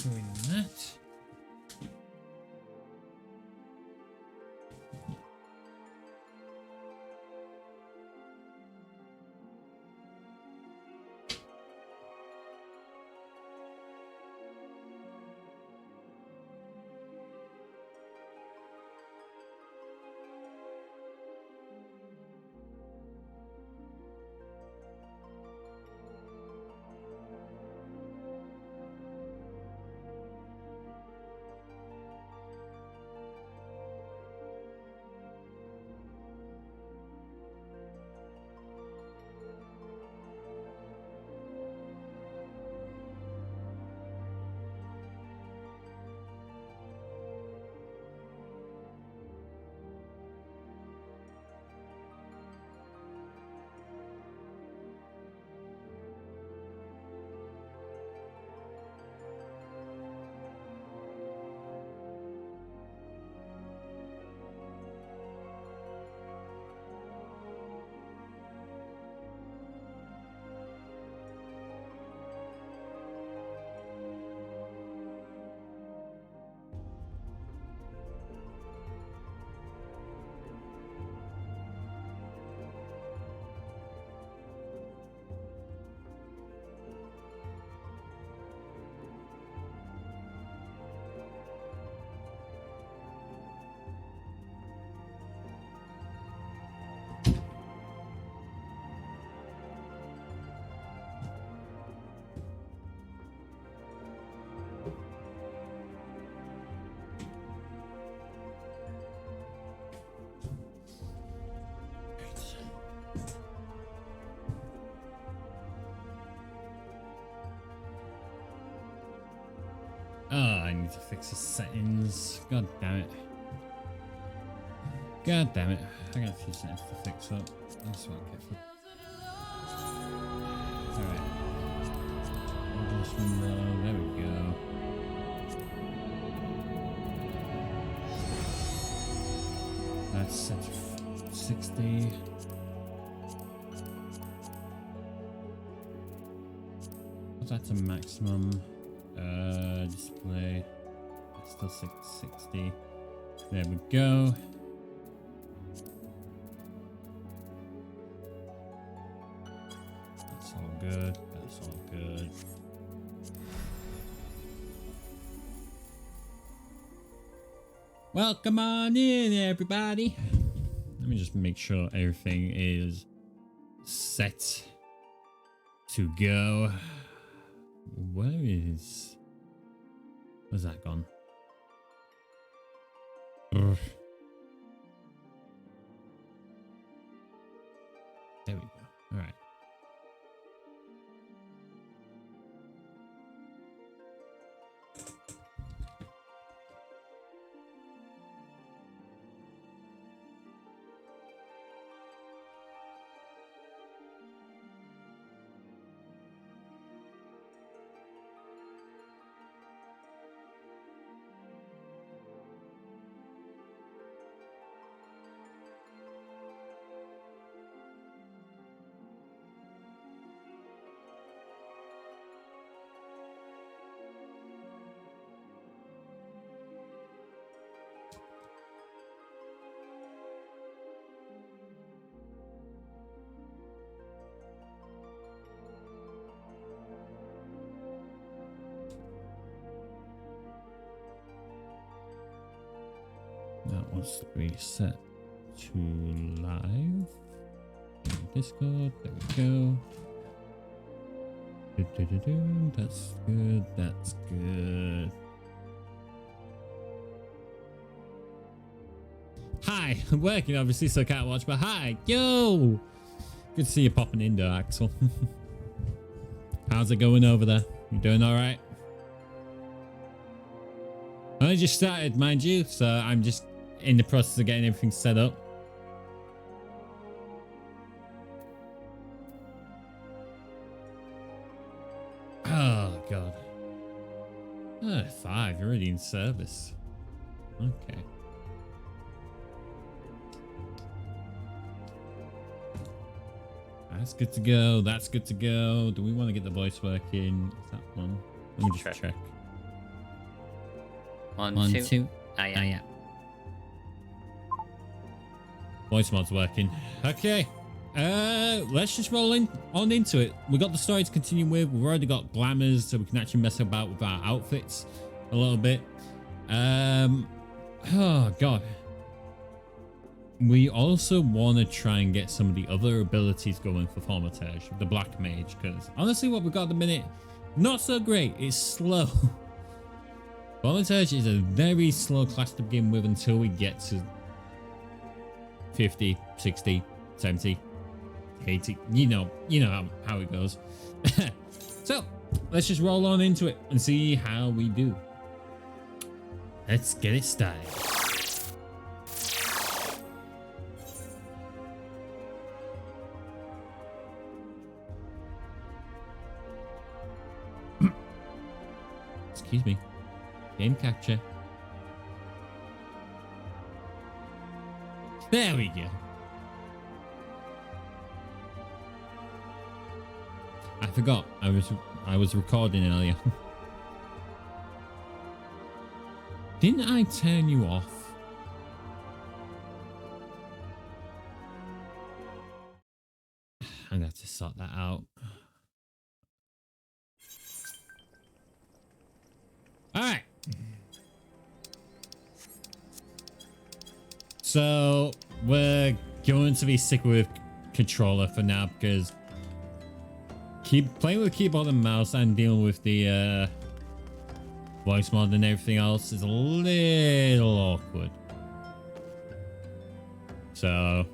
Doing that. Oh, I need to fix the settings. God damn it. God damn it. I got a few settings to fix up. That's what I'm careful. Alright. This window. There we go. That's set to 60. What's that to maximum? Display. Still 660. There we go. That's all good. That's all good. Welcome on in, everybody. Let me just make sure everything is set to go. Where's that gone? There we go. All right. That wants to be set to live. Discord, there we go. That's good, that's good. Hi, I'm working obviously, so I can't watch, but hi, yo! Good to see you popping in there, Axel. How's it going over there? You doing alright? I only just started, mind you, so I'm just in the process of getting everything set up. Oh, God. Oh, 5, you're already in service. Okay. That's good to go. That's good to go. Do we want to get the voice working? Is that one? Let me just check. One, two. Ah, yeah. Voice mod's working. Okay. Let's just roll on into it. We got the story to continue with. We've already got glamours, so we can actually mess about with our outfits a little bit. Oh god. We also want to try and get some of the other abilities going for Thaumaturge, the Black Mage, because honestly what we've got at the minute, not so great. It's slow. Thaumaturge is a very slow class to begin with until we get to 50, 60, 70, 80. You know how it goes. So let's just roll on into it and see how we do. Let's get it started. Excuse me. Game capture. There we go. I forgot. I was recording earlier. Didn't I turn you off? I'm gonna have to sort that out. Alright. So we're going to be sticking with controller for now because playing with keyboard and mouse and dealing with the voice mod and everything else is a little awkward. So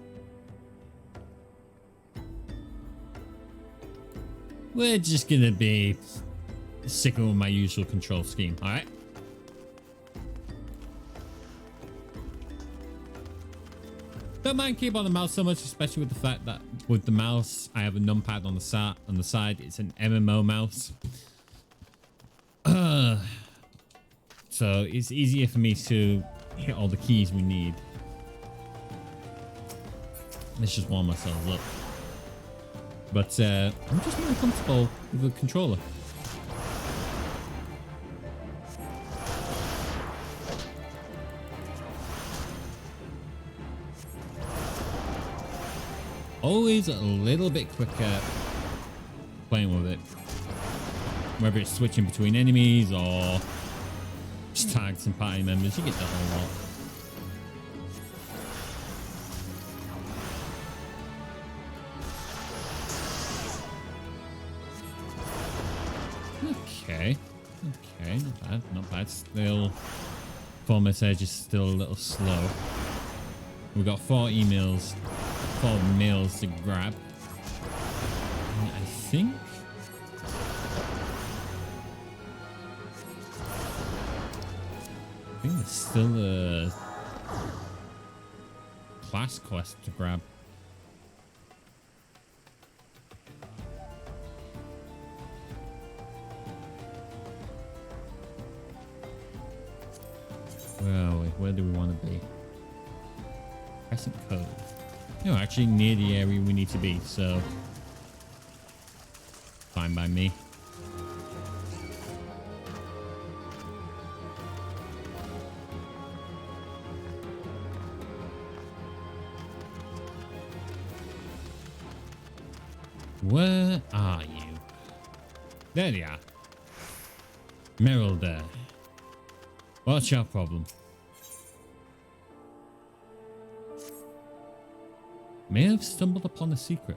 we're just gonna be sticking with my usual control scheme. All right. Don't mind keyboard and mouse so much, especially with the fact that with the mouse I have a numpad on the side. It's an MMO mouse. So it's easier for me to hit all the keys we need. Let's just warm ourselves up. But I'm just not comfortable with the controller. Always a little bit quicker playing with it. Whether it's switching between enemies or just tags and party members, you get the whole lot. Okay, not bad. Still, Thaumaturge is still a little slow. We've got 4 meals to grab. And I think there's still a class quest to grab. Where are we? Where do we want to be? Crescent Cove. No, actually near the area we need to be, so fine by me. Where are you? There they are. Meryl there. What's your problem? May have stumbled upon a secret.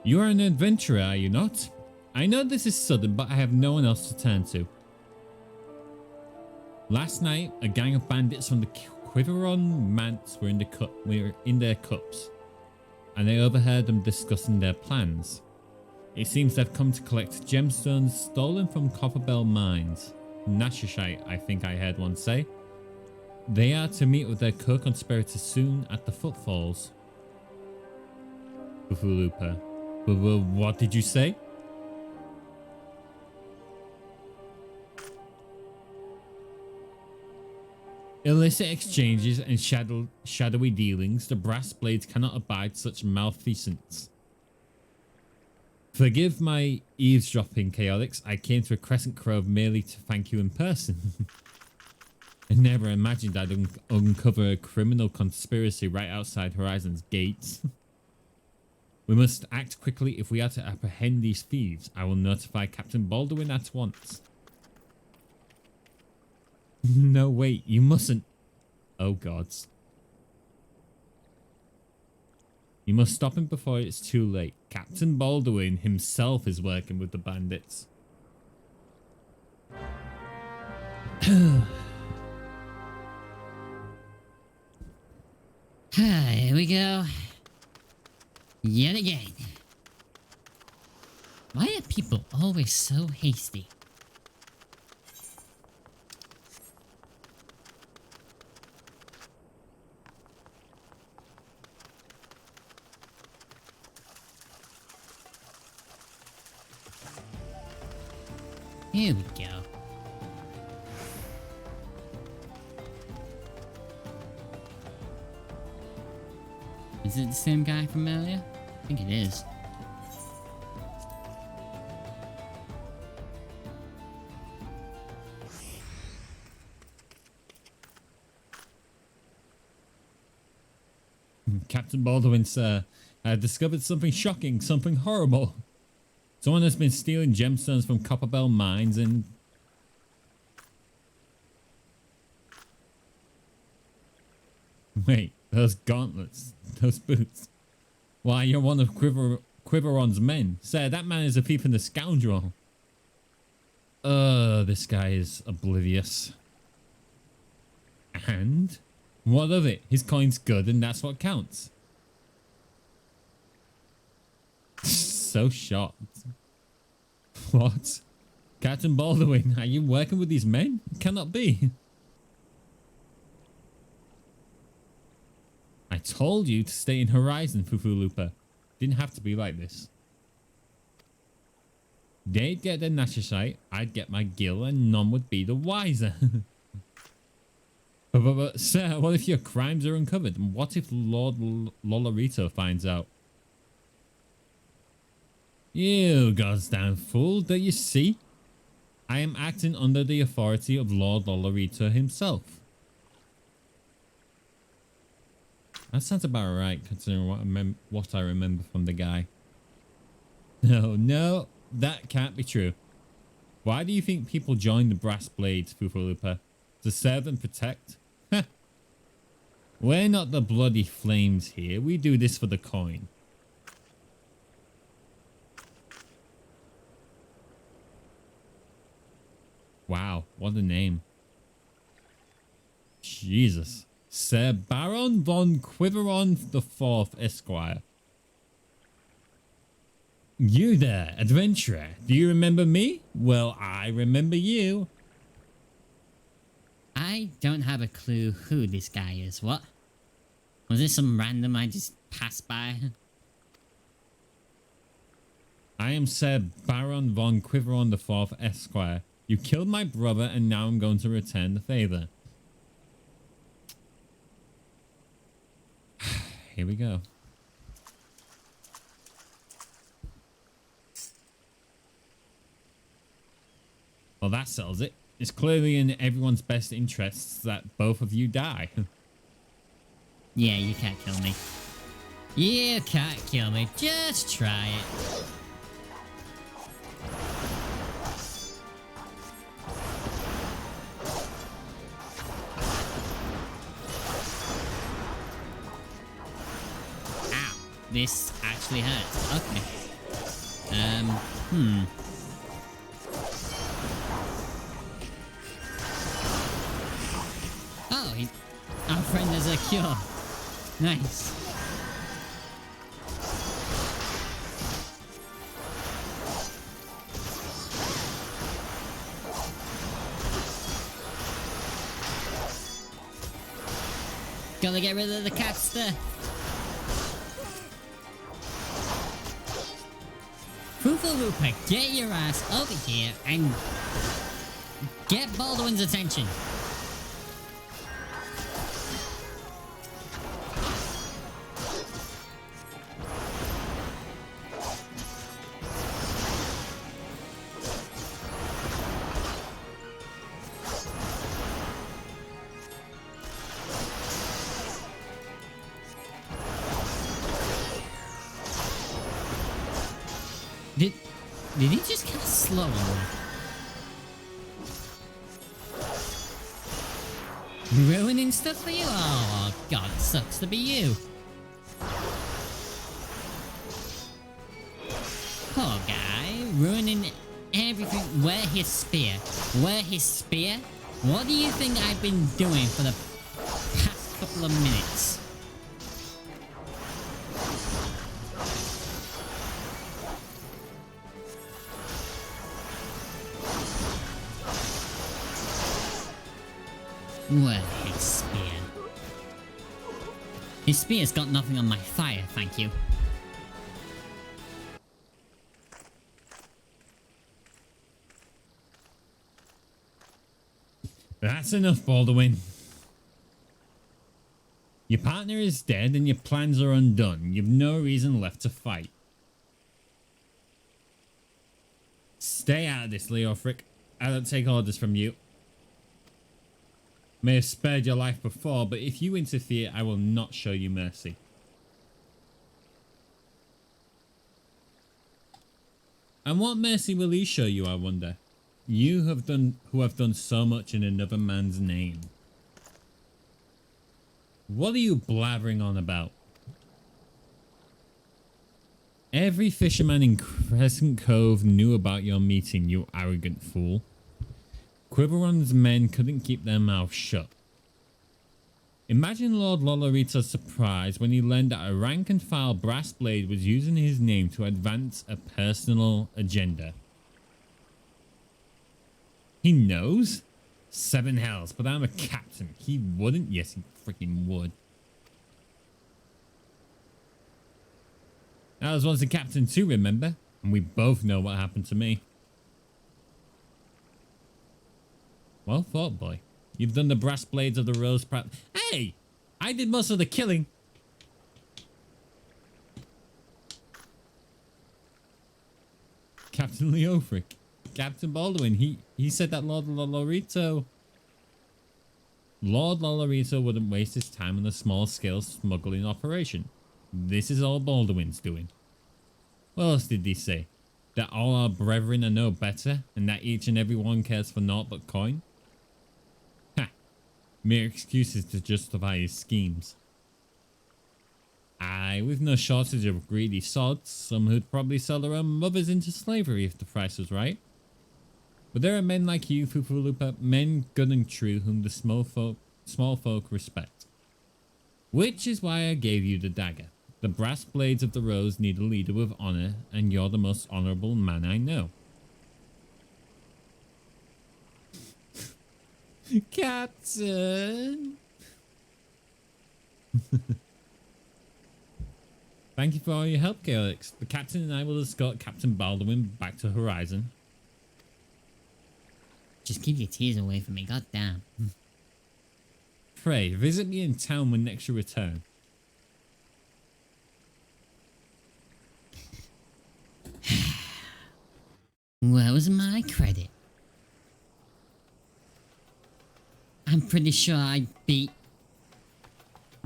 You are an adventurer, are you not? I know this is sudden, but I have no one else to turn to. Last night, a gang of bandits from the Quiveron Manse were in their cups, and I overheard them discussing their plans. It seems they've come to collect gemstones stolen from Copperbell mines. Nashishite, I think I heard one say. They are to meet with their co-conspirators soon at the Footfalls. Bufulupa. What did you say? Illicit exchanges and shadowy dealings. The brass blades cannot abide such malfeasance. Forgive my eavesdropping, Chaotix. I came to a Crescent Grove merely to thank you in person. I never imagined I'd uncover a criminal conspiracy right outside Horizon's gates. We must act quickly if we are to apprehend these thieves. I will notify Captain Baldwin at once. No, wait, you mustn't. Oh, gods. You must stop him before it's too late. Captain Baldwin himself is working with the bandits. Here we go. Yet again. Why are people always so hasty? Here we go. Is it the same guy from earlier? I think it is. Captain Baldwin, sir, I have discovered something shocking, something horrible. Someone has been stealing gemstones from Copperbell mines and... Wait, those gauntlets, those boots. Why, you're one of Quiveron's men. Sir, that man is a thief and a scoundrel. This guy is oblivious. And? What of it? His coin's good and that's what counts. So shocked. What? Captain Baldwin, are you working with these men? It cannot be. I told you to stay in Horizon, Fufulupa. Didn't have to be like this. They'd get their Nashashite, I'd get my gill, and none would be the wiser. But, sir, what if your crimes are uncovered? And what if Lord Lolorito finds out? You goddamn fool, don't you see? I am acting under the authority of Lord Lolorito himself. That sounds about right, considering what I remember from the guy. No, that can't be true. Why do you think people join the Brass Blades, Fufulupa? To serve and protect? We're not the bloody flames here. We do this for the coin. Wow, what a name. Jesus. Sir Baron von Quiveron IV, Esquire. You there, adventurer. Do you remember me? Well, I remember you. I don't have a clue who this guy is. What? Was this some random I just passed by? I am Sir Baron von Quiveron IV, Esquire. You killed my brother and now I'm going to return the favor. Here we go. Well, that settles it. It's clearly in everyone's best interests that both of you die. Yeah, you can't kill me. You can't kill me. Just try it. Ow. This actually hurts. Okay. Oh, our friend has a cure. Nice. Gotta get rid of the catster. Fufulupa, get your ass over here and get Baldwin's attention. Did he just cast slow on me? Ruining stuff for you? Oh god, it sucks to be you. Poor guy, ruining everything. Where his spear? Where his spear? What do you think I've been doing for the past couple of minutes? Where his spear? His spear's got nothing on my fire, thank you. That's enough, Baldwin. Your partner is dead and your plans are undone. You've no reason left to fight. Stay out of this, Leofric. I don't take orders from you. May have spared your life before, but if you interfere, I will not show you mercy. And what mercy will he show you, I wonder? You who have done so much in another man's name. What are you blathering on about? Every fisherman in Crescent Cove knew about your meeting, you arrogant fool. Quiberon's men couldn't keep their mouths shut. Imagine Lord Lolorito's surprise when he learned that a rank-and-file brass blade was using his name to advance a personal agenda. He knows? 7 hells, but I'm a captain. He wouldn't? Yes, he freaking would. I was once a captain too, remember? And we both know what happened to me. Well thought, boy. You've done the brass blades of the Rose Pratt. Hey! I did most of the killing. Captain Leofric. Captain Baldwin. He said that Lord Lolorito wouldn't waste his time on a small-scale smuggling operation. This is all Baldwin's doing. What else did he say? That all our brethren are no better, and that each and every one cares for naught but coin? Ha! Mere excuses to justify his schemes. Aye, we've no shortage of greedy sods, some who'd probably sell their own mothers into slavery if the price was right. But there are men like you, Fufulupa, men good and true, whom the small folk respect. Which is why I gave you the dagger. The brass blades of the Rose need a leader with honor, and you're the most honorable man I know. Captain! Thank you for all your help, Gaelix. The captain and I will escort Captain Baldwin back to Horizon. Just keep your tears away from me, goddamn. Pray, visit me in town when next you return. Where was my credit? I'm pretty sure I beat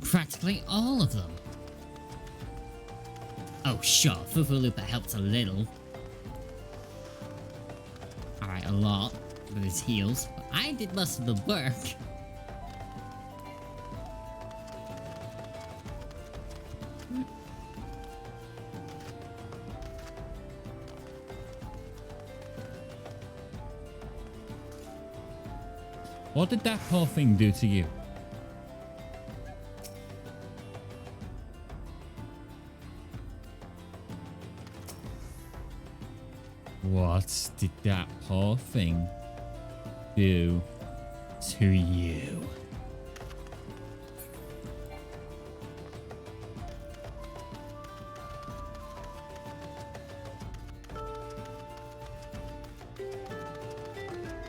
practically all of them. Oh sure, Fufulupa helped a little. Alright, a lot with his heals, but I did most of the work. What did that poor thing do to you? What did that poor thing do to you?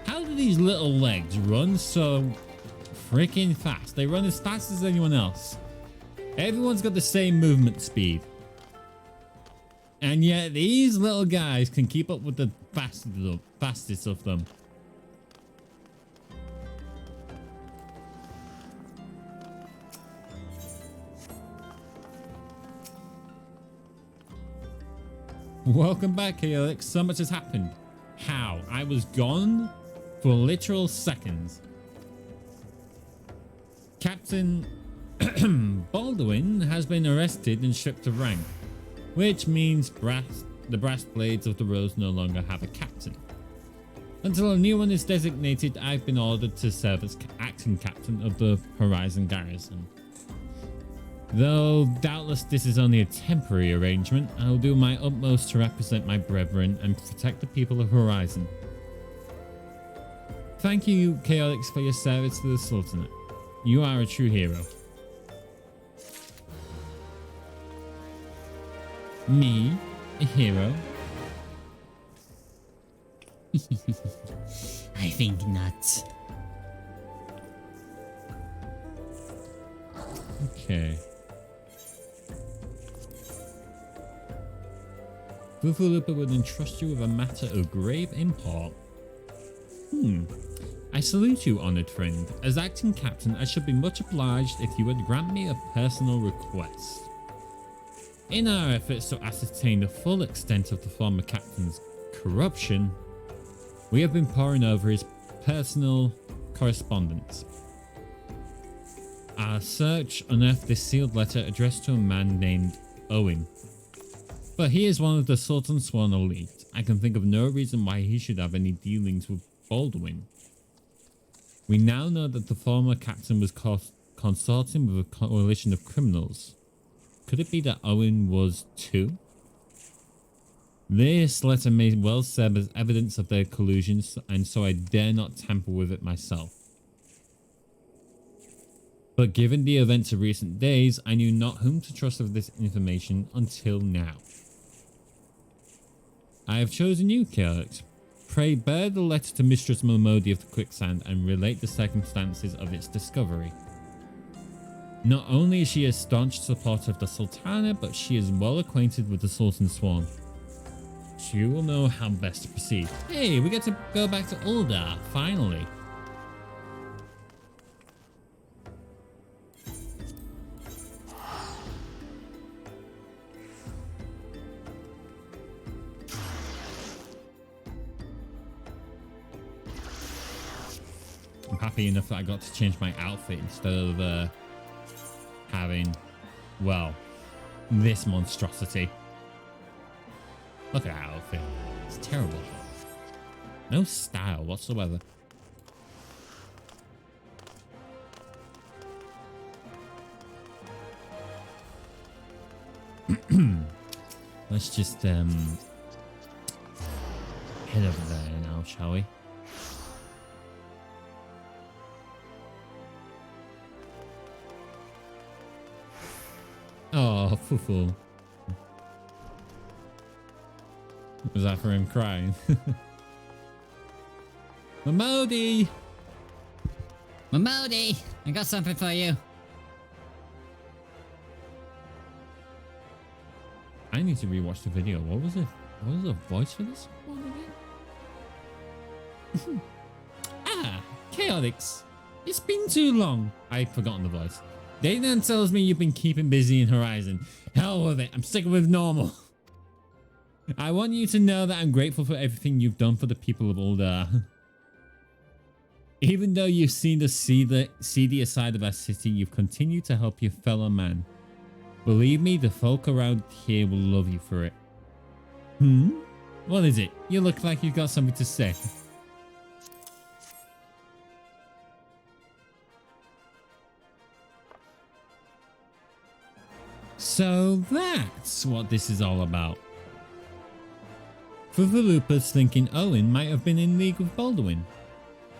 How do these little legs run so freaking fast? They run as fast as anyone else. Everyone's got the same movement speed. And yet these little guys can keep up with the fastest of them. Welcome back, Chaotix. So much has happened. How? I was gone for literal seconds. Captain Baldwin has been arrested and stripped of rank, which means the brass blades of the Rose no longer have a captain. Until a new one is designated, I've been ordered to serve as acting captain of the Horizon Garrison. Though doubtless this is only a temporary arrangement, I'll do my utmost to represent my brethren and protect the people of Horizon. Thank you, Chaotix, for your service to the Sultanate. You are a true hero. Me, a hero? I think not. Okay. Vuvulipa would entrust you with a matter of grave import. I salute you, honoured friend. As acting captain, I should be much obliged if you would grant me a personal request. In our efforts to ascertain the full extent of the former captain's corruption, we have been poring over his personal correspondence. Our search unearthed this sealed letter addressed to a man named Owen. But he is one of the Sultan's sworn elite. I can think of no reason why he should have any dealings with Baldwin. We now know that the former captain was consorting with a coalition of criminals. Could it be that Owen was too? This letter may well serve as evidence of their collusion, and so I dare not tamper with it myself. But given the events of recent days, I knew not whom to trust with this information until now. I have chosen you, Chaotix. Pray bear the letter to Mistress Momodi of the Quicksand and relate the circumstances of its discovery. Not only is she a staunch supporter of the Sultana, but she is well acquainted with the Sultan's Sworn. She will know how best to proceed. Hey, we get to go back to Uldar, finally. I'm happy enough that I got to change my outfit instead of having, well, this monstrosity. Look at that outfit. It's terrible. No style whatsoever. Let's just head over there now, shall we? Oh, Fufu. Was that for him crying? Momodi! Momodi, I got something for you. I need to rewatch the video. What was it? What was the voice for this one again? Chaotix. It's been too long. I'd forgotten the voice. Dayton tells me you've been keeping busy in Horizon. Hell with it. I'm sticking with normal. I want you to know that I'm grateful for everything you've done for the people of Uldar. Even though you've seen the seedier side of our city, you've continued to help your fellow man. Believe me, the folk around here will love you for it. What is it? You look like you've got something to say. So that's what this is all about. Vuvulipa's thinking Owen might have been in league with Baldwin.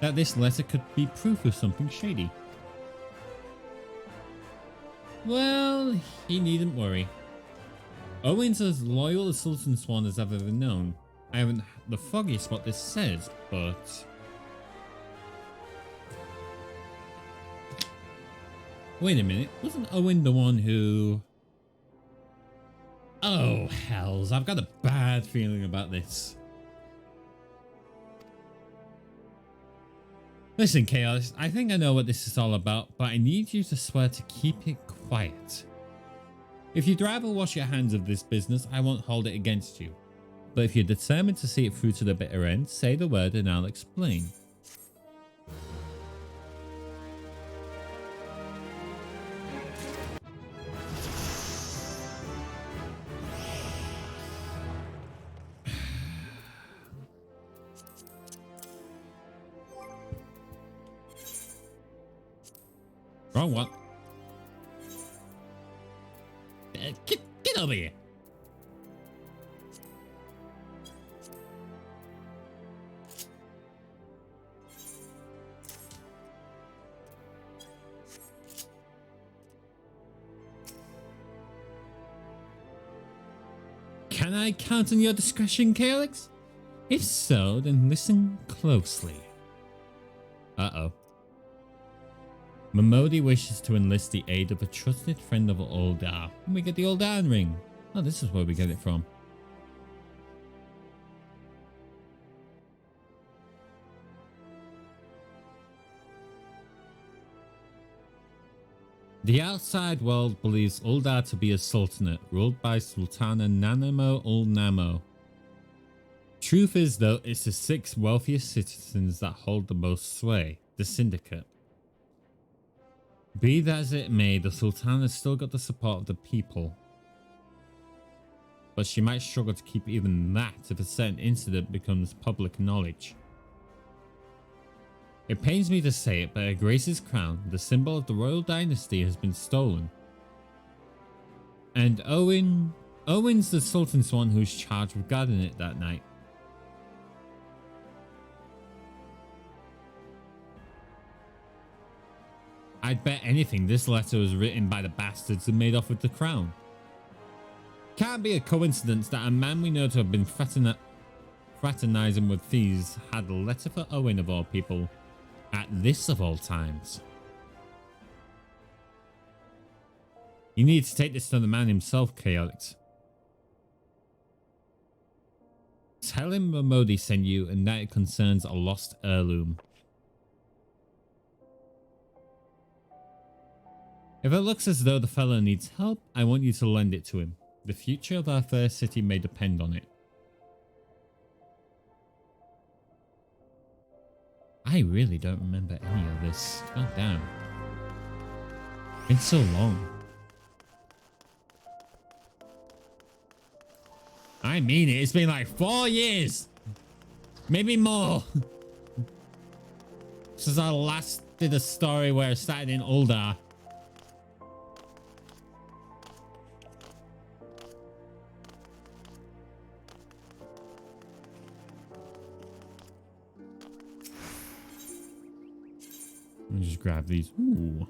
That this letter could be proof of something shady. Well, he needn't worry. Owen's as loyal as Sultan Swan as I've ever known. I haven't the foggiest what this says, but... Wait a minute, wasn't Owen the one who... Oh, hells, I've got a bad feeling about this. Listen, Chaos, I think I know what this is all about, but I need you to swear to keep it quiet. If you'd rather wash your hands of this business, I won't hold it against you. But if you're determined to see it through to the bitter end, say the word and I'll explain. Wrong one. Get over here. Can I count on your discretion, Calyx? If so, then listen closely. Uh-oh. Momodi wishes to enlist the aid of a trusted friend of Uldar. And we get the Uldan ring. Oh, this is where we get it from. The outside world believes Uldar to be a sultanate ruled by Sultana Nanamo Ul Namo. Truth is, though, it's the 6 wealthiest citizens that hold the most sway, the Syndicate. Be that as it may, the Sultana has still got the support of the people. But she might struggle to keep even that if a certain incident becomes public knowledge. It pains me to say it, but Her Grace's crown, the symbol of the royal dynasty, has been stolen. And Owen's the Sultan's one who's charged with guarding it that night. I'd bet anything this letter was written by the bastards who made off with the crown. Can't be a coincidence that a man we know to have been fraternizing with thieves had a letter for Owen of all people. At this of all times. You need to take this to the man himself, Calyx. Tell him Momodi sent you and that it concerns a lost heirloom. If it looks as though the fellow needs help, I want you to lend it to him. The future of our fair city may depend on it. I really don't remember any of this. God damn. It's so long. I mean it. It's been like 4 years. Maybe more. Since I last did a story where it started in Uldar. Let me just grab these. Ooh.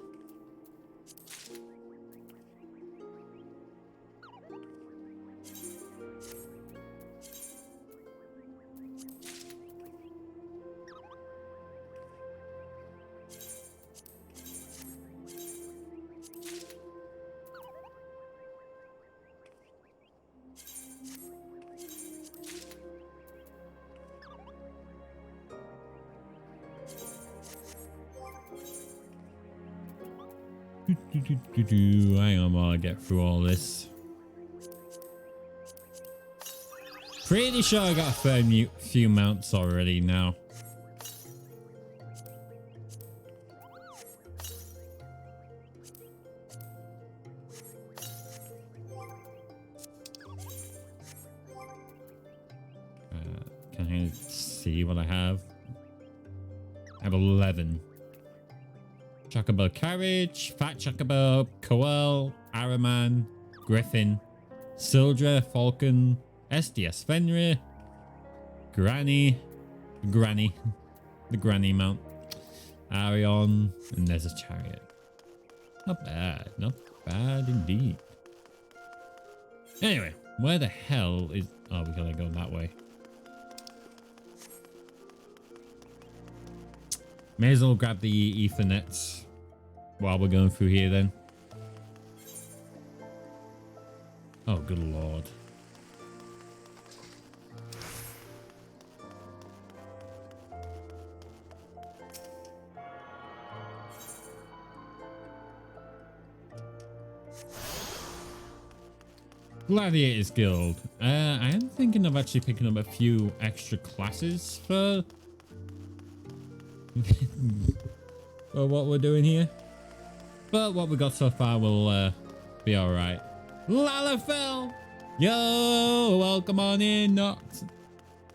Hang on while I get through all this. Pretty sure I got a fair few mounts already now. Can I see what I have? I have 11. Chocobo Carriage, Fat Chocobo, Coel, Araman, Griffin, Sildra, Falcon, SDS Fenrir, the Granny mount, Arion, and there's a chariot. Not bad indeed. Anyway, where the hell is... Oh, we gotta go that way. May as well grab the Ethernet while we're going through here then. Oh, good lord. Gladiators Guild. I am thinking of actually picking up a few extra classes for, for what we're doing here. But what we got so far will be alright. Lalafell! Yo, welcome on in, Noct.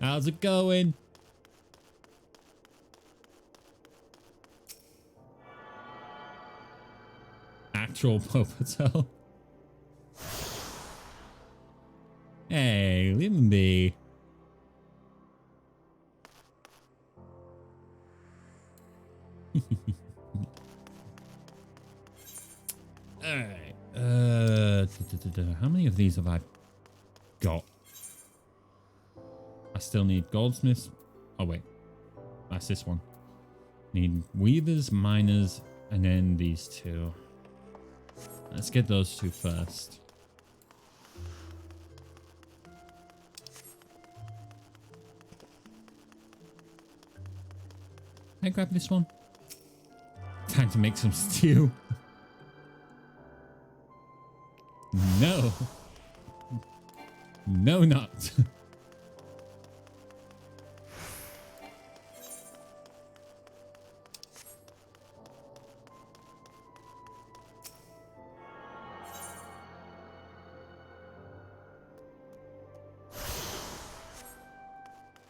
How's it going? Actual Popatel. Hey, leave him be. Alright. How many of these have I got? I still need goldsmiths. Oh wait. That's this one. Need weavers, miners, and then these two. Let's get those two first. Can I grab this one? Time to make some stew. No. No, not.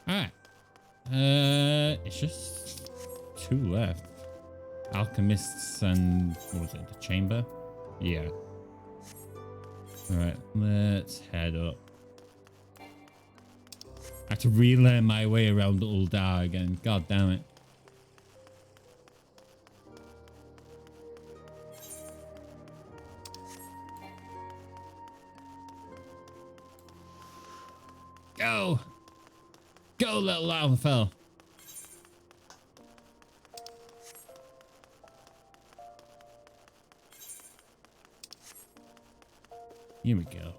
Alright. It's just two left. Alchemists and what was it? The chamber? Yeah. Alright, let's head up. I have to relearn my way around Uldar again. God damn it. Go! Go, little Lalafell. Here we go.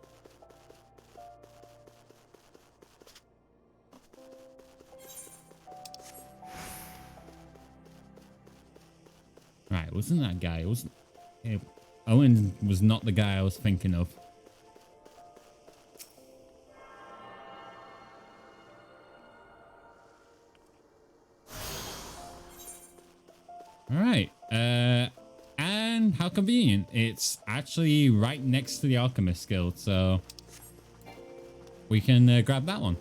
Right, wasn't that guy? Owen was not the guy I was thinking of. Alright, and how convenient. It's actually right next to the Alchemist Guild, so we can grab that one.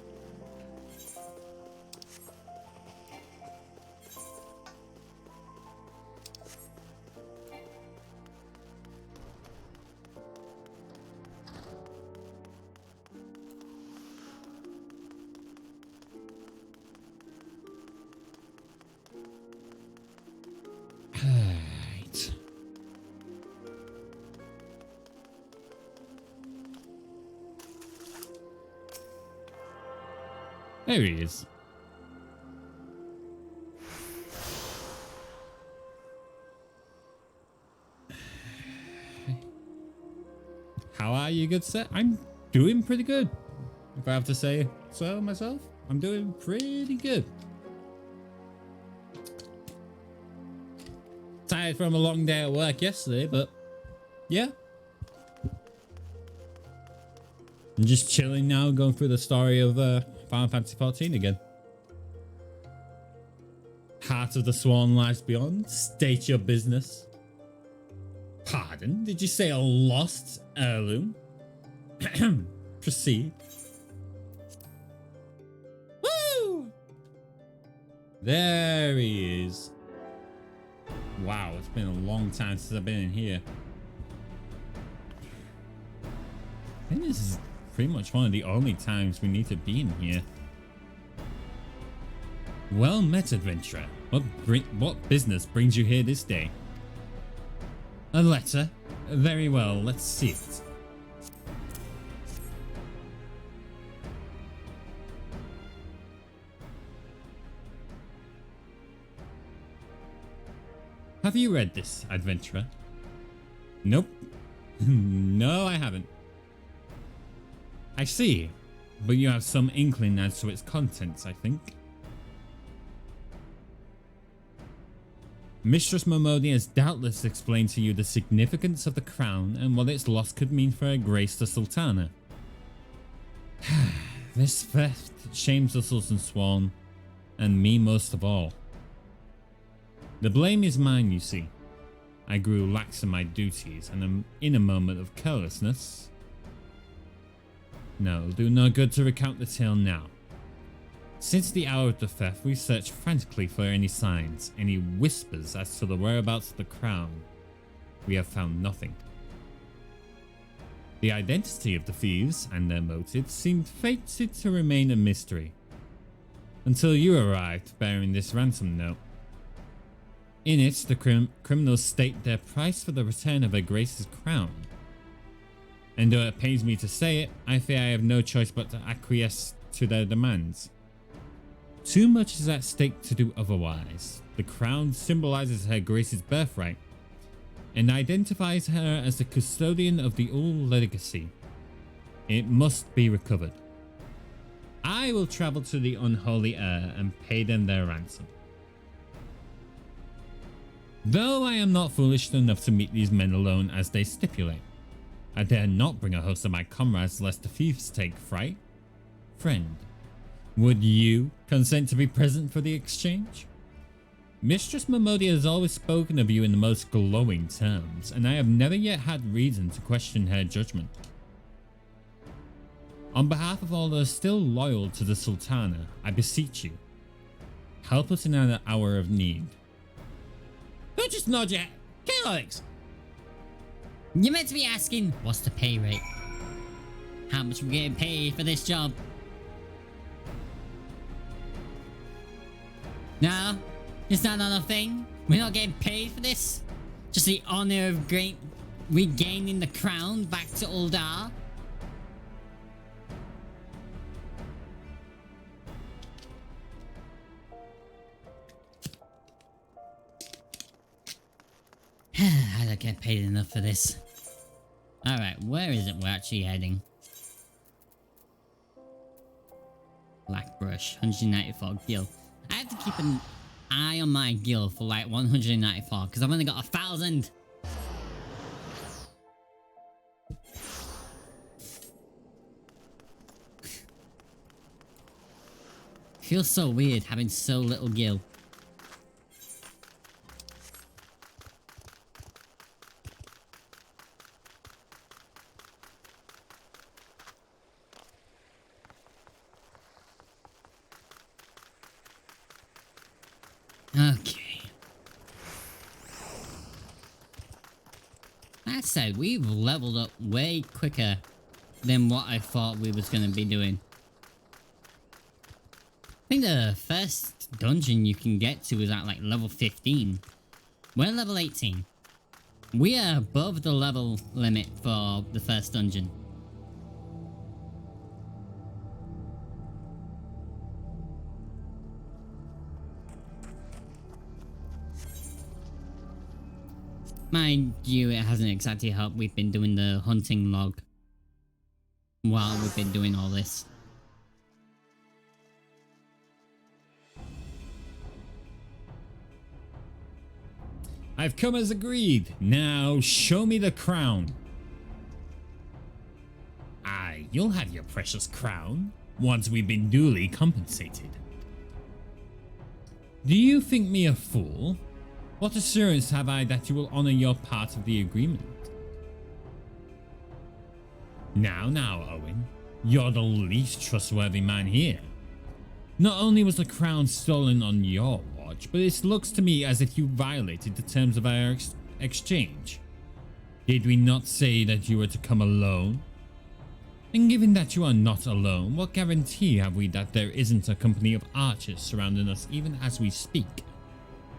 There he is. How are you, good sir? I'm doing pretty good. If I have to say so myself, I'm doing pretty good. Tired from a long day at work yesterday, but yeah. I'm just chilling now, going through the story of Final Fantasy XIV again. Heart of the Swan lies beyond. State your business. Pardon? Did you say a lost heirloom? Proceed. Woo! There he is. Wow, it's been a long time since I've been in here. I think this is pretty much one of the only times we need to be in here. Well met, adventurer. What business brings you here this day? A letter? Very well, let's see it. Have you read this, adventurer? Nope. No, I haven't. I see, but you have some inkling as to its contents, I think. Mistress Momodi has doubtless explained to you the significance of the crown and what its loss could mean for her grace the Sultana. This theft shames us and Swan, and me most of all. The blame is mine, you see. I grew lax in my duties, and am in a moment of carelessness. No, it'll do no good to recount the tale now. Since the hour of the theft, we've searched frantically for any signs, any whispers as to the whereabouts of the crown. We have found nothing. The identity of the thieves and their motives seemed fated to remain a mystery, until you arrived bearing this ransom note. In it, the criminals state their price for the return of Her Grace's crown. And though it pains me to say it, I fear I have no choice but to acquiesce to their demands. Too much is at stake to do otherwise. The crown symbolizes Her Grace's birthright and identifies her as the custodian of the old legacy. It must be recovered. I will travel to the unholy heir and pay them their ransom. Though I am not foolish enough to meet these men alone as they stipulate, I dare not bring a host of my comrades lest the thieves take fright. Friend, would you consent to be present for the exchange? Mistress Momodia has always spoken of you in the most glowing terms, and I have never yet had reason to question her judgment. On behalf of all those still loyal to the Sultana, I beseech you, help us in our hour of need. Don't just nod your head. Kill Alex! You're meant to be asking, what's the pay rate? How much are we getting paid for this job? No? Is that not a thing? We're not getting paid for this? Just the honor of regaining the crown back to Uldar? I don't get paid enough for this. Alright, where is it we're actually heading? Black brush, 194 gil. I have to keep an eye on my gil for like 194 because I've only got 1,000. Feels so weird having so little gil. Okay. That said, we've leveled up way quicker than what I thought we was going to be doing. I think the first dungeon you can get to is at like level 15. We're level 18. We are above the level limit for the first dungeon. Mind you, it hasn't exactly helped. We've been doing the hunting log while we've been doing all this. I've come as agreed. Now show me the crown. Aye, you'll have your precious crown once we've been duly compensated. Do you think me a fool? What assurance have I that you will honor your part of the agreement? Now, Owen, you're the least trustworthy man here. Not only was the crown stolen on your watch, but it looks to me as if you violated the terms of our exchange. Did we not say that you were to come alone? And given that you are not alone, what guarantee have we that there isn't a company of archers surrounding us even as we speak,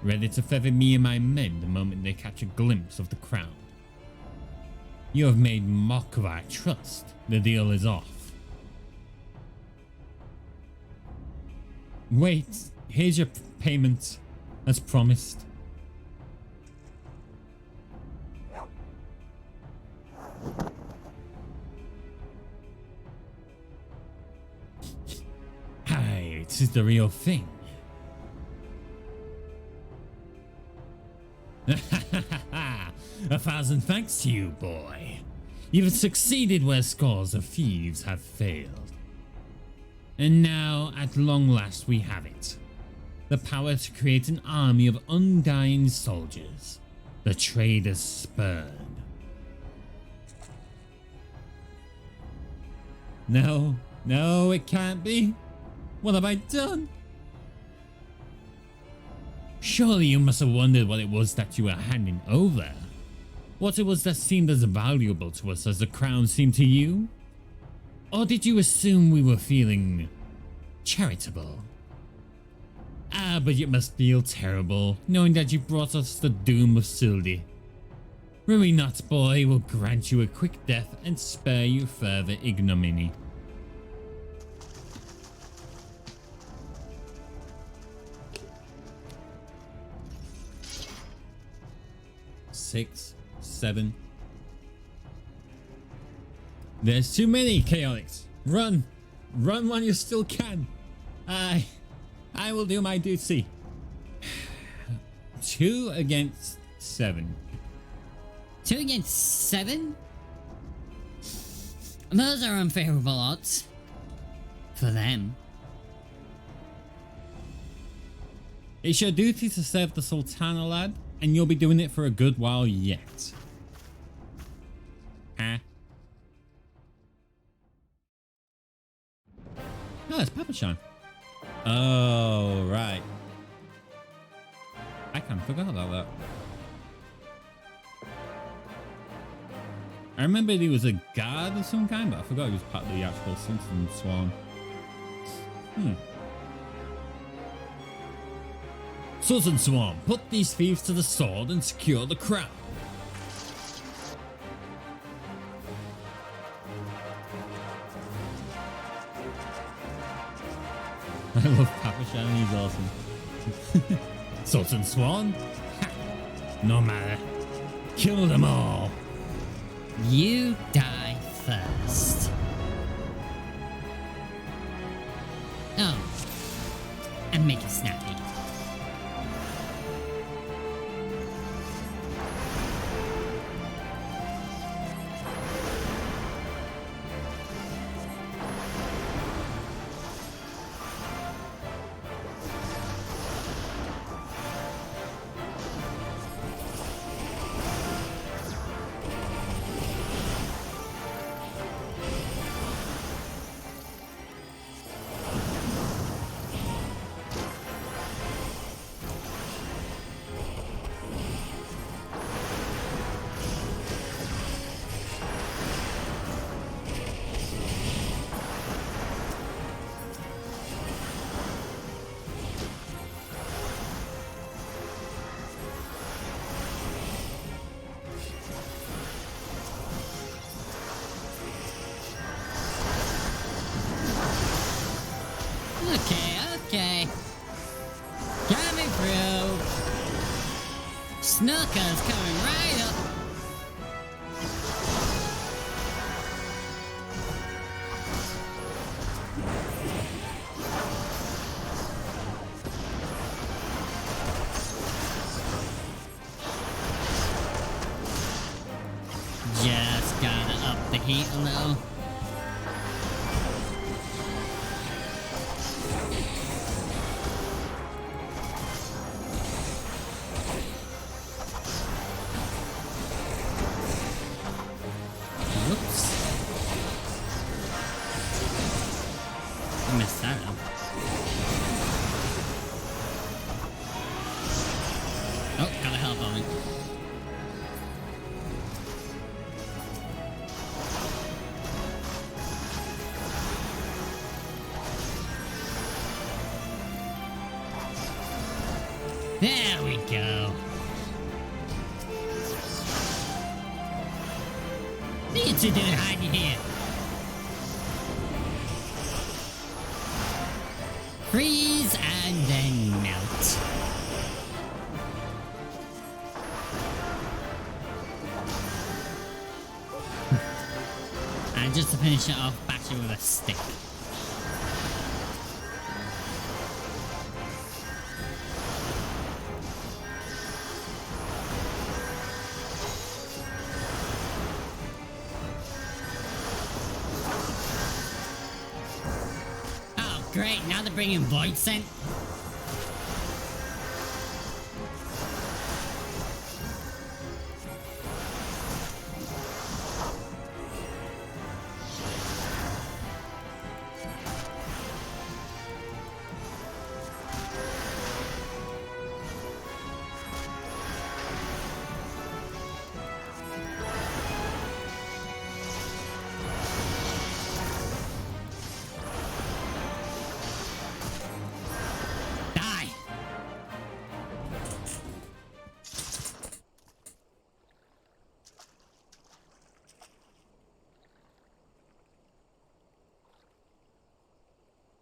ready to feather me and my men the moment they catch a glimpse of the crown? You have made mock of our trust. The deal is off. Wait, here's your payment, as promised. Hi, it is the real thing. 1,000 thanks to you, boy. You've succeeded where scores of thieves have failed. And now, at long last, we have it. The power to create an army of undying soldiers. The trader's spurn. No, no, it can't be. What have I done? Surely you must have wondered what it was that you were handing over. What it was that seemed as valuable to us as the crown seemed to you? Or did you assume we were feeling charitable? Ah, but you must feel terrible, knowing that you brought us the doom of Sildi. Worry not, boy, will grant you a quick death and spare you further ignominy. Six, 7. There's too many chaotics. Run! Run while you still can. I will do my duty. 2 against 7. 2 against 7? Those are unfavorable odds. For them. It's your duty to serve the Sultana, lad, and you'll be doing it for a good while yet. Huh? Oh, it's Papashan. Oh, right. I kind of forgot about that. I remember he was a guard of some kind, but I forgot he was part of the actual Sultan Swan. Sultan Swan, put these thieves to the sword and secure the crown. I love Papashan, he's awesome. Sultan Swan? Ha. No matter. Kill them all. You die first. Oh. And make it snappy. Okay. Coming through. Snooker's coming right up. Just gotta up the heat a little. There we go. Need to do hiding here. Freeze and then melt. And just to finish it off, bash it with a stick. great, now they're bringing Void Scent.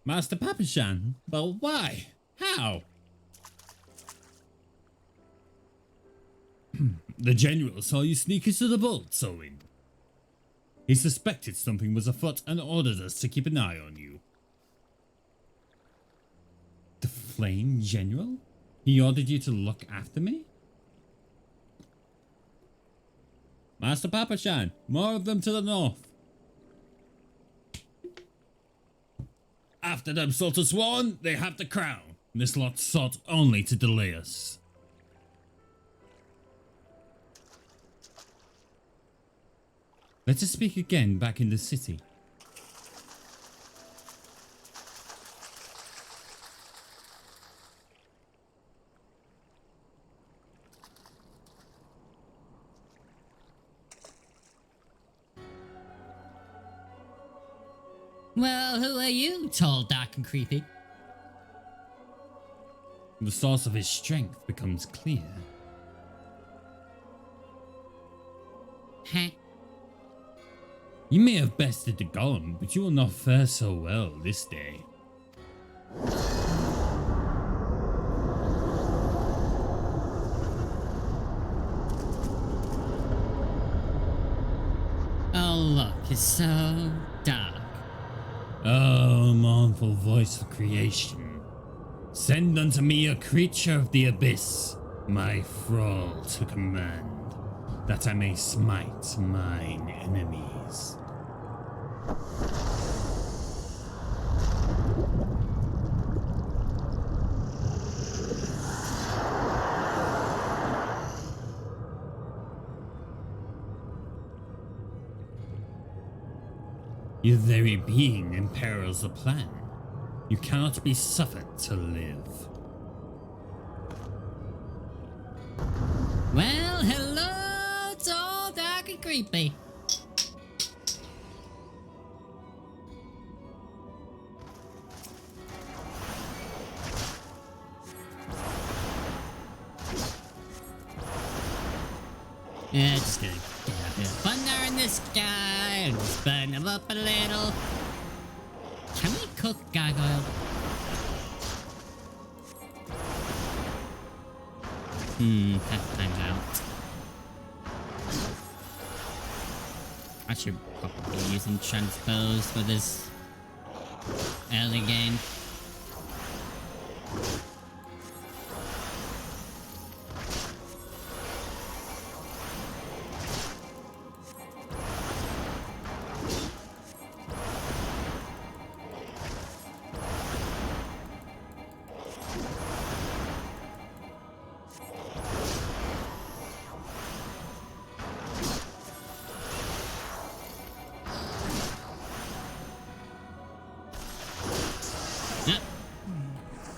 Master Papashan? But why? How? The general saw you sneak into the vault, Solin. He suspected something was afoot and ordered us to keep an eye on you. The Flame General? He ordered you to look after me? Master Papashan, more of them to the north. After them sought to sworn, they have the crown. This lot sought only to delay us. Let us speak again back in the city. Well, who are you, tall, dark and creepy? The source of his strength becomes clear. Huh? You may have bested the golem, but you will not fare so well this day. Oh look, it's so dark. Oh, mournful voice of creation, send unto me a creature of the abyss, my thrall to command, that I may smite mine enemies. Your very being imperils the plan. You cannot be suffered to live. Well, hello, tall, dark and creepy. Yeah, just gonna get a bit of thunder in the sky and just burn them up a little. Can we cook gargoyle? Have to find out. I should probably be using transpose for this early game.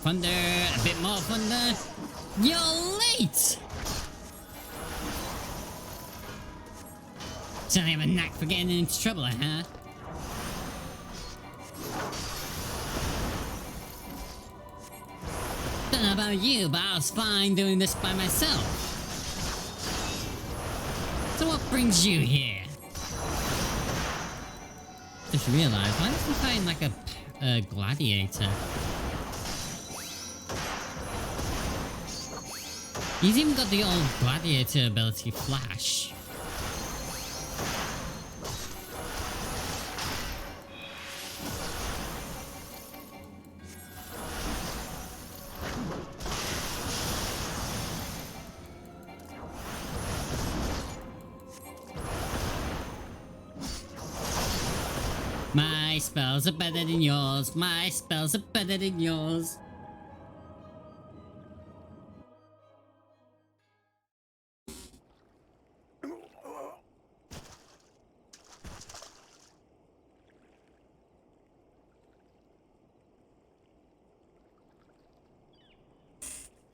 Thunder, a bit more thunder. You're late! So I have a knack for getting into trouble, huh? Don't know about you, but I was fine doing this by myself. So what brings you here? Just realized, why doesn't he find like a gladiator? He's even got the old gladiator ability flash. My My spells are better than yours. My spells are better than yours.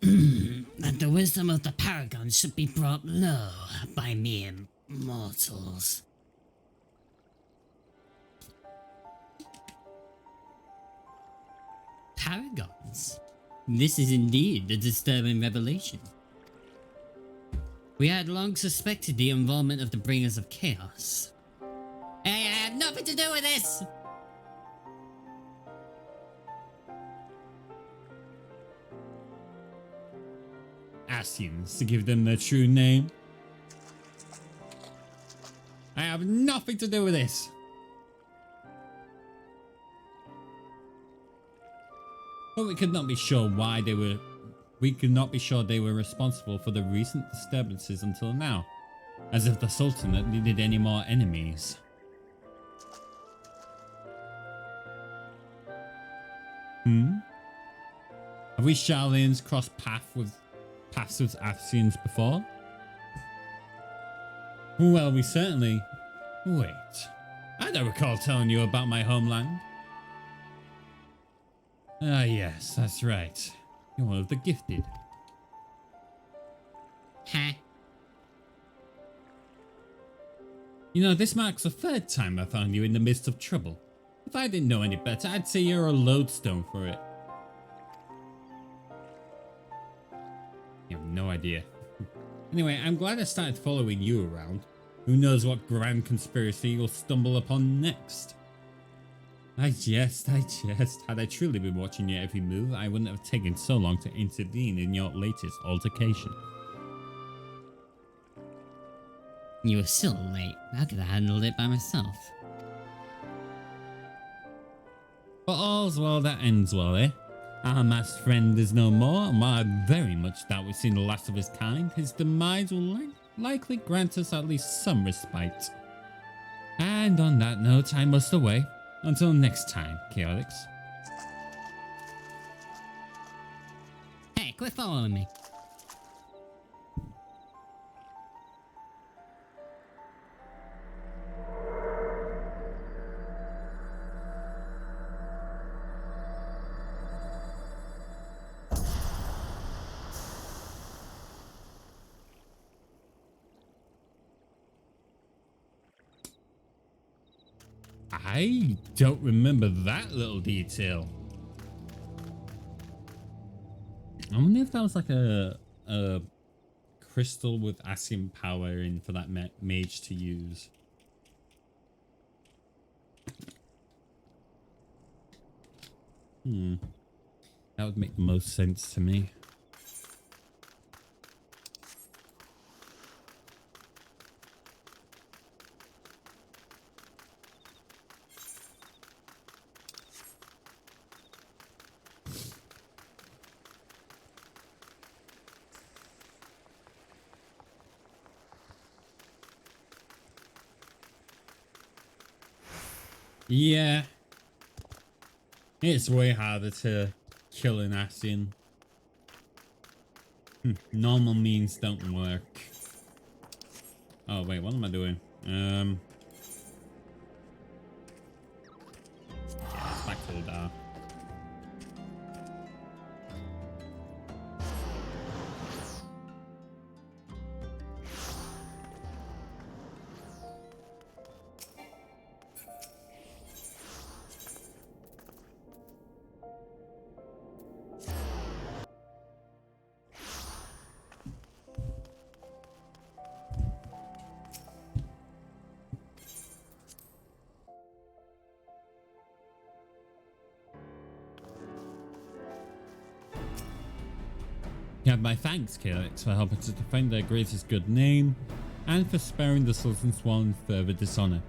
That the wisdom of the paragon should be brought low by mere mortals. Paragons? This is indeed a disturbing revelation. We had long suspected the involvement of the Bringers of Chaos. Hey, I have nothing to do with this! Asians, to give them their true name. I have nothing to do with this. But we could not be sure why they were. We could not be sure they were responsible for the recent disturbances until now, as if the Sultanate needed any more enemies. Have we Shaolins crossed paths with Asians before? Well, we certainly. Wait, I don't recall telling you about my homeland. Ah, yes, that's right. You're one of the gifted. Huh? You know, this marks the third time I found you in the midst of trouble. If I didn't know any better, I'd say you're a lodestone for it. You have no idea. Anyway, I'm glad I started following you around. Who knows what grand conspiracy you'll stumble upon next. I jest. Had I truly been watching your every move, I wouldn't have taken so long to intervene in your latest altercation. You were still late. I could have handled it by myself. But all's well that ends well, eh? Our masked friend is no more, and while I very much doubt we've seen the last of his kind, his demise will likely grant us at least some respite. And on that note, I must away. Until next time, Chaotix. Hey, quit following me. I don't remember that little detail. I wonder if that was like a crystal with Asian power in for that mage to use. That would make the most sense to me. Yeah, it's way harder to kill an Asian. Normal means don't work. Oh wait, what am I doing? Yeah, it's back to the dark. You have my thanks, Chaotix, for helping to defend their greatest good name, and for sparing the Sultan's Swan further dishonor.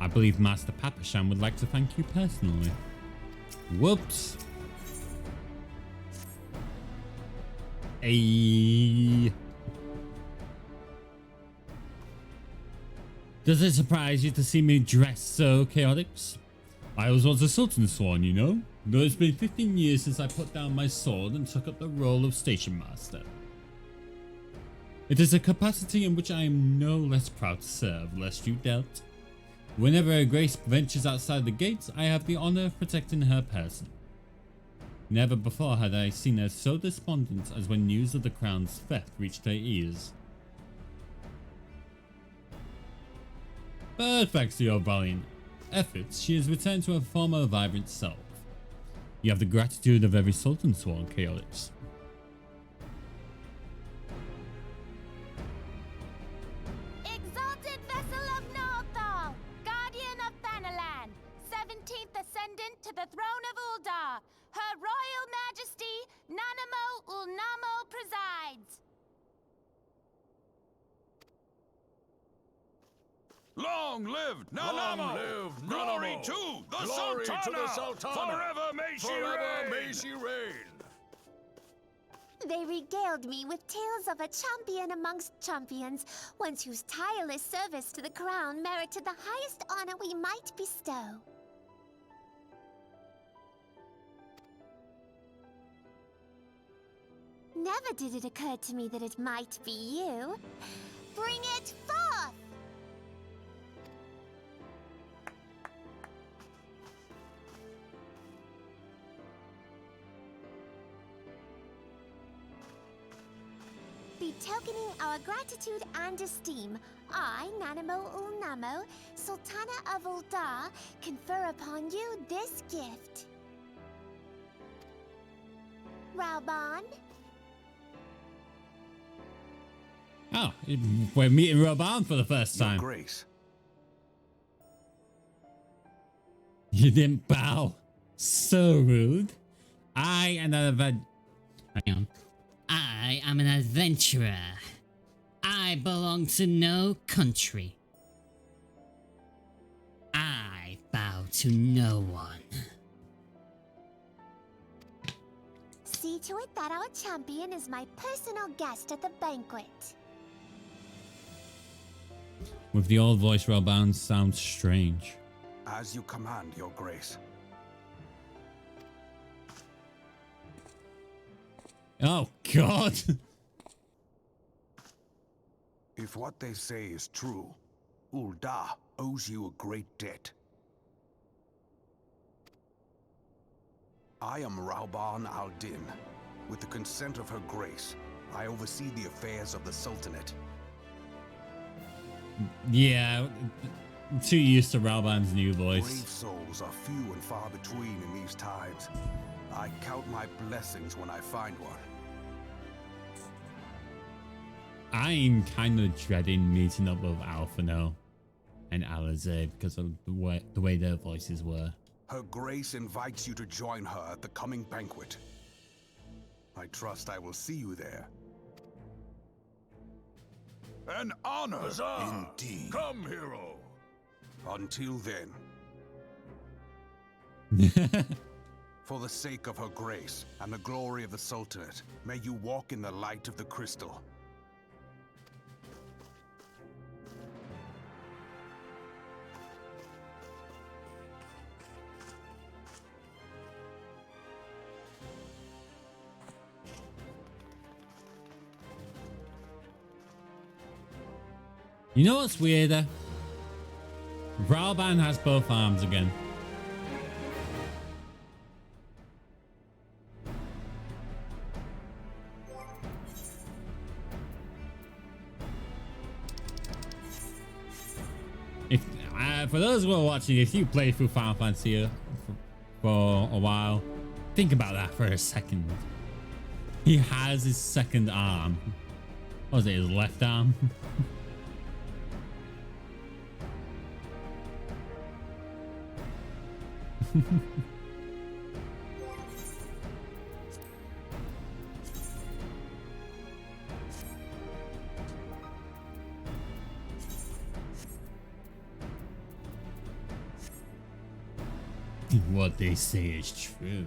I believe Master Papasham would like to thank you personally. Whoops. Ayy. Does it surprise you to see me dressed so, Chaotix? I was once a Sultan Swan, you know? Though it's been 15 years since I put down my sword and took up the role of Station Master. It is a capacity in which I am no less proud to serve, lest you doubt. Whenever a Grace ventures outside the gates, I have the honor of protecting her person. Never before had I seen her so despondent as when news of the crown's theft reached her ears. But thanks to your valiant efforts, she has returned to her former vibrant self. You have the gratitude of every Sultan Swan, Chaotix. Exalted vessel of Northal, guardian of Thanalan, 17th ascendant to the throne of Uldar, Her Royal Majesty Nanamo Ulnamo presides. Long live Nanamo! Long live Glory Nanamo! to the Glory Sultana! to the Sultana! Forever may she Forever reign! may she reign! They regaled me with tales of a champion amongst champions, once whose tireless service to the crown merited the highest honor we might bestow. Never did it occur to me that it might be you. Bring it forth! Betokening our gratitude and esteem, I, Nanamo Ulnamo, Sultana of Uldar, confer upon you this gift. Rauban? Oh, we're meeting Roban for the first Your time. Grace. You didn't bow. So rude. I am an I am an adventurer. I belong to no country. I bow to no one. See to it that our champion is my personal guest at the banquet. With the old voice, Roban sounds strange. As you command, Your Grace. Oh, God. If what they say is true, Uldar owes you a great debt. I am Rauban al-Din. With the consent of Her Grace, I oversee the affairs of the Sultanate. Yeah, I'm too used to Rauban's new Brave voice. souls are few and far between in these times. I count my blessings when I find one. I'm kind of dreading meeting up with Alphino and Alizé because of the way their voices were. Her Grace invites you to join her at the coming banquet. I trust I will see you there. An honor! Huzzah! Indeed. Come, hero! Until then, for the sake of Her Grace and the glory of the Sultanate, may you walk in the light of the crystal. You know what's weirder? Rauban has both arms again. If for those who are watching, if you play through Final Fantasy for a while, think about that for a second. He has his second arm. What was it, his left arm? What they say is true.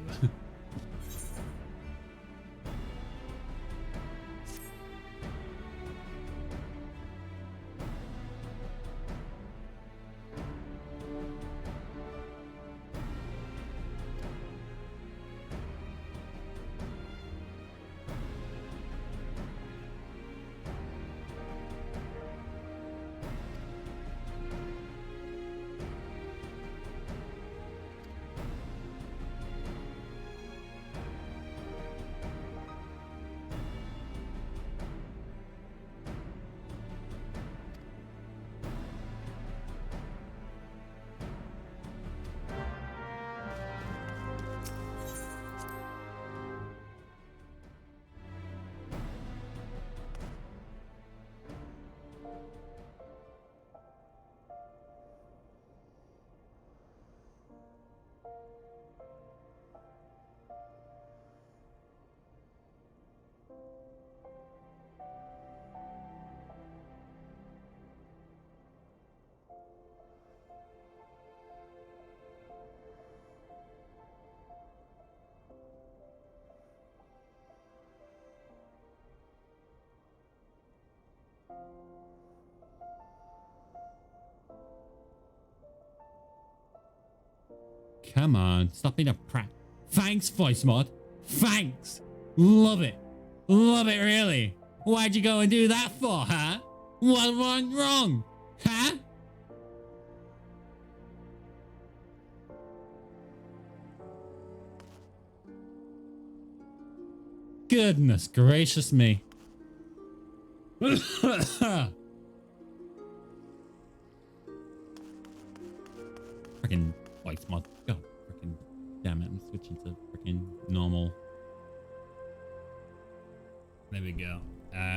Come on, stop being a prat. Thanks, voice mod. Thanks. Love it. Love it, really. Why'd you go and do that for, huh? What went wrong? Huh? Goodness gracious me. Freaking voice mod. God, freaking damn it. I'm switching to freaking normal. There we go.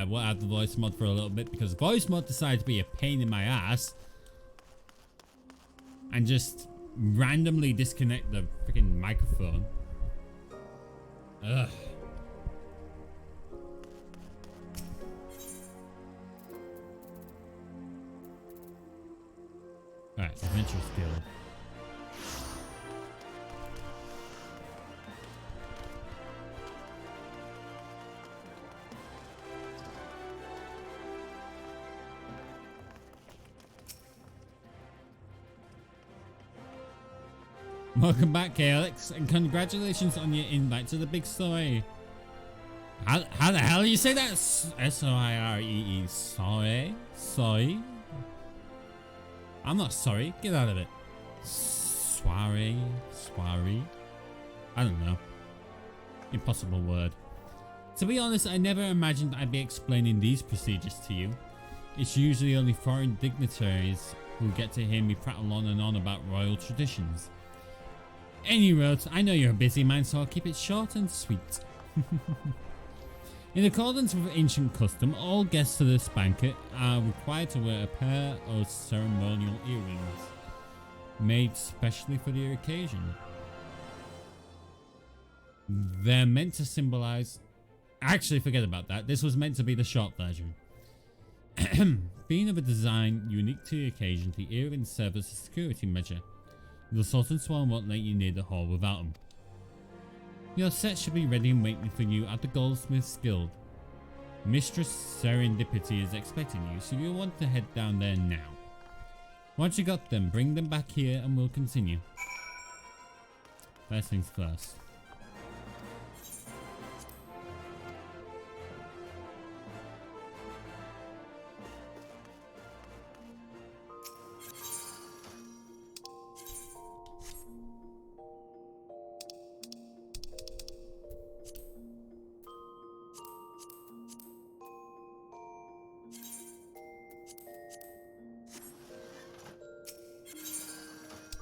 We'll add the voice mod for a little bit because voice mod decided to be a pain in my ass and just randomly disconnect the freaking microphone. Ugh. Alright, adventure skill. Welcome back, KLX, and congratulations on your invite to the big story. How the hell do you say that? S-O-I-R-E-E. Sorry? Sorry? I'm not sorry. Get out of it. Soiree? Soiree? I don't know. Impossible word. To be honest, I never imagined I'd be explaining these procedures to you. It's usually only foreign dignitaries who get to hear me prattle on and on about royal traditions. Anyway, I know you're a busy man, so I'll keep it short and sweet. In accordance with ancient custom, all guests to this banquet are required to wear a pair of ceremonial earrings, made specially for the occasion. They're meant to symbolize... Actually, forget about that. This was meant to be the short version. Being of a design unique to the occasion, the earrings serve as a security measure. The Sultan Swan won't let you near the hall without them. Your set should be ready and waiting for you at the Goldsmith's Guild. Mistress Serendipity is expecting you, so you'll want to head down there now. Once you got them, bring them back here and we'll continue. First things first.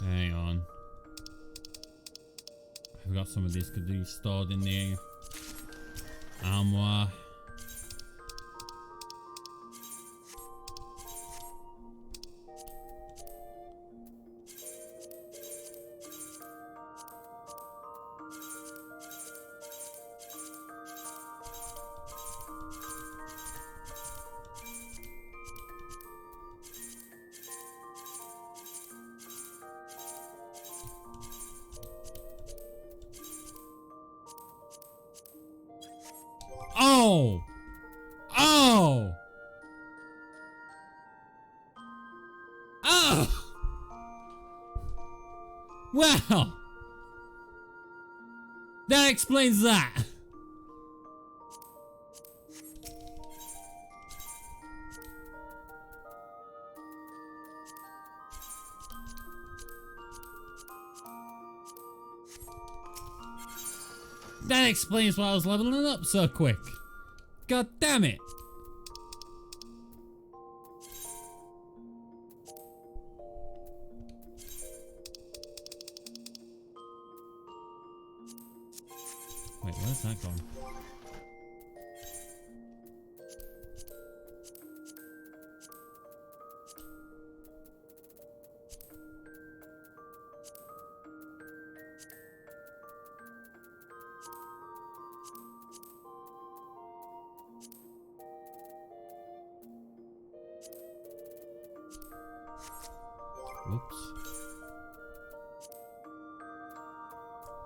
Hang on. I forgot some of these could be stored in the armoire. Oh! Oh! Oh! Well! That explains that! That explains why I was leveling up so quick. God damn it. Wait, where's that gone? Whoops.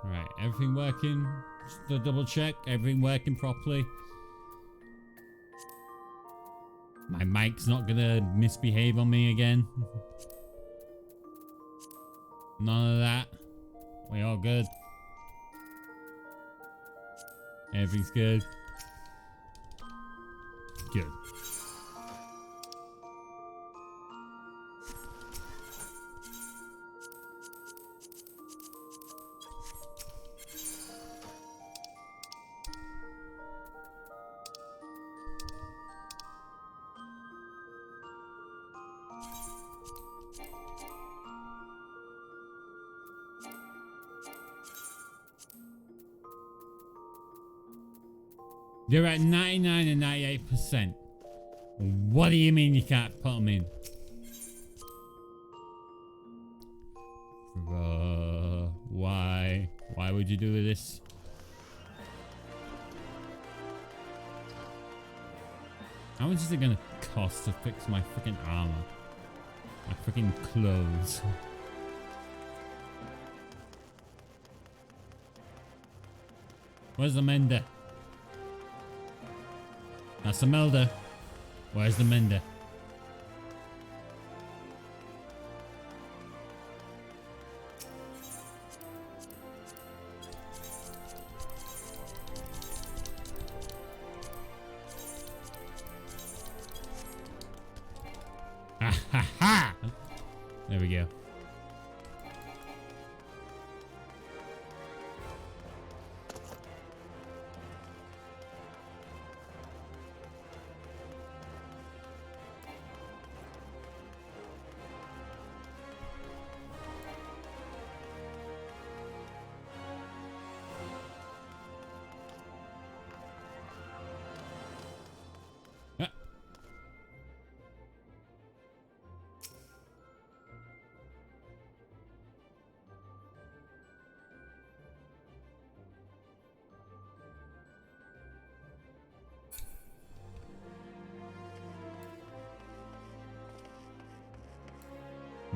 Right, everything working. Just to double check, everything working properly. My mic's not gonna misbehave on me again. None of that. We all good. Everything's good. Good. You're at 99 and 98%. What do you mean you can't put them in? Why? Why would you do this? How much is it gonna cost to fix my freaking armor? My freaking clothes. Where's the mender? That's the melder. Where's the mender? Ha ha ha! There we go.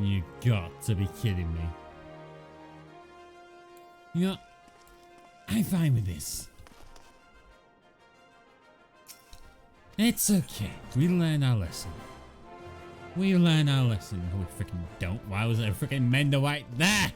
You got to be kidding me. You know, I'm fine with this. It's okay. We learn our lesson. We learn our lesson. No, we freaking don't. Why was there a freaking mender right there?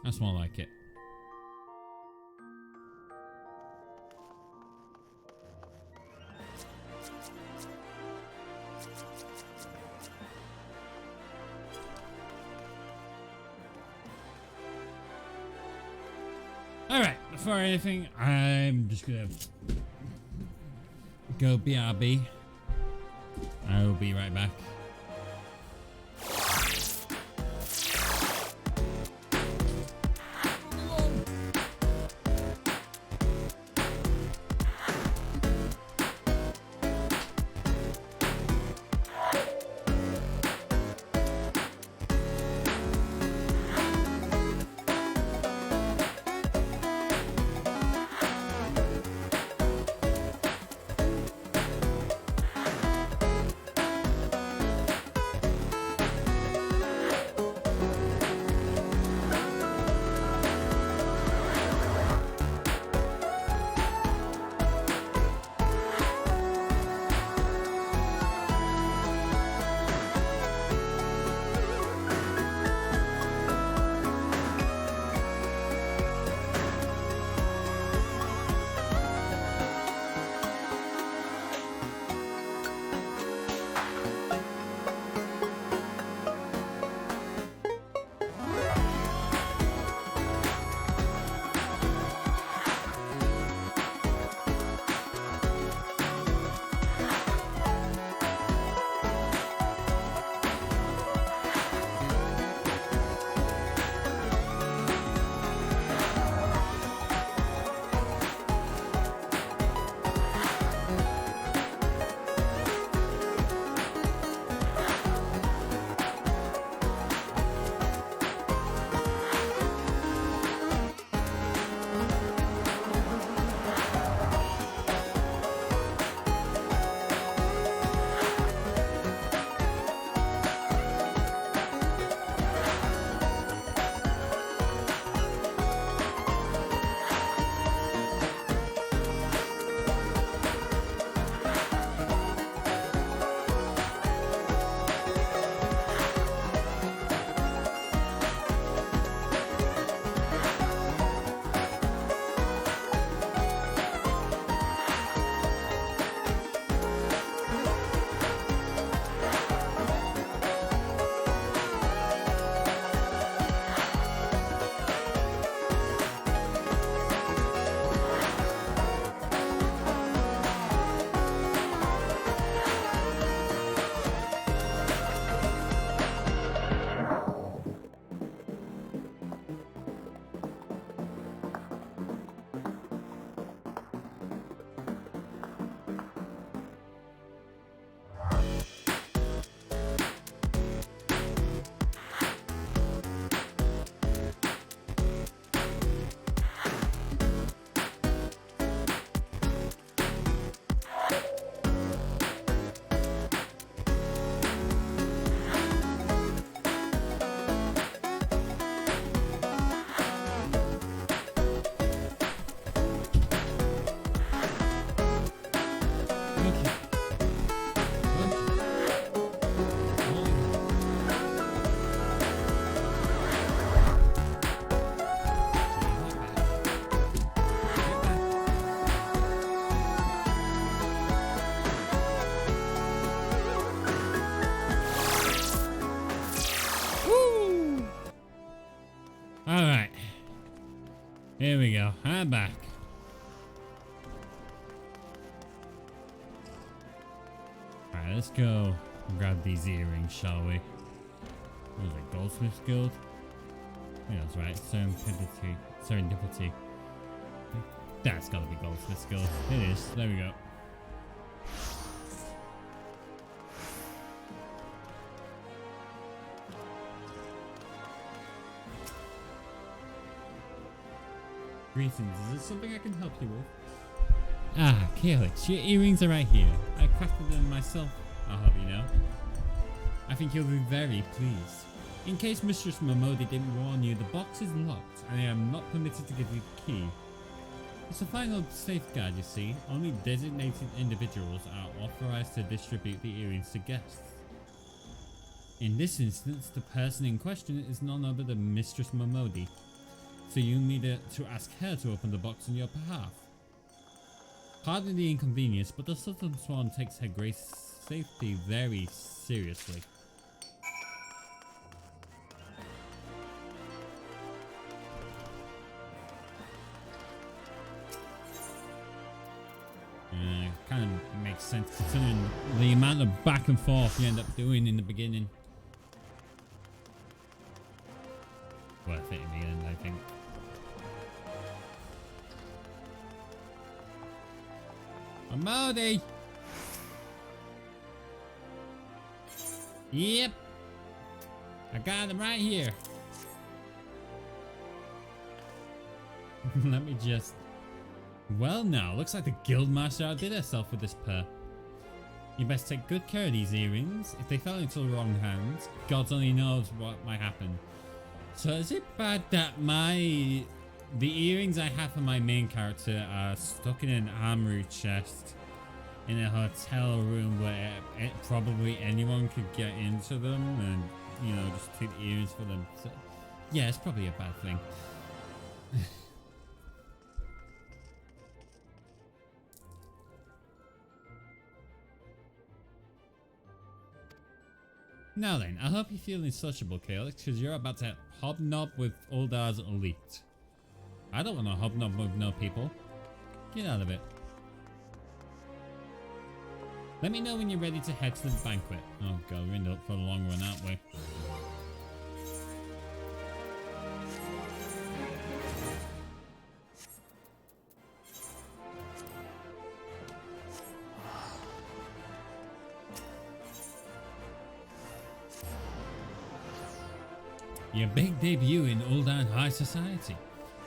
That's more like it. Alright, before anything, I'm just gonna go BRB. I will be right back. Here we go. I'm back. Alright, let's go grab these earrings, shall we? What was it? Goldsmith's Guild? Yeah, that's right. Serendipity. That's gotta be Goldsmith's Guild. It is. There we go. Greetings. Is there something I can help you with? Ah, Calyx, your earrings are right here. I crafted them myself, I'll have you know. I think you'll be very pleased. In case Mistress Momodi didn't warn you, the box is locked and I am not permitted to give you the key. It's a final safeguard, you see. Only designated individuals are authorized to distribute the earrings to guests. In this instance, the person in question is none other than Mistress Momodi. So you need to ask her to open the box on your behalf. Pardon the inconvenience, but the Southern Swan takes her Grace's safety very seriously. Kind of makes sense considering the amount of back and forth you end up doing in the beginning. Worth it in the end, I think. Momodi! Yep! I got him right here. Let me just... Well now, looks like the Guildmaster outdid herself with this pair. You best take good care of these earrings. If they fell into the wrong hands, God only knows what might happen. So is it bad that the earrings I have for my main character are stuck in an armory chest in a hotel room where probably anyone could get into them and, you know, just take the earrings for them? So, yeah, it's probably a bad thing. Now then, I hope you're feeling sociable, Calyx, because you're about to hobnob with Uldar's elite. I don't want to hobnob with no people. Get out of it. Let me know when you're ready to head to the banquet. Oh god, we're in for the long run, aren't we? Your big debut in Uldan High Society.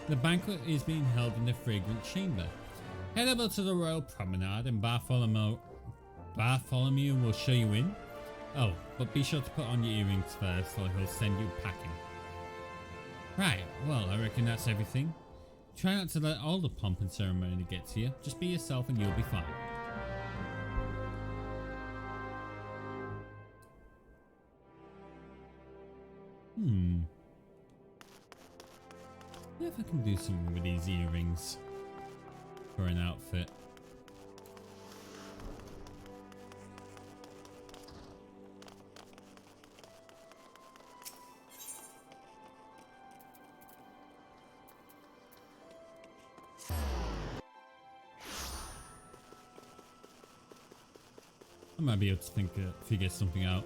The banquet is being held in the Fragrant Chamber. Head over to the Royal Promenade and Bartholomew will show you in. Oh, but be sure to put on your earrings first or he'll send you packing. Right, well I reckon that's everything. Try not to let all the pomp and ceremony get to you. Just be yourself and you'll be fine. Yeah, if I can do something with these earrings for an outfit. I might be able to figure something out.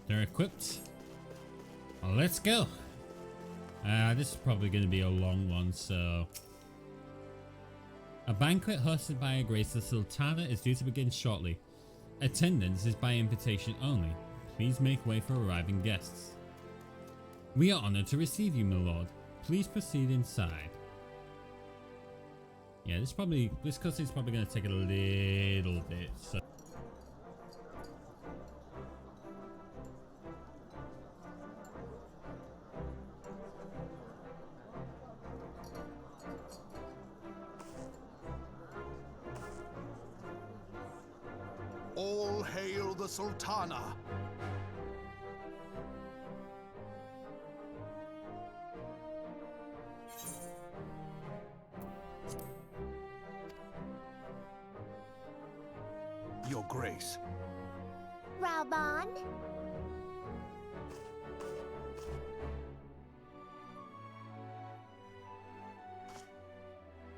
They're equipped. Well, let's go. This is probably going to be a long one, so... A banquet hosted by Her Grace the Sultana is due to begin shortly. Attendance is by invitation only. Please make way for arriving guests. We are honored to receive you, my lord. Please proceed inside. Yeah, this cutscene is probably going to take a little bit, so... All hail the Sultana! Your Grace, Raubon.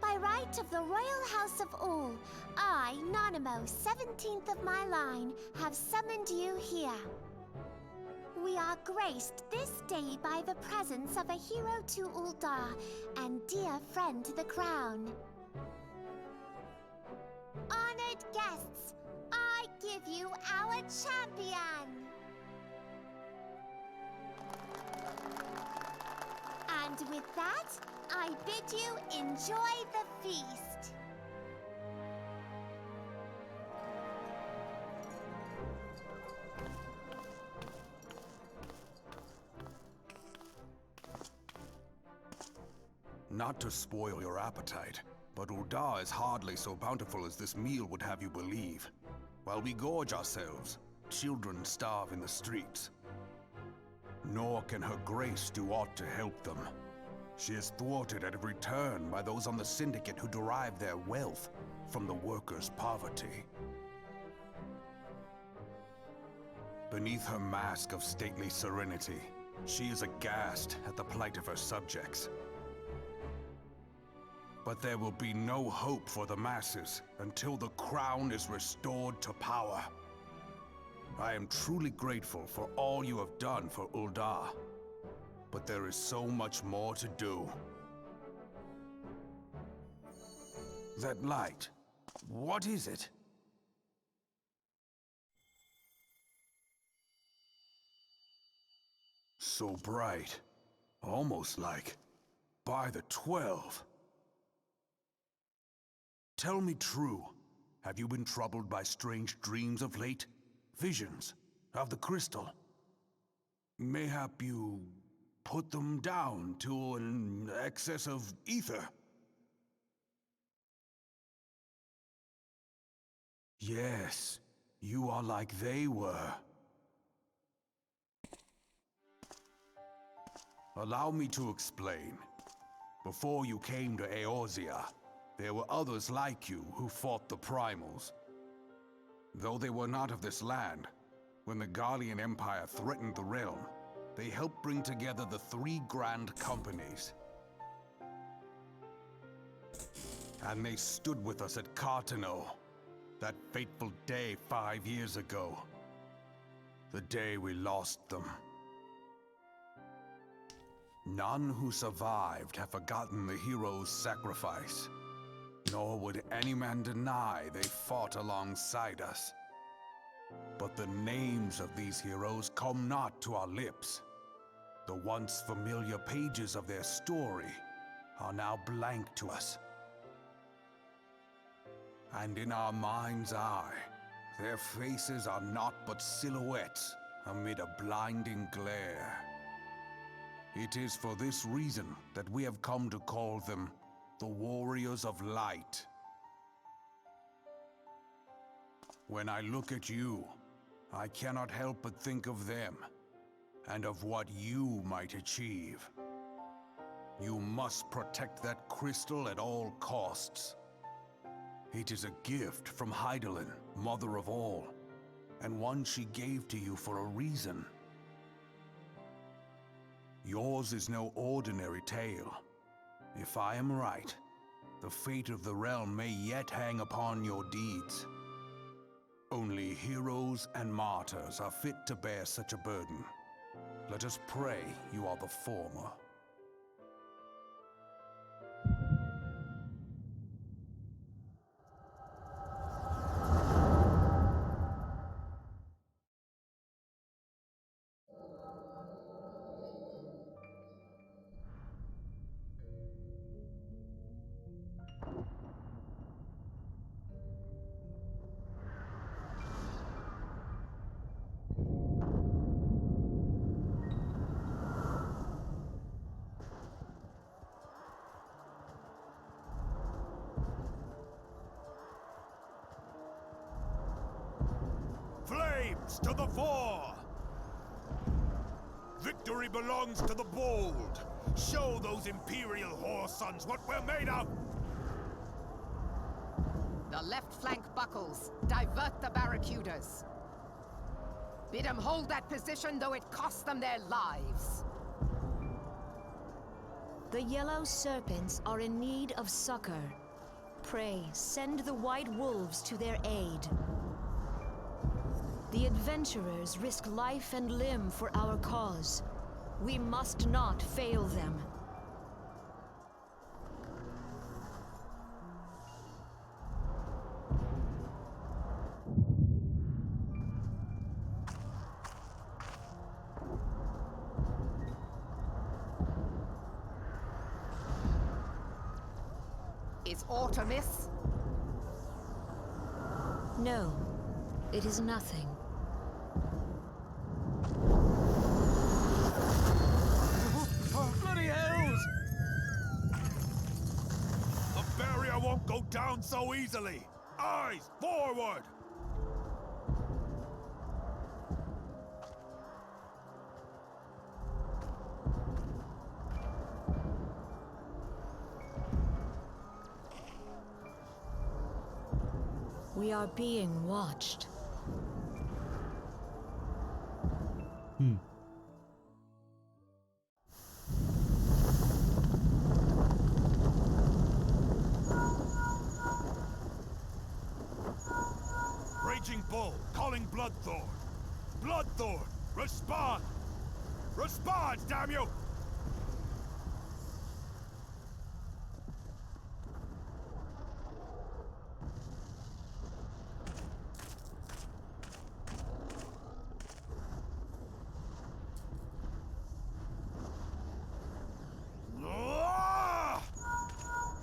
By right of the royal house of Ul, I, Nanamo, 17th of my line, have summoned you here. We are graced this day by the presence of a hero to Uldar and dear friend to the crown. Honored guests, I give you our champion! And with that, I bid you enjoy the feast. Not to spoil your appetite, but Uldar is hardly so bountiful as this meal would have you believe. While we gorge ourselves, children starve in the streets. Nor can her grace do aught to help them. She is thwarted at every turn by those on the Syndicate who derive their wealth from the workers' poverty. Beneath her mask of stately serenity, she is aghast at the plight of her subjects. But there will be no hope for the masses until the crown is restored to power. I am truly grateful for all you have done for Uldar, but there is so much more to do. That light, what is it? So bright, almost like by the 12. Tell me true, have you been troubled by strange dreams of late? Visions of the crystal? Mayhap you put them down to an excess of ether? Yes, you are like they were. Allow me to explain. Before you came to Eorzea, there were others like you who fought the Primals. Though they were not of this land, when the Garlean Empire threatened the realm, they helped bring together the 3 grand companies. And they stood with us at Cartano, that fateful day 5 years ago. The day we lost them. None who survived have forgotten the heroes' sacrifice. Nor would any man deny they fought alongside us. But the names of these heroes come not to our lips. The once familiar pages of their story are now blank to us. And in our mind's eye, their faces are naught but silhouettes amid a blinding glare. It is for this reason that we have come to call them the Warriors of Light. When I look at you, I cannot help but think of them, and of what you might achieve. You must protect that crystal at all costs. It is a gift from Hydaelyn, Mother of All, and one she gave to you for a reason. Yours is no ordinary tale. If I am right, the fate of the realm may yet hang upon your deeds. Only heroes and martyrs are fit to bear such a burden. Let us pray you are the former. Flames to the fore! Victory belongs to the bold. Show those Imperial whore sons what we're made of! The left flank buckles. Divert the barracudas. Bid them hold that position, though it cost them their lives. The yellow serpents are in need of succor. Pray, send the white wolves to their aid. The adventurers risk life and limb for our cause. We must not fail them. Is aught amiss? No, it is nothing. Bloody hells! The barrier won't go down so easily! Eyes forward! We are being watched. Raging Bull, calling Bloodthorn. Bloodthorn, respond! Respond, damn you!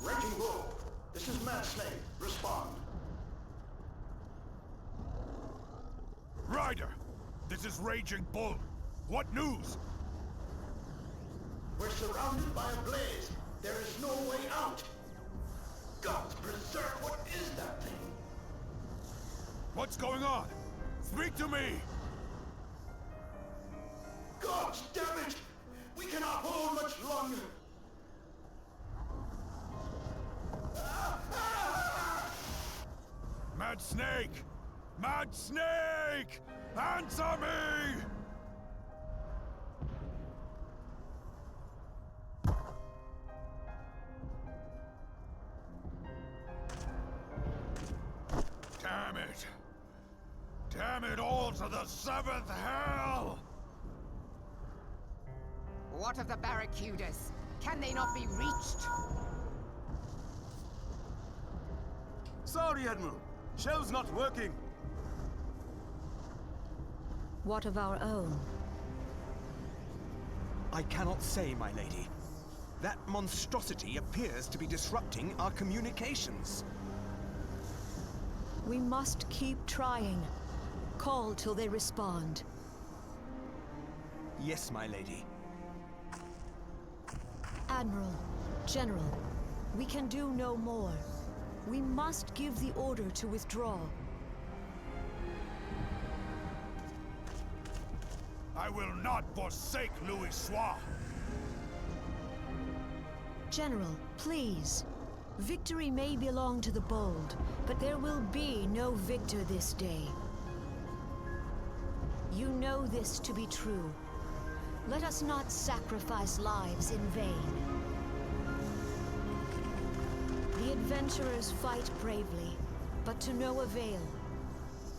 Raging Bull, this is Mad Snake. Respond. Ryder, this is Raging Bull. What news? We're surrounded by a blaze. There is no way out. Gods preserve, what is that thing? What's going on? Speak to me! Gods damn it! We cannot hold much longer. Mad Snake! Mad Snake! Answer me! Damn it! Damn it all to the seventh hell! What of the barracudas? Can they not be reached? Sorry, Admiral. Shell's not working. What of our own? I cannot say, my lady. That monstrosity appears to be disrupting our communications. We must keep trying. Call till they respond. Yes, my lady. Admiral, General, we can do no more. We must give the order to withdraw. I will not forsake Louis Soir! General, please. Victory may belong to the bold, but there will be no victor this day. You know this to be true. Let us not sacrifice lives in vain. The adventurers fight bravely, but to no avail.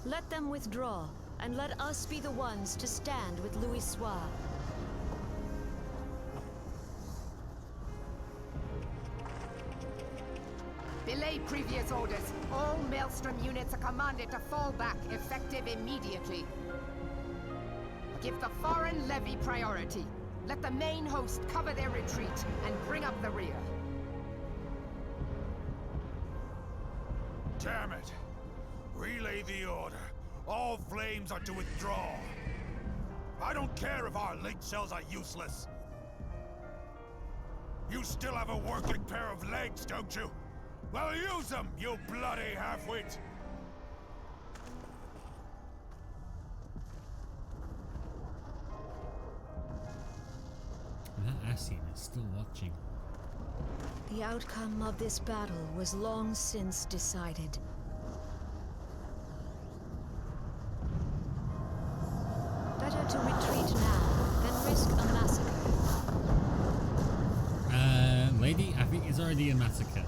Let them withdraw, and let us be the ones to stand with Louis Soir. Belay previous orders. All Maelstrom units are commanded to fall back, effective immediately. Give the foreign levy priority. Let the main host cover their retreat and bring up the rear. Damn it! Relay the order. All flames are to withdraw. I don't care if our link shells are useless. You still have a working pair of legs, don't you? Well, use them, you bloody half-wit! That Asien is still watching. The outcome of this battle was long since decided. risk a massacre. Lady, I think it's already a massacre.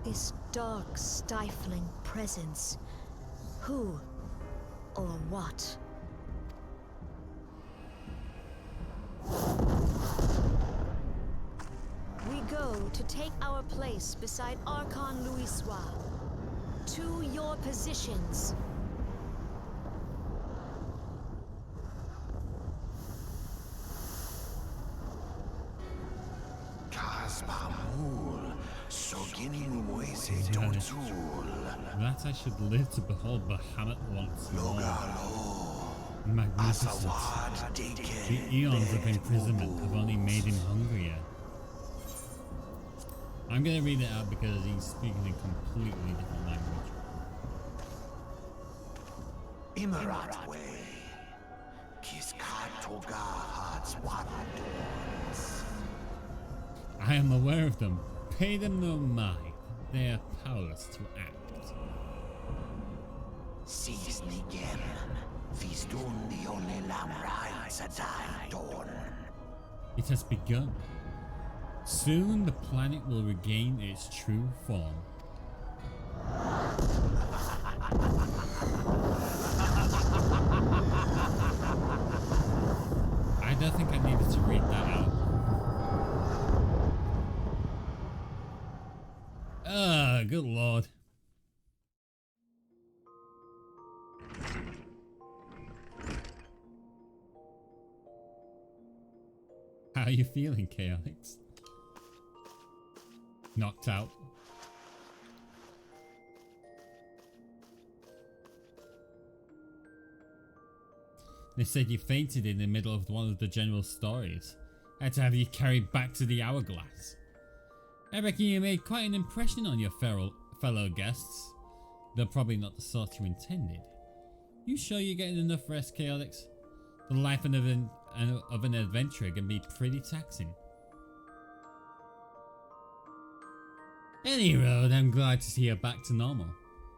This dark, stifling presence. Who or what? We go to take our place beside Archon Louisoix. To your positions. That I should live to behold Bahamut once more. Magnificent. The eons of imprisonment have only made him hungrier. I'm gonna read it out because he's speaking a completely different language. Imarat way. Kiskatoga Hatswadons. I am aware of them. Pay them no mind. They are powerless to act. Seize Nigem. Feastun the only Lamrai Sadai Dawn. It has begun. Soon the planet will regain its true form. I don't think I needed to read that out. Good lord. How are you feeling, Chaotix? Knocked out. They said you fainted in the middle of one of the general's stories. I had to have you carried back to the hourglass. I reckon you made quite an impression on your fellow guests. They're probably not the sort you intended. You sure you're getting enough rest, Chaotix? The life of an adventurer can be pretty taxing. Any road, I'm glad to see you're back to normal.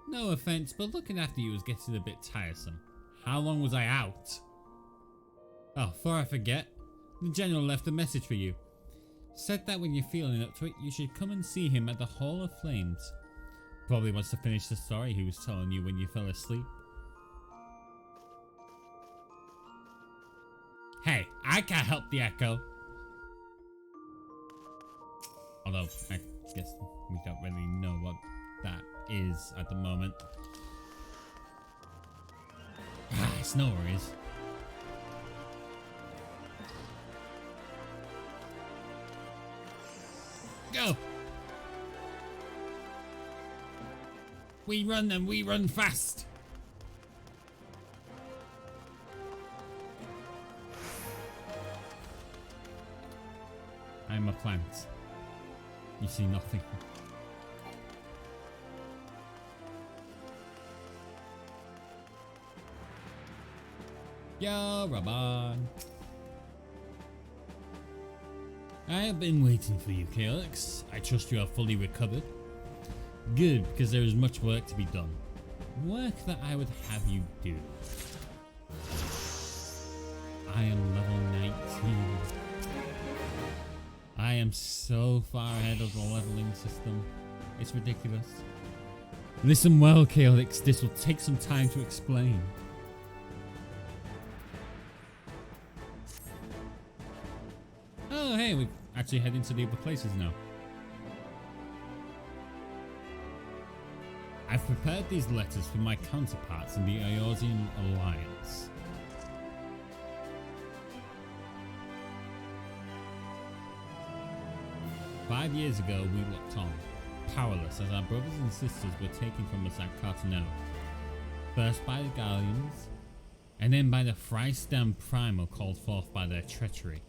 No offense, but looking after you was getting a bit tiresome. How long was I out? Oh, before I forget, the general left a message for you. Said that when you're feeling up to it, you should come and see him at the Hall of Flames. Probably wants to finish the story he was telling you when you fell asleep. Hey, I can't help the echo. Although, I guess we don't really know what that is at the moment. It's no worries. Go! We run and we run fast! I am a plant. You see nothing. Yo, Rabban. I have been waiting for you, Chaotix. I trust you are fully recovered. Good, because there is much work to be done. Work that I would have you do. I am level 19. I am so far ahead of the leveling system. It's ridiculous. Listen well, Chaotix. This will take some time to explain. Oh, hey, we're actually heading to the other places now. I've prepared these letters for my counterparts in the Eorzean Alliance. "5 years ago, we looked on, powerless as our brothers and sisters were taken from us at Cartano. First by the Gallians, and then by the Freistam Primal called forth by their treachery.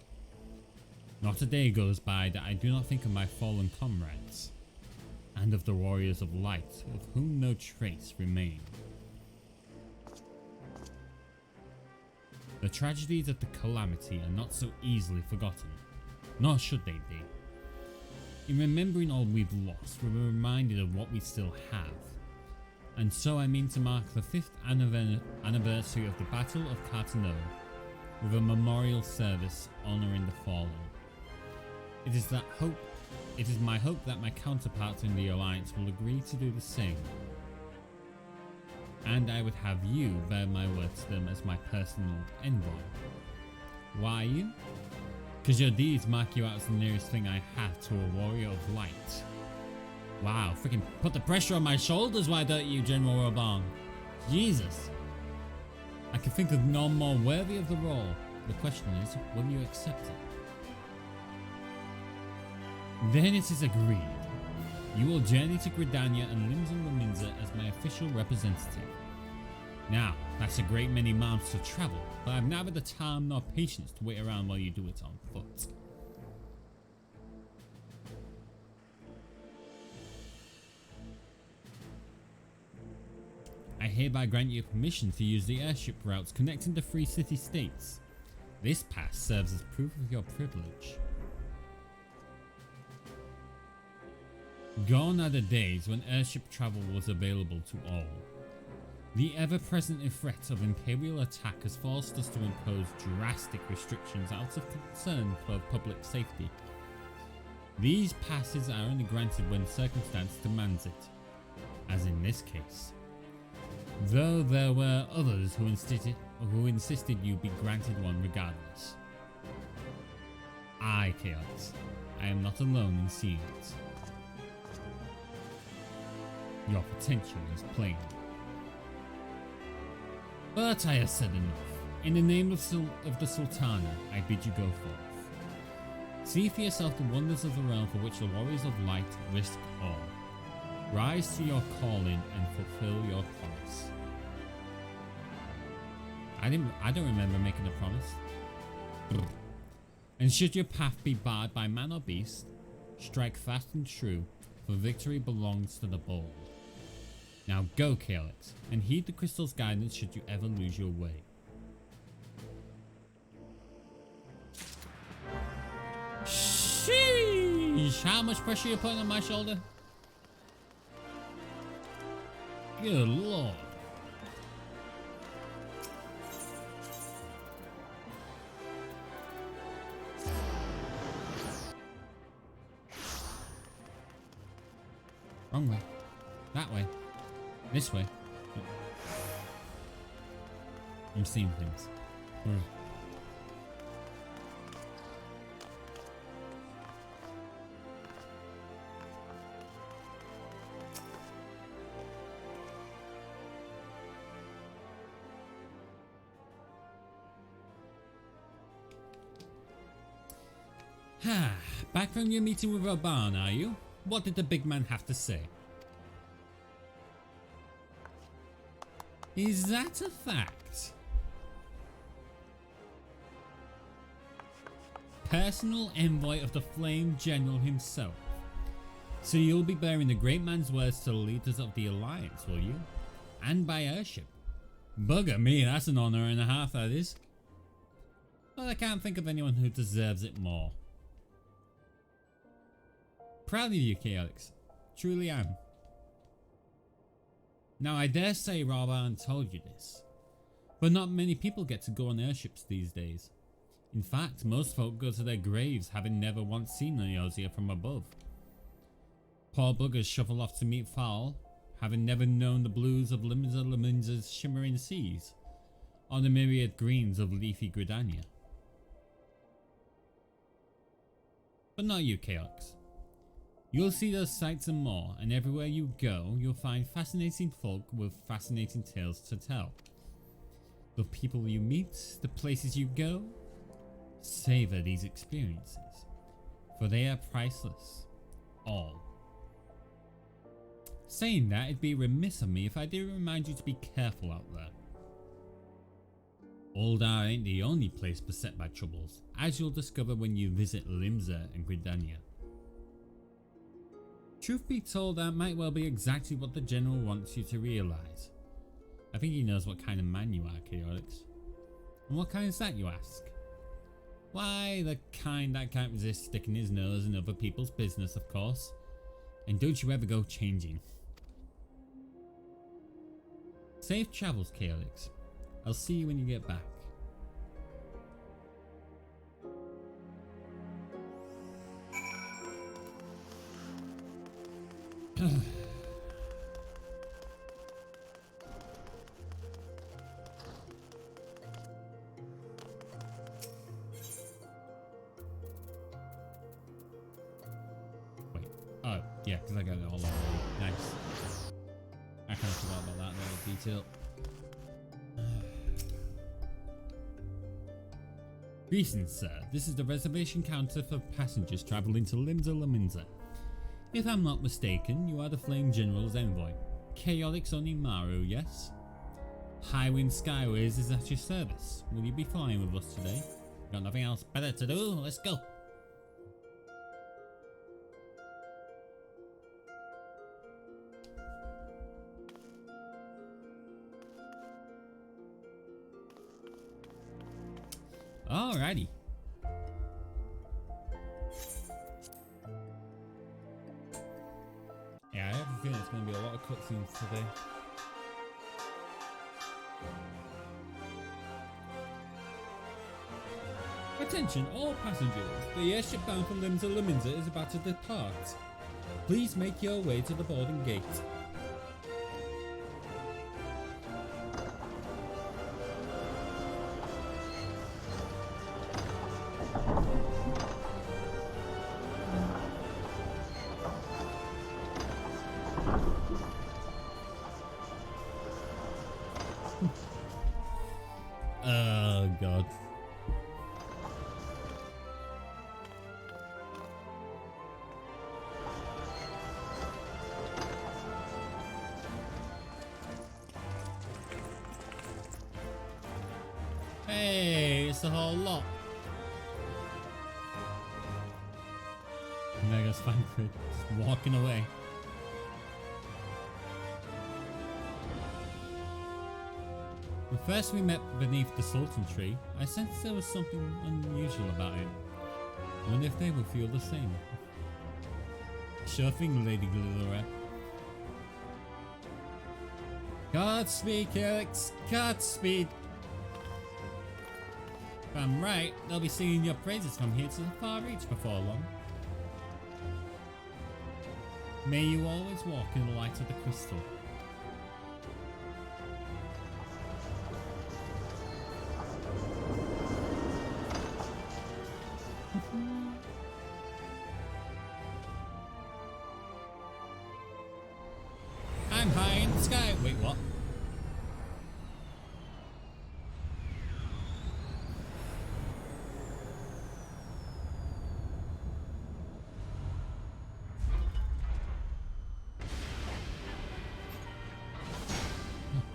Not a day goes by that I do not think of my fallen comrades, and of the warriors of light, of whom no trace remained. The tragedies of the calamity are not so easily forgotten, nor should they be. In remembering all we've lost, we're reminded of what we still have, And so I mean to mark the 5th anniversary of the Battle of Cartano with a memorial service honouring the fallen. It is my hope that my counterparts in the Alliance will agree to do the same. And I would have you bear my word to them as my personal envoy. Why you? Because your deeds mark you out as the nearest thing I have to a warrior of light. Wow, freaking put the pressure on my shoulders, why don't you, General Raban? Jesus. I can think of none more worthy of the role. The question is, will you accept it? Then it is agreed. You will journey to Gridania and Limsa as my official representative. Now, that's a great many miles to travel, but I've neither the time nor patience to wait around while you do it on foot. I hereby grant you permission to use the airship routes connecting the 3 city-states. This pass serves as proof of your privilege. Gone are the days when airship travel was available to all. The ever-present threat of Imperial attack has forced us to impose drastic restrictions out of concern for public safety. These passes are only granted when circumstance demands it, as in this case. Though there were others who insisted you be granted one regardless. I, Chaos, I am not alone in seeing it. Your potential is plain. But I have said enough. In the name of the Sultana, I bid you go forth. See for yourself the wonders of the realm for which the warriors of light risk all. Rise to your calling and fulfill your promise. I don't remember making a promise. And should your path be barred by man or beast, strike fast and true, for victory belongs to the bold. Now go, Calyx, and heed the crystal's guidance should you ever lose your way. Sheesh! How much pressure are you putting on my shoulder? Good lord. Wrong way. That way. This way. I'm seeing things. Back from your meeting with Raban, are you? What did the big man have to say? Is that a fact? Personal envoy of the Flame General himself. So you'll be bearing the great man's words to the leaders of the Alliance, will you? And by airship. Bugger me, that's an honor and a half, that is. But I can't think of anyone who deserves it more. Proud of you, Calyx. Truly am. Now I dare say Raban told you this, but not many people get to go on airships these days. In fact, most folk go to their graves having never once seen Neosia from above. Poor buggers shuffle off to meet foul, having never known the blues of Liminza's shimmering seas, or the myriad greens of leafy Gridania. But not you, Calyx. You'll see those sights and more, and everywhere you go, you'll find fascinating folk with fascinating tales to tell. The people you meet, the places you go, savor these experiences, for they are priceless. All. Saying that, it'd be remiss of me if I didn't remind you to be careful out there. Uldar ain't the only place beset by troubles, as you'll discover when you visit Limsa and Gridania. Truth be told, that might well be exactly what the General wants you to realise. I think he knows what kind of man you are, Chaotix. And what kind is that, you ask? Why, the kind that can't resist sticking his nose in other people's business, of course. And don't you ever go changing. Safe travels, Chaotix. I'll see you when you get back. Wait. Oh, yeah, because I got it all over. Nice. I kind of forgot about that little detail. Greetings, sir. This is the reservation counter for passengers traveling to Limsa Laminza. If I'm not mistaken, you are the Flame General's envoy. Chaotix Onimaru, yes? Highwind Skyways is at your service. Will you be flying with us today? Got nothing else better to do? Let's go. Alrighty. Yeah, I have a feeling it's going to be a lot of cutscenes today. Attention all passengers, the airship bound for Limsa Laminza is about to depart. Please make your way to the boarding gate. Oh god. Hey, it's the whole lot. And there goes Frankfurt, just walking away. When first we met beneath the Sultan tree, I sensed there was something unusual about him. I wonder if they will feel the same. Sure thing, Lady Glitterer. Godspeed, Chaotix. Godspeed. If I'm right, they'll be singing your praises from here to the far reach before long. May you always walk in the light of the crystal. I'm high in the sky. Wait, what?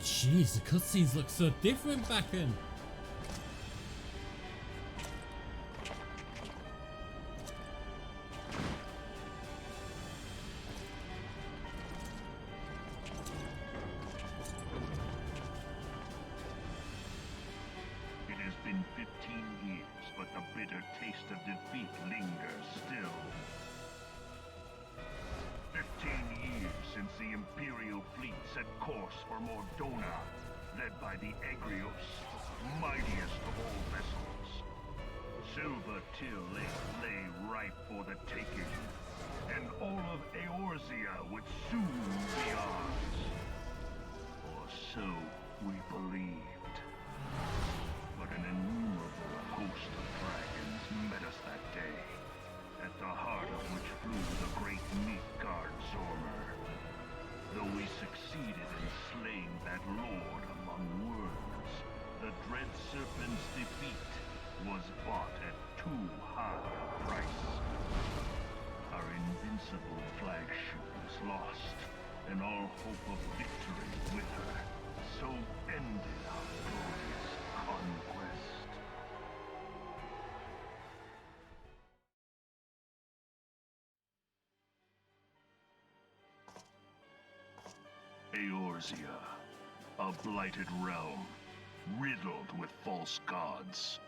Jeez, the cutscenes look so different back then. It has been 15 years, but the bitter taste of defeat lingers still. 15 years since the Imperial fleet set course for Mordona, led by the Agrios, mightiest of all vessels. Silver Till lay ripe for the taking, and all of Eorzea would soon be ours. Or so we believed. But an innumerable host of dragons met us that day, at the heart of which flew the great Midgard Zormer. Though we succeeded in slaying that lord among worms, the dread serpent's defeat was bought at too high a price. Our invincible flagship was lost, and all hope of victory with her. So ended our glorious conquest. Eorzea, a blighted realm, riddled with false gods.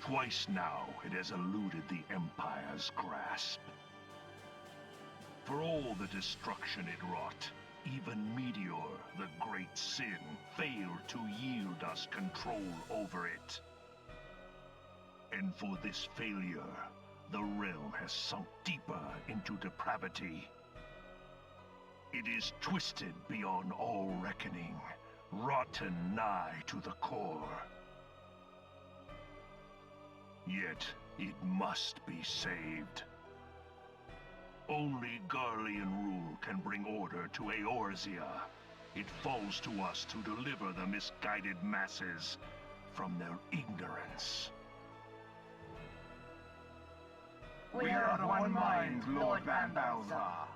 Twice now it has eluded the Empire's grasp. For all the destruction it wrought, even Meteor, the great sin, failed to yield us control over it. And for this failure, the realm has sunk deeper into depravity. It is twisted beyond all reckoning, rotten nigh to the core. Yet, it must be saved. Only Garlean rule can bring order to Eorzea. It falls to us to deliver the misguided masses from their ignorance. We are of one mind, Lord Van Balzar.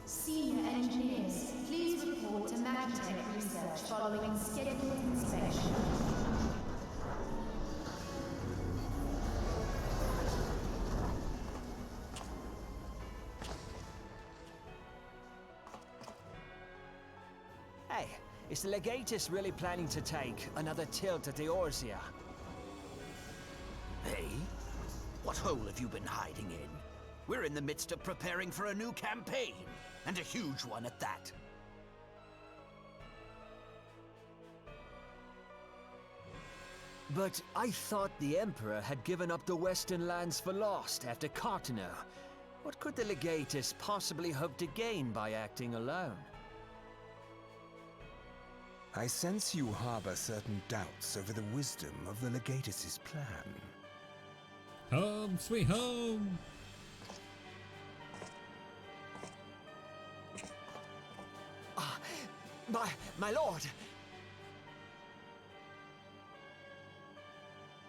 Senior engineers, please report to Magitech research following scheduled inspection. Hey, is the Legatus really planning to take another tilt at Eorzea? Hey? What hole have you been hiding in? We're in the midst of preparing for a new campaign, and a huge one at that. But I thought the Emperor had given up the Western lands for lost after Cartano. What could the Legatus possibly hope to gain by acting alone? I sense you harbor certain doubts over the wisdom of the Legatus's plan. Home, sweet home. My lord!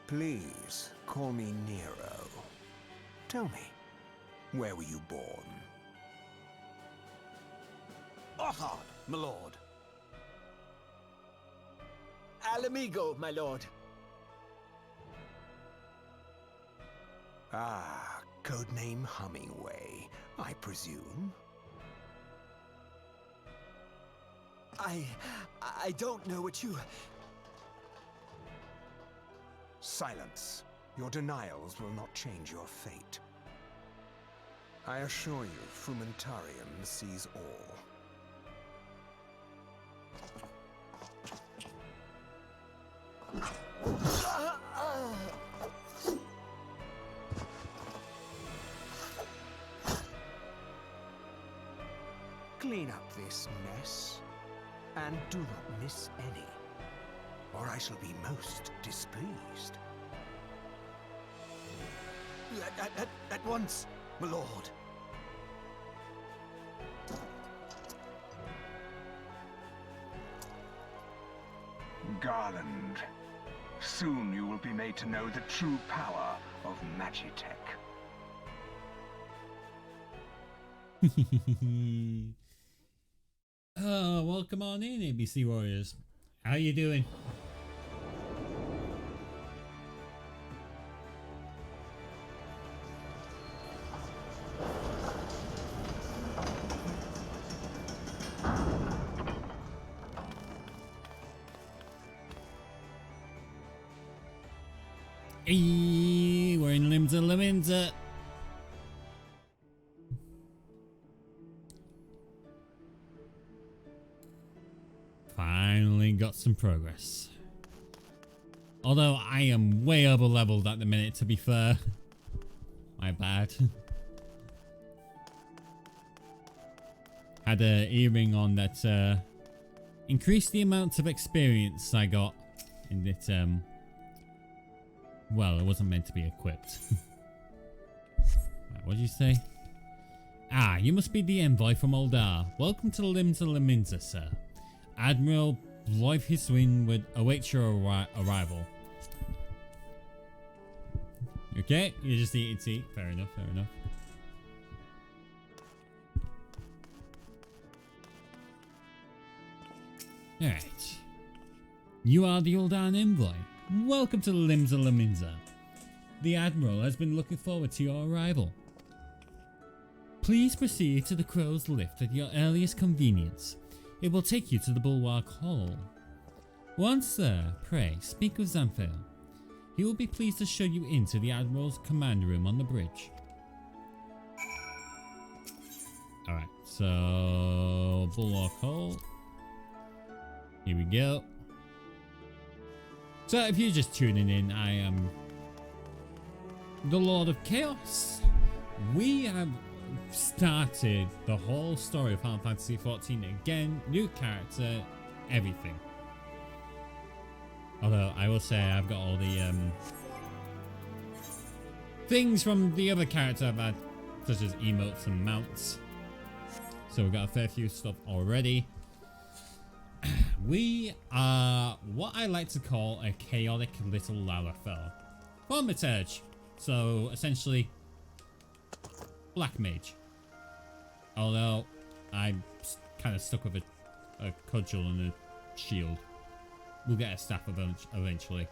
Please, call me Nero. Tell me, where were you born? Othard, my lord. Alamigo, my lord. Ah, codename Hummingway, I presume? I don't know what you... Silence. Your denials will not change your fate. I assure you, Frumentarium sees all. Clean up this mess, and do not miss any, or I shall be most displeased. At once, my lord. Garland, soon you will be made to know the true power of Magitech. Oh, welcome on in, ABC Warriors. How you doing? Hey, we're in Limsa. Finally got some progress. Although I am way over leveled at the minute, to be fair. My bad. Had a earring on that increased the amount of experience I got in it. Well, it wasn't meant to be equipped. Right, what did you say? Ah, you must be the envoy from Uldar. Welcome to Limsa, sir. Admiral Blythe Hiswin would await your arrival. Okay, you just eat and see. Fair enough, fair enough. Alright. You are the Uldar envoy. Welcome to Limsa. The Admiral has been looking forward to your arrival. Please proceed to the Crow's Lift at your earliest convenience. It will take you to the Bulwark Hall. Once there, pray speak with Xanthael. He will be pleased to show you into the Admiral's command room on the bridge. Alright, so Bulwark Hall. Here we go. So if you're just tuning in, I am the Lord of Chaos. We have started the whole story of Final Fantasy XIV again, new character, everything. Although I will say I've got all the things from the other character I've had, such as emotes and mounts. So we've got a fair few stuff already. We are what I like to call a chaotic little Lalafell. Thaumaturge. So essentially black mage. Although I'm kind of stuck with a cudgel and a shield. We'll get a staff eventually.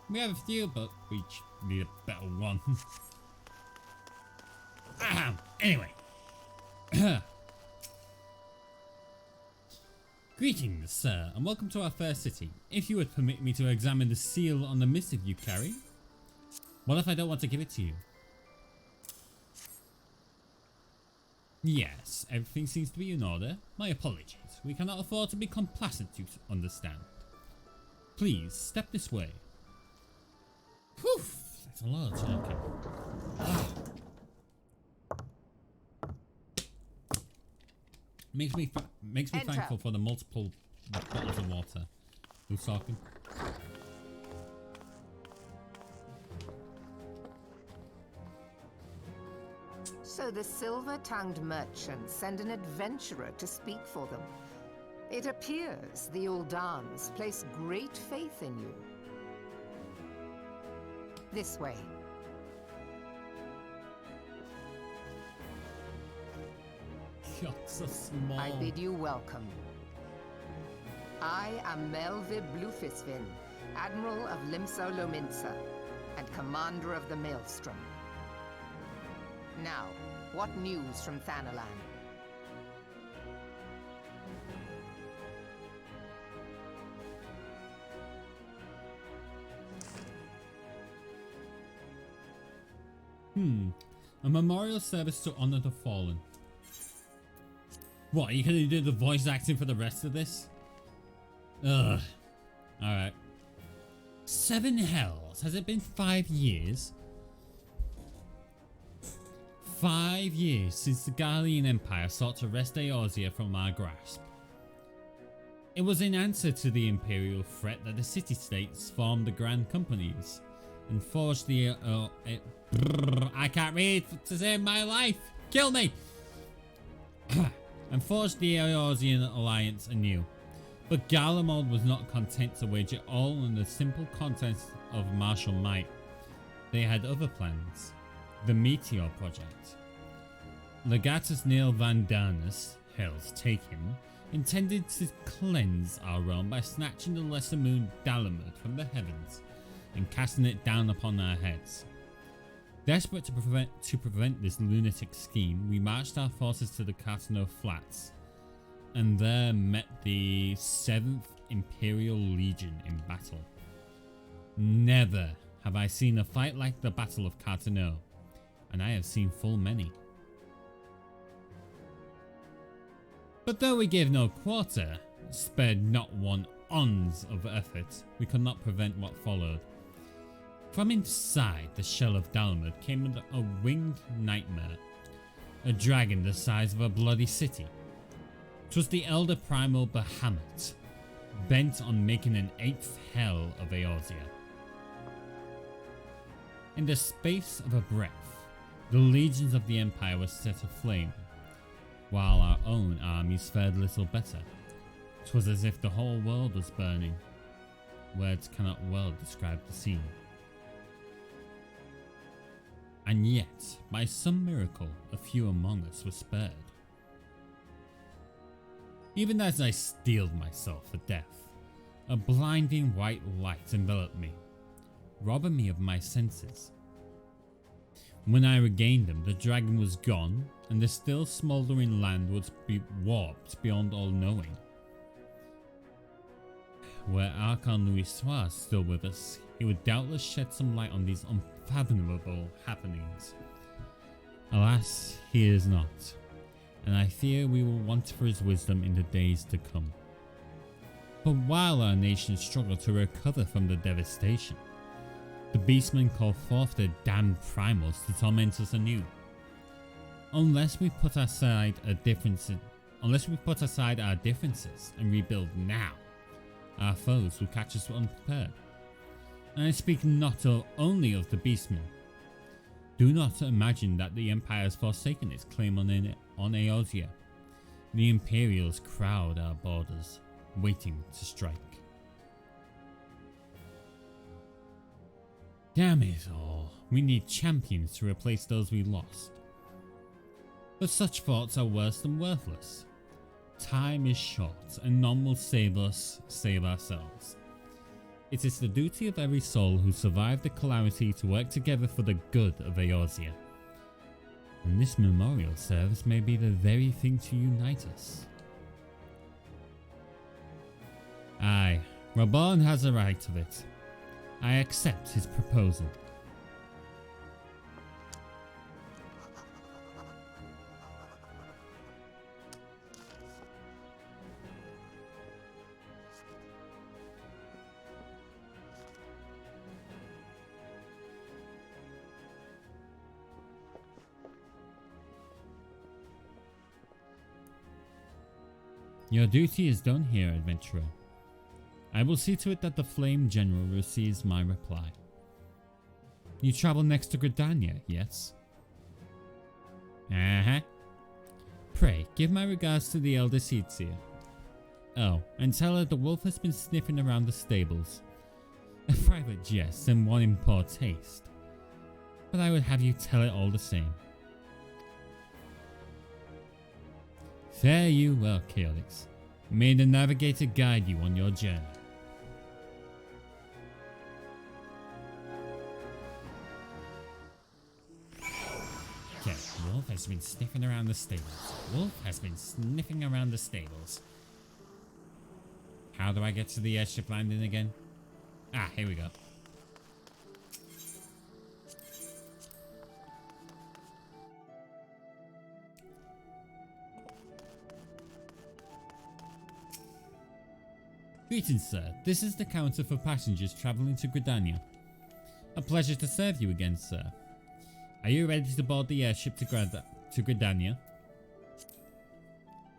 We have a few, but we need a better one. Anyway. Greetings, sir, and welcome to our fair city. If you would permit me to examine the seal on the missive you carry. What if I don't want to give it to you? Yes, everything seems to be in order. My apologies. We cannot afford to be complacent, you understand. Please, step this way. Whew, that's a lot of talking. Makes me thankful for the multiple bottles of water. Who's talking? So the silver-tongued merchants send an adventurer to speak for them. It appears the Uldans place great faith in you. This way. God, so small. I bid you welcome. I am Melvib Blufisvin, Admiral of Limso Lominsa, and Commander of the Maelstrom. Now, what news from Thanalan? A memorial service to honor the fallen. What, are you gonna do the voice acting for the rest of this? Ugh. Alright. 7 hells. Has it been 5 years? 5 years since the Gallian Empire sought to wrest Eorzea from our grasp. It was in answer to the imperial threat that the city-states formed the Grand Companies and forged the I can't read to save my life. Kill me. And forged the Eorzean alliance anew. But Garlemald was not content to wage it all on the simple contest of martial might. They had other plans. The Meteor Project. Legatus Neil Van Darnus, Hell's Take Him, intended to cleanse our realm by snatching the lesser moon Dalamud from the heavens and casting it down upon our heads. Desperate to prevent this lunatic scheme, we marched our forces to the Cartano Flats, and there met the 7th Imperial Legion in battle. Never have I seen a fight like the Battle of Cartano, and I have seen full many. But though we gave no quarter, spared not one ounce of effort, we could not prevent what followed. From inside the shell of Dalamud came a winged nightmare, a dragon the size of a bloody city. 'Twas the elder primal Bahamut, bent on making an 8th hell of Eorzea. In the space of a breath, the legions of the Empire were set aflame, while our own armies fared little better. 'Twas as if the whole world was burning. Words cannot well describe the scene. And yet, by some miracle, a few among us were spared. Even as I steeled myself for death, a blinding white light enveloped me. robbing me of my senses. When I regained them, the dragon was gone, and the still smouldering land was warped beyond all knowing. Were Archon Louis Soir still with us, he would doubtless shed some light on these unfathomable happenings. Alas, he is not, and I fear we will want for his wisdom in the days to come. But while our nation struggled to recover from the devastation, the beastmen called forth their damned primals to torment us anew. Unless we put aside our differences and rebuild now, our foes will catch us unprepared. And I speak not only of the beastmen. Do not imagine that the Empire has forsaken its claim on Eorzea. The Imperials crowd our borders, waiting to strike. Damn it all, we need champions to replace those we lost. But such thoughts are worse than worthless. Time is short, and none will save us, save ourselves. It is the duty of every soul who survived the calamity to work together for the good of Eorzea. And this memorial service may be the very thing to unite us. Aye, Raborn has a right of it. I accept his proposal. Your duty is done here, adventurer. I will see to it that the Flame General receives my reply. You travel next to Gridania, yes? Uh-huh. Pray, give my regards to the Elder Seedseer. Oh, and tell her the wolf has been sniffing around the stables. A private jest and one in poor taste. But I would have you tell it all the same. Fare you well, Chaotix. May the Navigator guide you on your journey. Okay, Wolf has been sniffing around the stables. Wolf has been sniffing around the stables. How do I get to the airship landing again? Ah, here we go. Greetings, sir. This is the counter for passengers travelling to Gridania. A pleasure to serve you again, sir. Are you ready to board the airship to Gridania?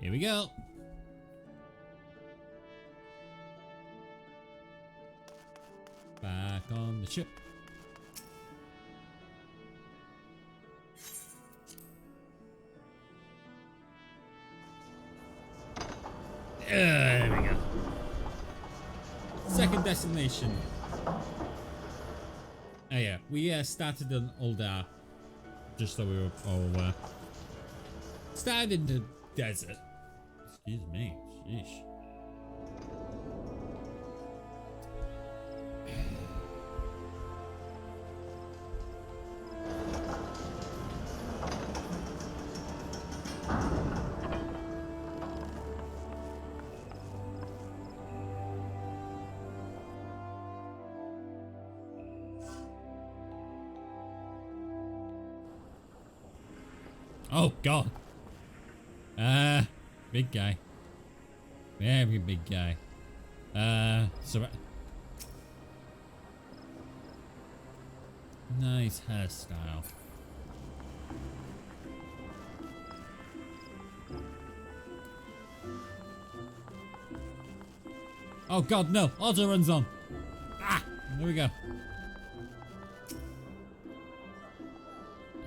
Here we go. Back on the ship. There we go. Second destination. Oh yeah, we started on Uldar, just so we were all aware. Started in the desert. Excuse me. Sheesh. Oh god. Big guy. Very big guy. Nice hairstyle. Oh god, no! Auto runs on! Ah! There we go.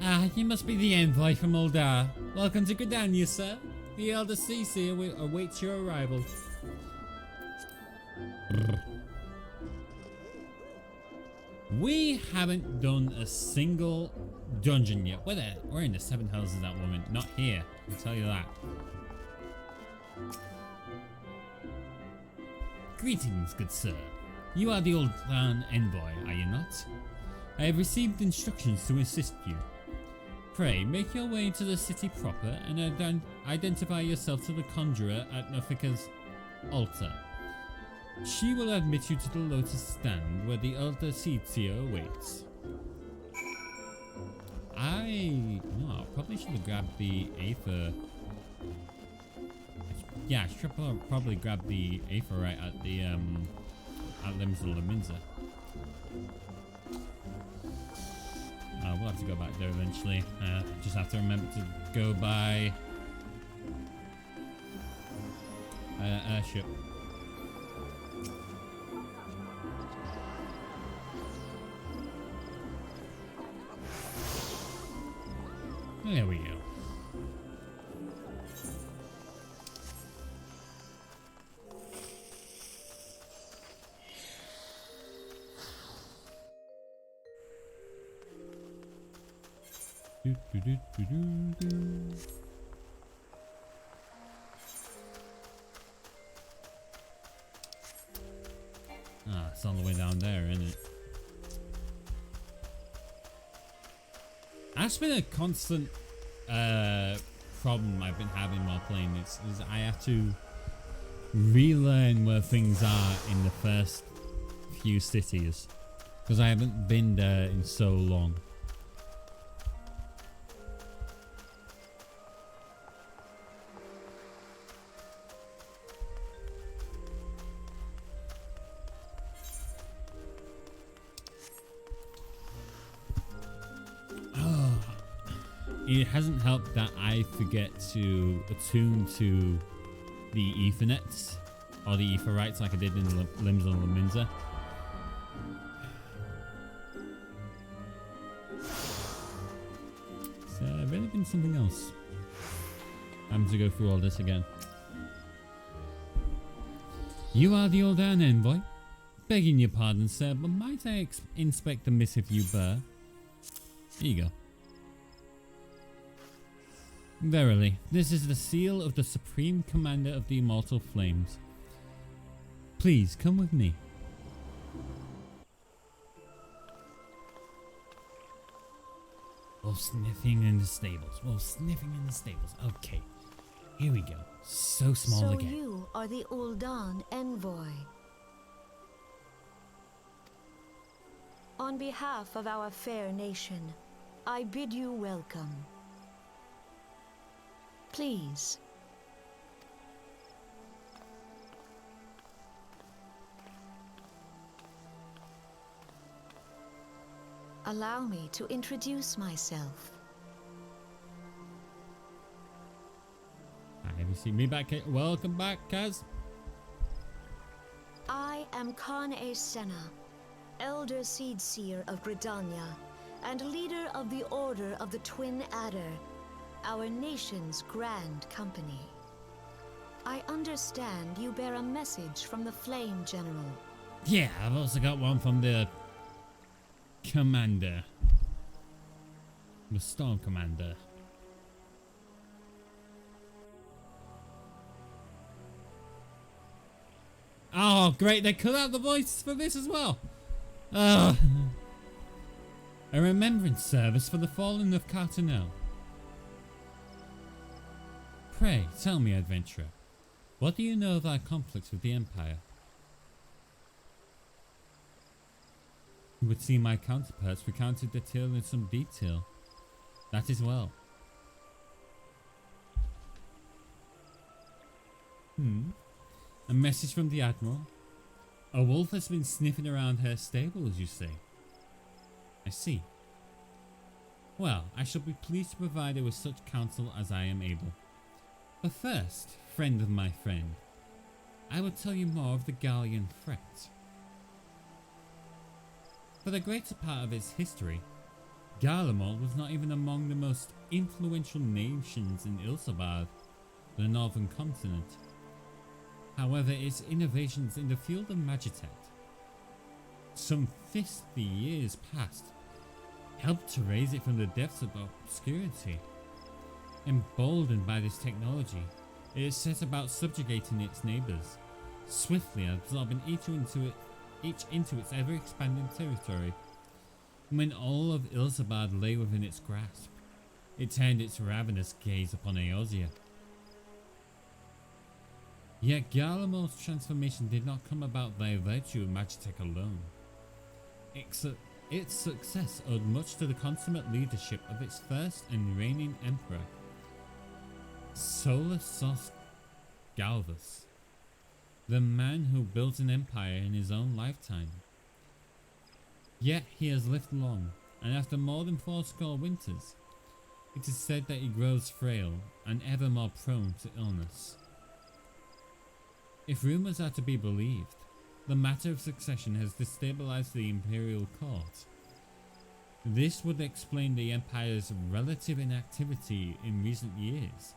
Ah, you must be the envoy from Uldar. Welcome to Gridania, sir. The Elder Seedseer awaits your arrival. We haven't done a single dungeon yet. We're in the 7 houses at that moment. Not here, I'll tell you that. Greetings, good sir. You are the old envoy, are you not? I have received instructions to assist you. Pray, make your way into the city proper and identify yourself to the conjurer at Nofika's altar. She will admit you to the lotus stand where the elder Seedseo awaits. I probably should have grabbed the Aether. Yeah, I should probably grab the Aether right at the at Limbs of Laminza. We'll have to go back there eventually. Just have to remember to go by airship. There we go. It's on the way down there, isn't it? That's been a constant problem I've been having while playing this. Is I have to relearn where things are in the first few cities because I haven't been there in so long. It hasn't helped that I forget to attune to the Ethernets or the Aetherites like I did in Limbs of Laminza. It's really been something else. I'm to go through all this again. You are the old envoy. Begging your pardon, sir, but might I inspect the missive you bear? Here you go. Verily, this is the seal of the Supreme Commander of the Immortal Flames. Please, come with me. Wolf sniffing in the stables. Wolf sniffing in the stables. Okay, here we go. So small again. So you are the Ul'dan envoy. On behalf of our fair nation, I bid you welcome. Please. Allow me to introduce myself. Have you seen me back here? Welcome back, Kaz. I am Khan-e Senna, Elder Seedseer of Gridania, and leader of the Order of the Twin Adder, our nation's grand company. I understand you bear a message from the Flame General. Yeah, I've also got one from the Commander. The Storm Commander. Oh, great, they cut out the voice for this as well. A remembrance service for the fallen of Cartanel. Pray, tell me, adventurer, what do you know of our conflicts with the Empire? You would see my counterparts recounted the tale in some detail. That is well. A message from the Admiral? A wolf has been sniffing around her stables, you say? I see. Well, I shall be pleased to provide her with such counsel as I am able. But first, friend of my friend, I will tell you more of the Gallian threat. For the greater part of its history, Garlemald was not even among the most influential nations in Ilsabard, the northern continent. However, its innovations in the field of Magitek, some 50 years past, helped to raise it from the depths of obscurity. Emboldened by this technology, it set about subjugating its neighbours, swiftly absorbing each into each into its ever-expanding territory. When all of Ilsabad lay within its grasp, it turned its ravenous gaze upon Eorzea. Yet Garlemald's transformation did not come about by virtue of Magitech alone. Its success owed much to the consummate leadership of its first and reigning emperor, Solar-Sos Galvus, the man who built an empire in his own lifetime. Yet he has lived long, and after more than 40 winters, it is said that he grows frail and ever more prone to illness. If rumours are to be believed, the matter of succession has destabilized the imperial court. This would explain the empire's relative inactivity in recent years,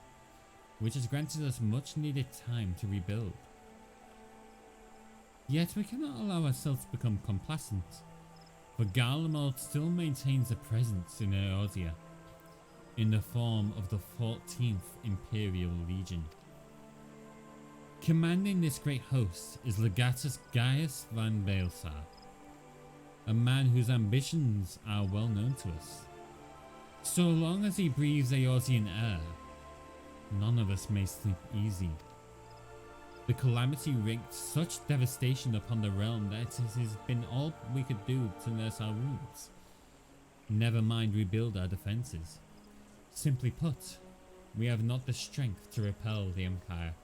which has granted us much needed time to rebuild. Yet we cannot allow ourselves to become complacent, for Garlemald still maintains a presence in Eorzea, in the form of the 14th Imperial Legion. Commanding this great host is Legatus Gaius van Baelsar, a man whose ambitions are well known to us. So long as he breathes Eorzean air, none of us may sleep easy. The calamity wreaked such devastation upon the realm that it has been all we could do to nurse our wounds. Never mind rebuild our defences. Simply put, we have not the strength to repel the Empire.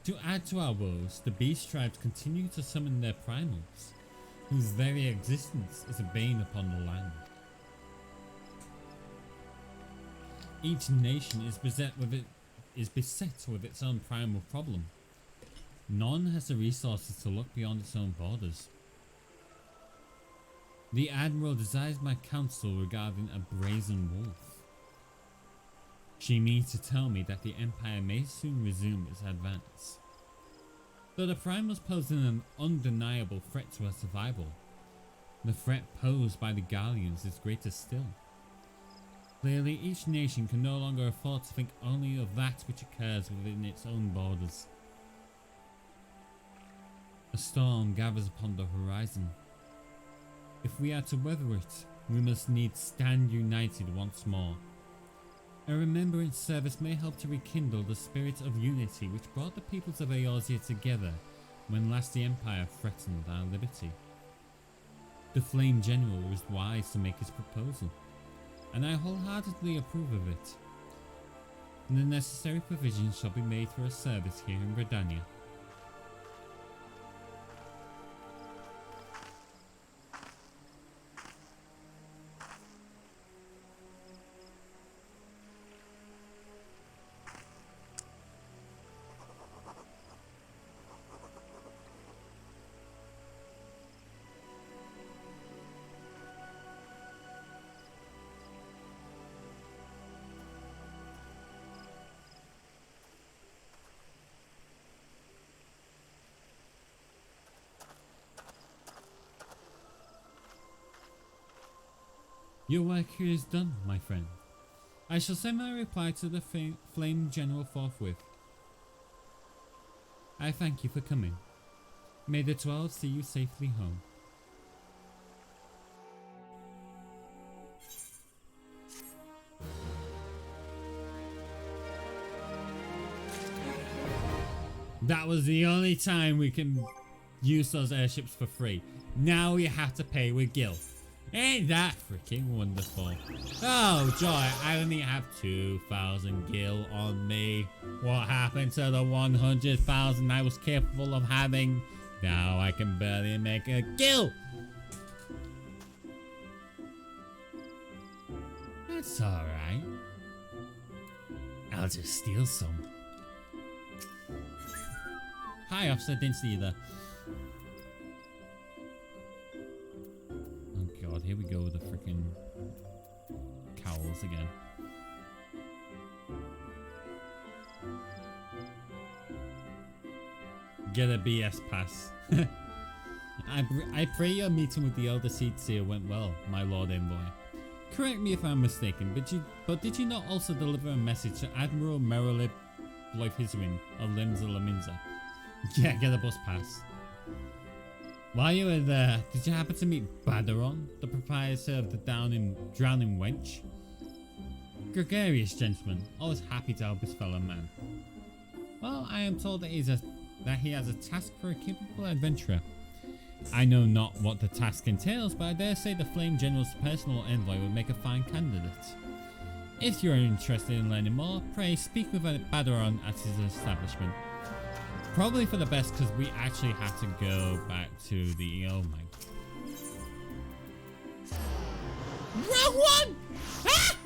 To add to our woes, the beast tribes continue to summon their primals, whose very existence is a bane upon the land. Each nation is beset with its own primal problem. None has the resources to look beyond its own borders. The Admiral desires my counsel regarding a brazen wolf. She means to tell me that the Empire may soon resume its advance. Though the primals pose an undeniable threat to our survival, the threat posed by the Gallians is greater still. Clearly, each nation can no longer afford to think only of that which occurs within its own borders. A storm gathers upon the horizon. If we are to weather it, we must needs stand united once more. A remembrance service may help to rekindle the spirit of unity which brought the peoples of Eorzea together when last the Empire threatened our liberty. The Flame General was wise to make his proposal, and I wholeheartedly approve of it. And the necessary provisions shall be made for a service here in Gridania. Your work here is done, my friend. I shall send my reply to the Flame General forthwith. I thank you for coming. May the 12 see you safely home. That was the only time we can use those airships for free. Now we have to pay with gil. Ain't that freaking wonderful? Oh joy, I only have 2,000 gil on me. What happened to the 100,000 I was capable of having? Now I can barely make a gil. That's alright. I'll just steal some. Hi officer, didn't see you there. God, here we go with the freaking cowls again. Get a BS pass. I pray your meeting with the Elder Seedseer went well, my Lord Envoy. Correct me if I'm mistaken, but did you not also deliver a message to Admiral Merrilib Bloifhiswin of Limsa Laminza? Yeah, get a bus pass. While you were there, did you happen to meet Badaron, the proprietor of the Drowning Wench? Gregarious gentleman, always happy to help his fellow man. Well, I am told that he has a task for a capable adventurer. I know not what the task entails, but I dare say the Flame General's personal envoy would make a fine candidate. If you are interested in learning more, pray speak with Badaron at his establishment. Probably for the best, because we actually have to go back to the... Oh my... Wrong one! Ah!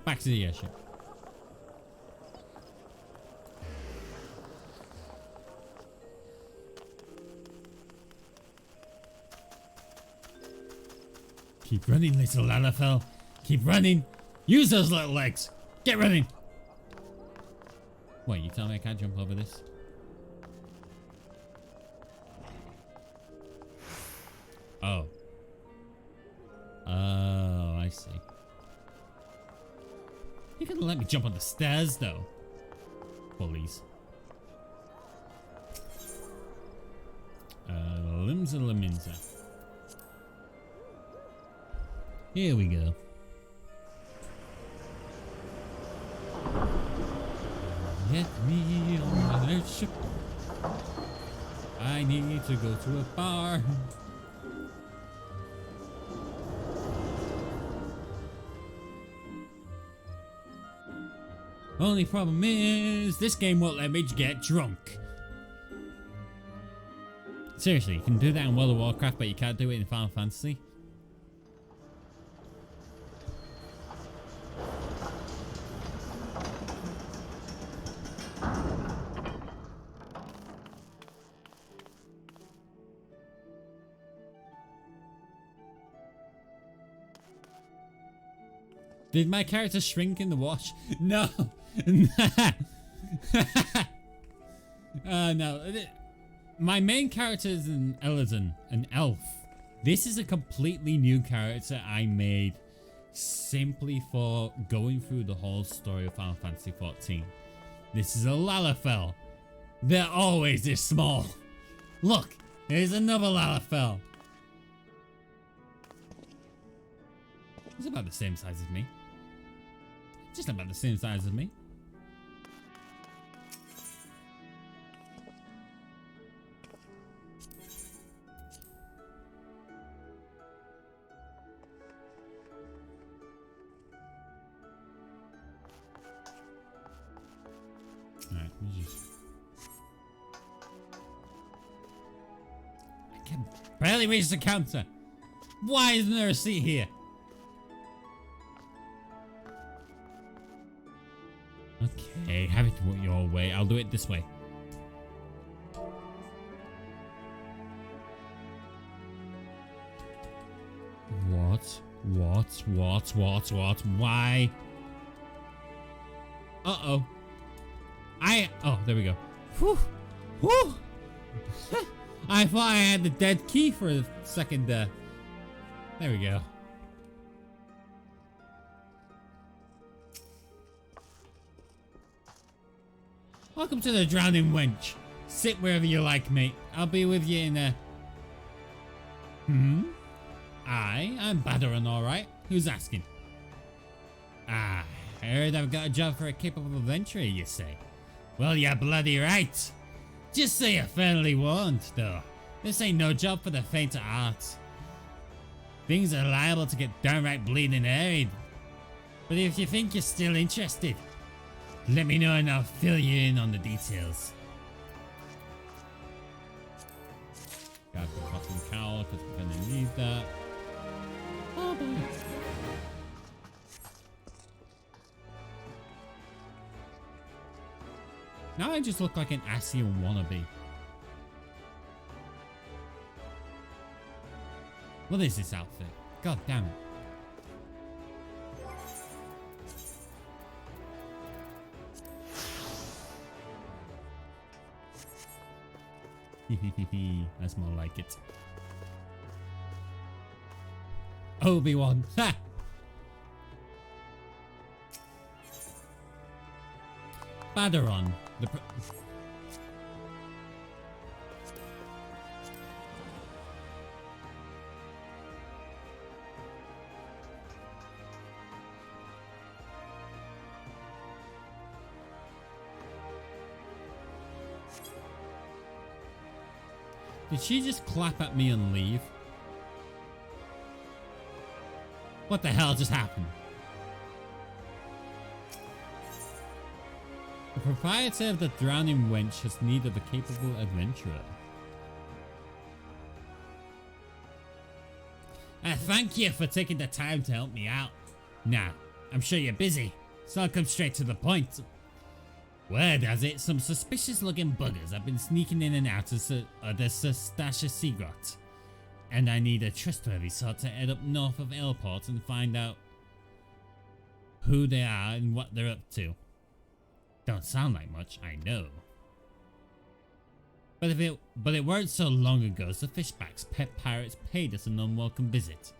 Back to the airship. Keep running, little Lalafell. Keep running. Use those little legs. Get running. Wait, you tell me I can't jump over this? Oh. Oh, I see. You couldn't let me jump on the stairs, though. Bullies. Limsa Laminza. Here we go. Get me on the ship. I need to go to a bar. Only problem is, this game won't let me get drunk. Seriously, you can do that in World of Warcraft, but you can't do it in Final Fantasy. Did my character shrink in the wash? No. No. My main character is an Eladon, an elf. This is a completely new character I made simply for going through the whole story of Final Fantasy XIV. This is a Lalafell. They're always this small. Look, here's another Lalafell. He's about the same size as me. Just about the same size as me. Alright, let me just... I can barely reach the counter. Why isn't there a seat here? Okay, have it your way. I'll do it this way. What? Why? Uh-oh. Oh, there we go. Whew. Whew. I thought I had the dead key for a second there. There we go. Welcome to the Drowning Wench. Sit wherever you like, mate. I'll be with you in a... I'm Badaron, alright. Who's asking? Ah, I heard I've got a job for a capable adventurer, you say? Well, you're bloody right. Just so you're fairly warned, though. This ain't no job for the faint of heart. Things are liable to get downright bleeding hairy. But if you think you're still interested, let me know and I'll fill you in on the details. Got the cotton cowl because we're gonna need that. Oh boy. Now I just look like an Asian wannabe. What is this outfit? God damn it. That's more like it. Obi-Wan. Ha! Baderon. Did she just clap at me and leave? What the hell just happened? The proprietor of the Drowning Wench has need of a capable adventurer. Thank you for taking the time to help me out. Now, I'm sure you're busy, so I'll come straight to the point. Word has it, some suspicious looking buggers have been sneaking in and out of the Stasha Seagrot. And I need a trustworthy sort to head up north of Airport and find out who they are and what they're up to. Don't sound like much, I know. But it weren't so long ago the Fishbacks pet pirates paid us an unwelcome visit,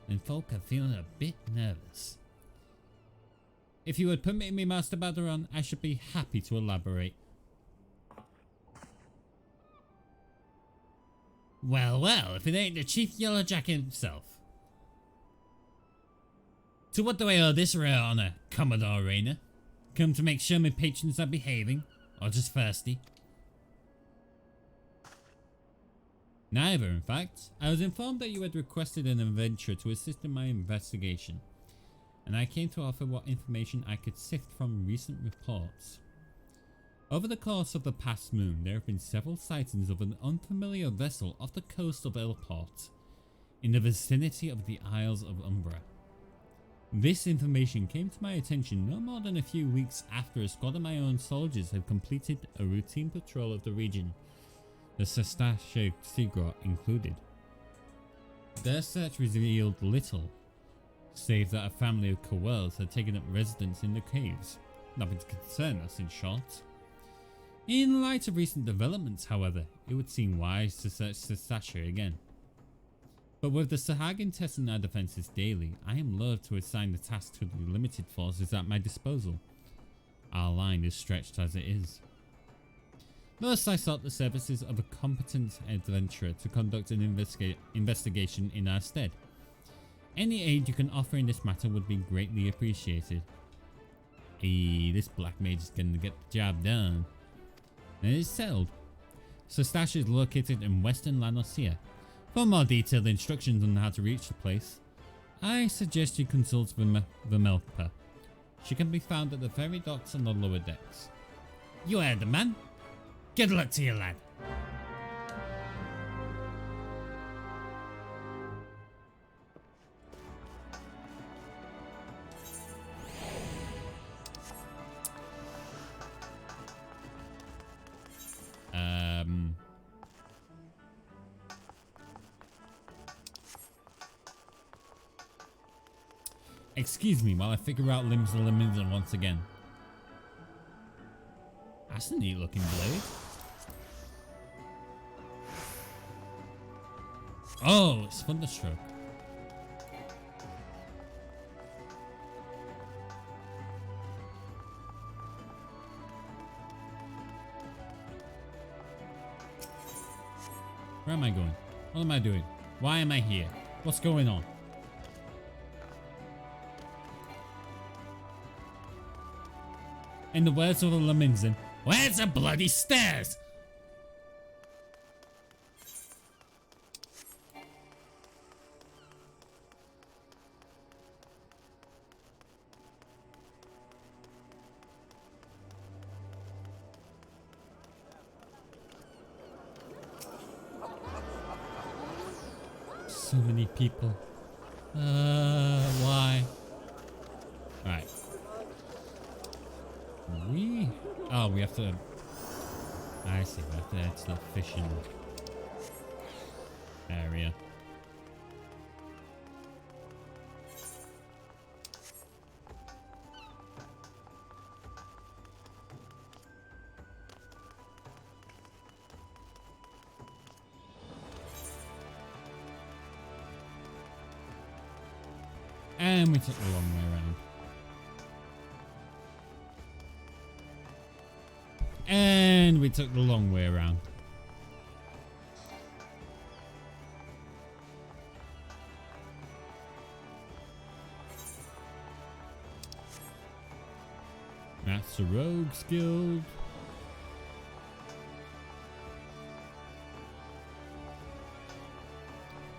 and folk are feeling a bit nervous. If you would permit me, Master Baderon, I should be happy to elaborate. Well, well, if it ain't the Chief Yellowjack himself. To what do I owe this rare honor, Commodore Rayner? Come to make sure my patrons are behaving, or just thirsty? Neither, in fact. I was informed that you had requested an adventurer to assist in my investigation, and I came to offer what information I could sift from recent reports. Over the course of the past moon, there have been several sightings of an unfamiliar vessel off the coast of Elport, in the vicinity of the Isles of Umbra. This information came to my attention no more than a few weeks after a squad of my own soldiers had completed a routine patrol of the region, the Stasha Seagrot included. Their search revealed little, save that a family of Cowells had taken up residence in the caves. Nothing to concern us, in short. In light of recent developments, however, it would seem wise to search Stasha again. But with the Sahagin testing our defences daily, I am loath to assign the task to the limited forces at my disposal. Our line is stretched as it is. Thus, I sought the services of a competent adventurer to conduct an investigation in our stead. Any aid you can offer in this matter would be greatly appreciated. Hey, this black mage is going to get the job done. And it is settled. Stasha is located in Western Lanosia. For more detailed instructions on how to reach the place, I suggest you consult Vermelka. She can be found at the ferry docks on the lower decks. You heard the man. Good luck to you, lad. Excuse me while I figure out limbs and lemons once again. That's a neat looking blade. Oh, it's Thunderstroke. Where am I going? What am I doing? Why am I here? What's going on? In the words of the Leminzin, where's the bloody stairs? So many people. Why? Alright. We have to... I see, we have to head to the fishing area. And we took the long way around. And we took the long way around. That's the Rogues Guild.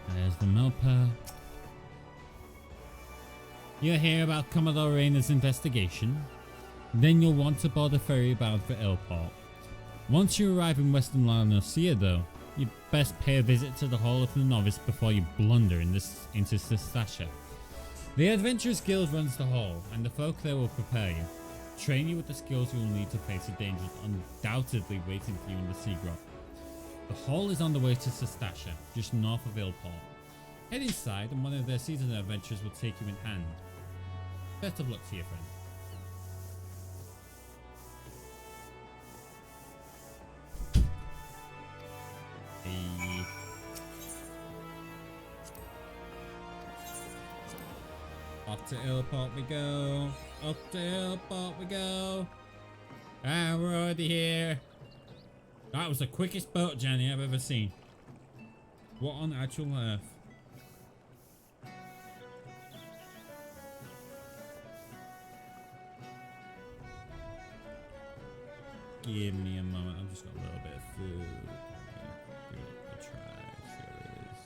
There's the Melpa. You'll hear about Commodore Rayner's investigation. Then you'll want to board a ferry bound for Ilport. Once you arrive in Western Lanosia though, you'd best pay a visit to the Hall of the Novice before you blunder into Sestasha. The Adventurers Guild runs the hall, and the folk there will prepare you. Train you with the skills you will need to face the dangers undoubtedly waiting for you in the Sea Grot. The hall is on the way to Sestasha, just north of Ilport. Head inside and one of their seasoned adventurers will take you in hand. Best of luck to your friend. Hey. Off to Ilport we go. Up to Ilport we go. Ah, we're already here. That was the quickest boat journey I've ever seen. What on actual earth? Give me a moment. I've just got a little bit of food. Give it a try. See what it is.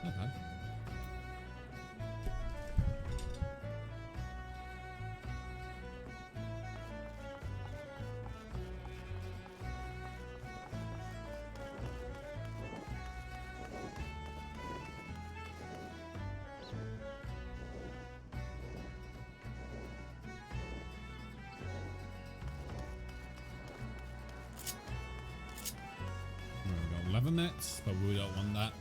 Not bad. We've got 11 minutes, but we don't want that.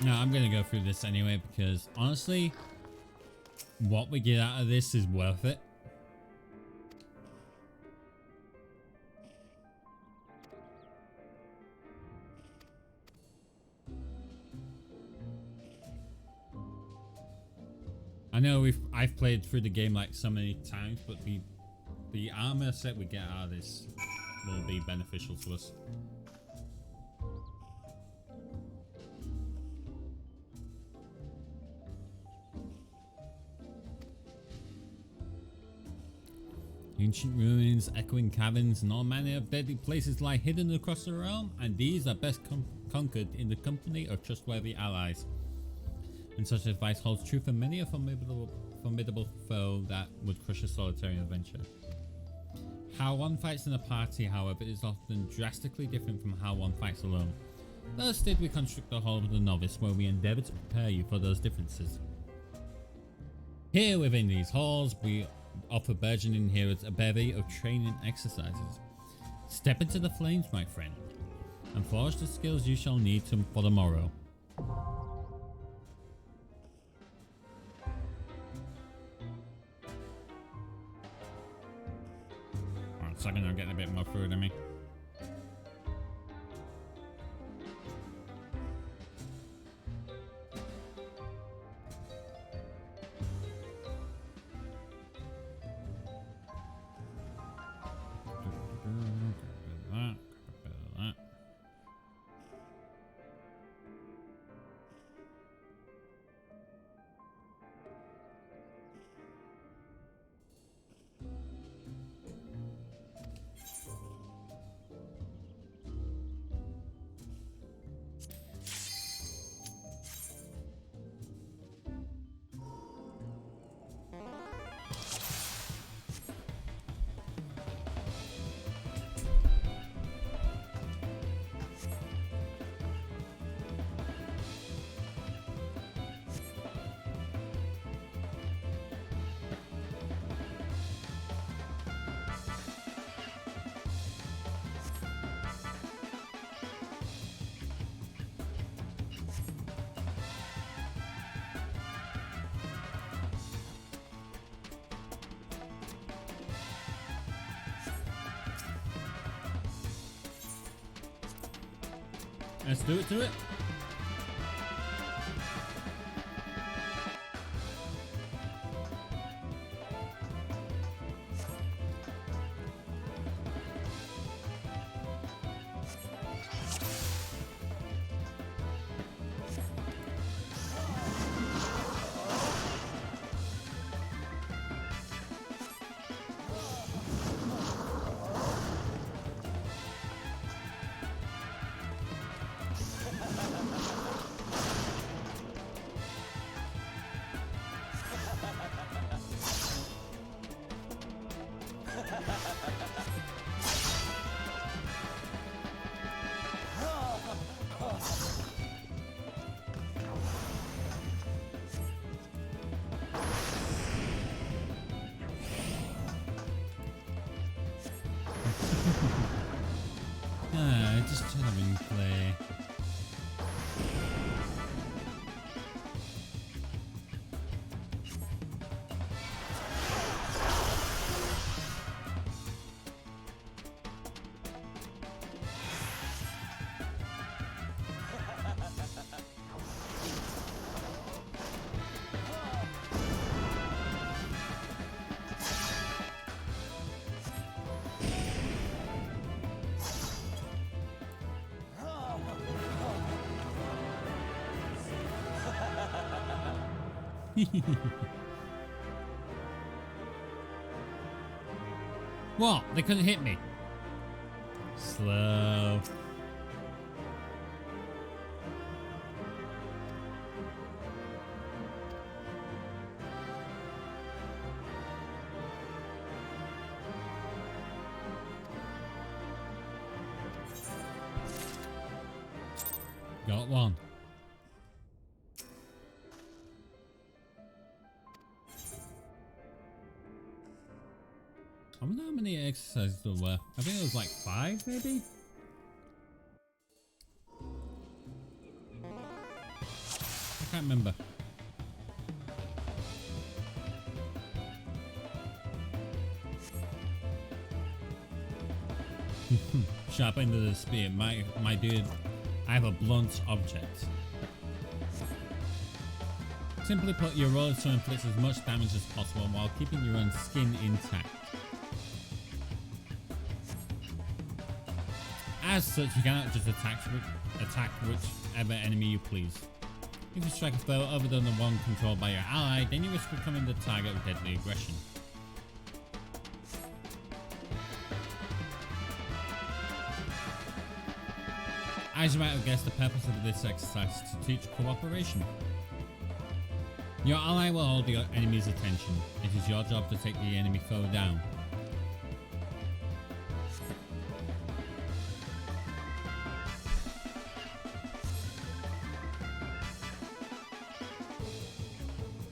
No, I'm gonna go through this anyway because honestly, what we get out of this is worth it. I know I've played through the game like so many times, but the armor set we get out of this will be beneficial to us. Ancient ruins, echoing caverns, and all manner of deadly places lie hidden across the realm, and these are best conquered in the company of trustworthy allies. And such advice holds true for many a formidable foe that would crush a solitary adventure. How one fights in a party, however, is often drastically different from how one fights alone. Thus did we construct the Hall of the Novice, where we endeavour to prepare you for those differences. Here within these halls, we offer burgeoning heroes a bevy of training exercises. Step into the flames, my friend, and forge the skills you shall need for the morrow. 1 second, I'm getting a bit more food in me. Let's do it, do it. Just trying to win play. What? They couldn't hit me. Slow. Got one. I wonder how many exercises there were. I think it was like 5 maybe? I can't remember. Sharp end of the spear. My dude, I have a blunt object. Simply put, your roller to inflict as much damage as possible while keeping your own skin intact. As such, you cannot just attack whichever enemy you please. If you strike a foe other than the one controlled by your ally, then you risk becoming the target of deadly aggression. As you might have guessed, the purpose of this exercise is to teach cooperation. Your ally will hold your enemy's attention. It is your job to take the enemy foe down.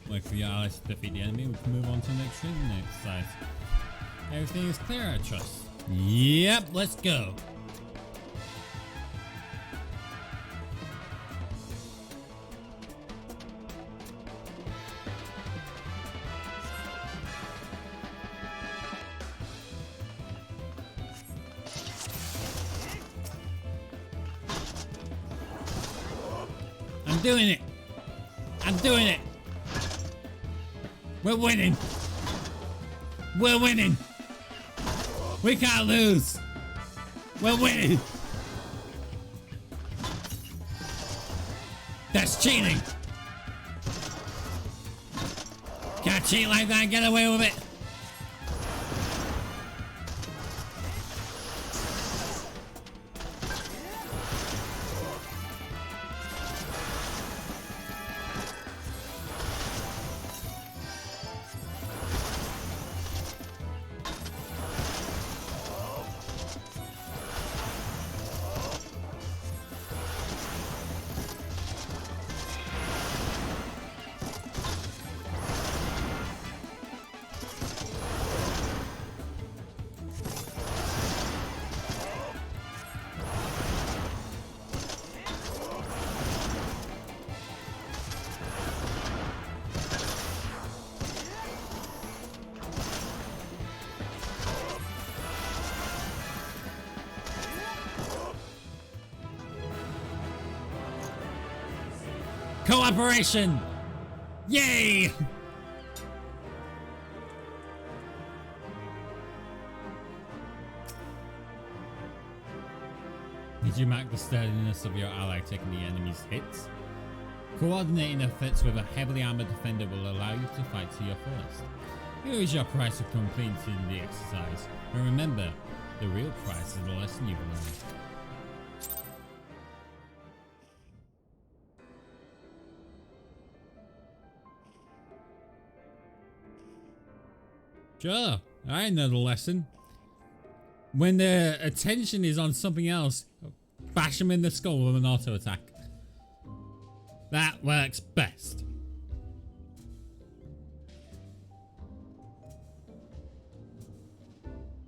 Wait for your allies to defeat the enemy. We can move on to the next training exercise. Everything is clear, I trust. Yep, let's go. I'm doing it. I'm doing it. We're winning. We're winning. We can't lose. We're winning. That's cheating. Can't cheat like that and get away with it. Cooperation! Yay! Did you mark the sturdiness of your ally taking the enemy's hits? Coordinating efforts with a heavily armored defender will allow you to fight to your fullest. Here is your price of completing the exercise. And remember, the real price is the lesson you've learned. Sure, I know the lesson. When their attention is on something else, bash them in the skull with an auto attack. That works best.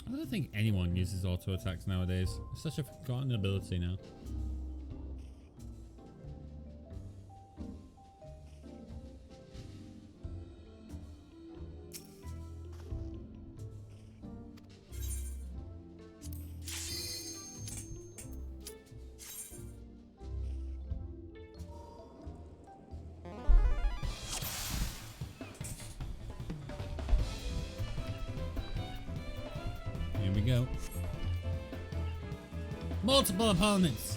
I don't think anyone uses auto attacks nowadays. It's such a forgotten ability now. Here we go. Multiple opponents.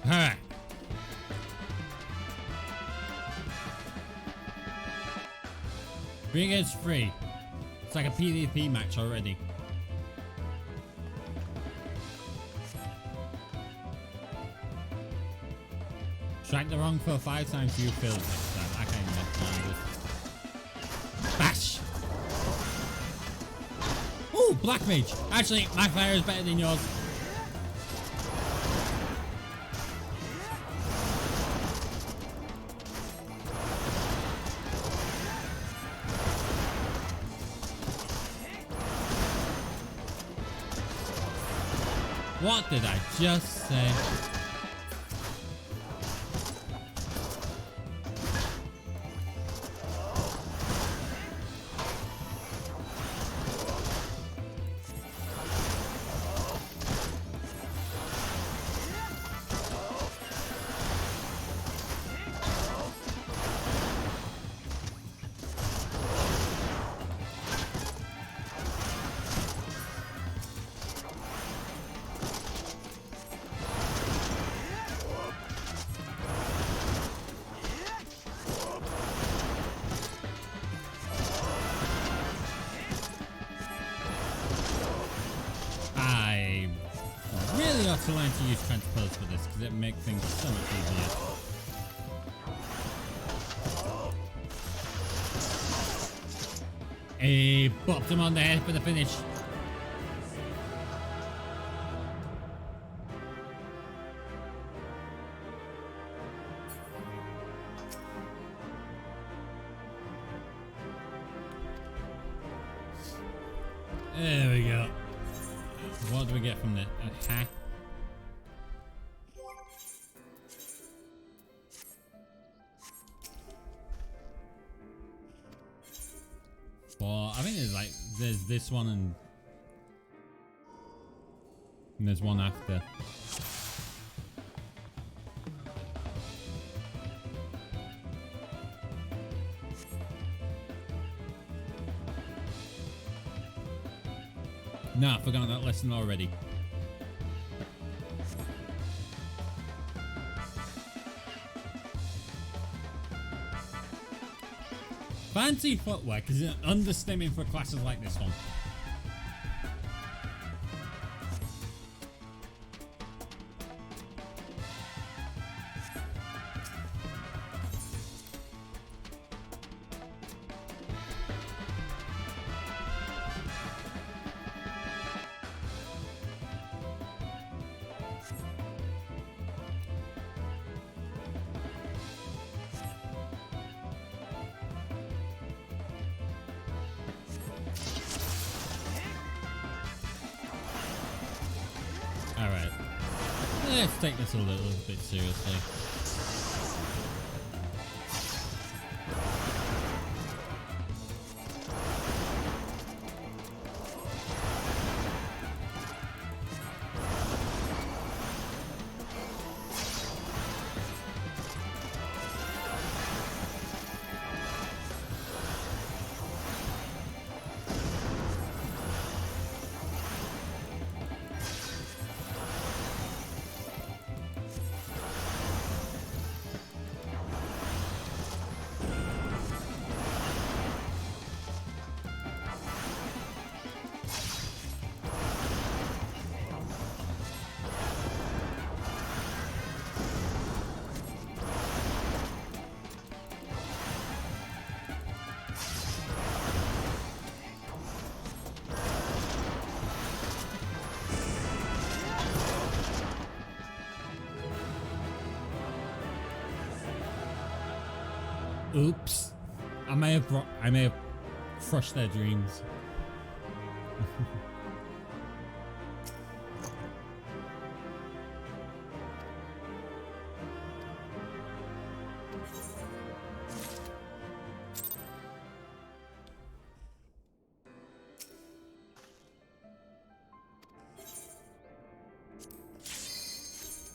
Alright. 3 against 3. It's like a PvP match already. Strike the wrong foe 5 times, you fail next time. I can't even this. Bash! Ooh, Black Mage! Actually, my fire is better than yours. What did I just say? To learn to use transpose for this because it makes things so much easier. He bopped him on the head for the finish. There we go. What do we get from this? A hack? Well, I think there's this one and there's one after. No, I've forgotten that lesson already. Fancy footwork is an understatement for classes like this one. Let's take this a little bit seriously. Oops. I may have crushed their dreams.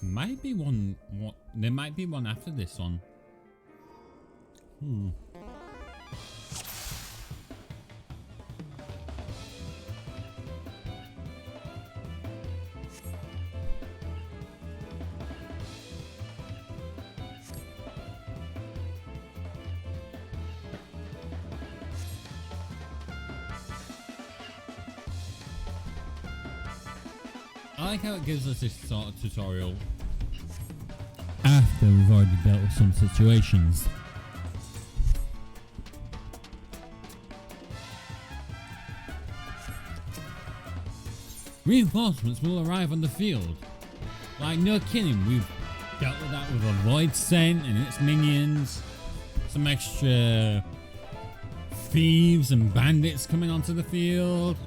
Might be one. What? There might be one after this one. I like how it gives us this sort of tutorial after we've already dealt with some situations. Reinforcements will arrive on the field. Like, no kidding, we've dealt with that with a Void Scent and its minions. Some extra thieves and bandits coming onto the field.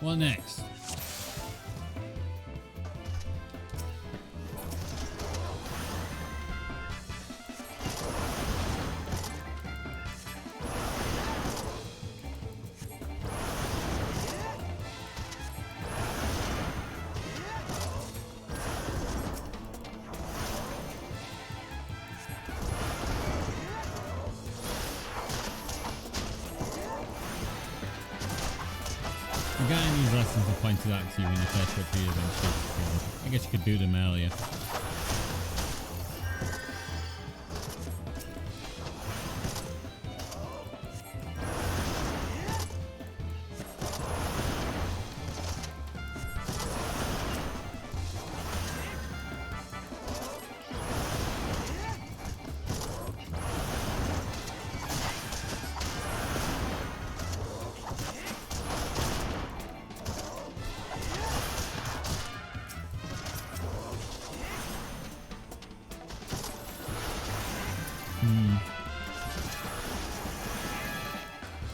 What next? Again, these lessons are pointed out to you in the first few adventures. I guess you could do them earlier.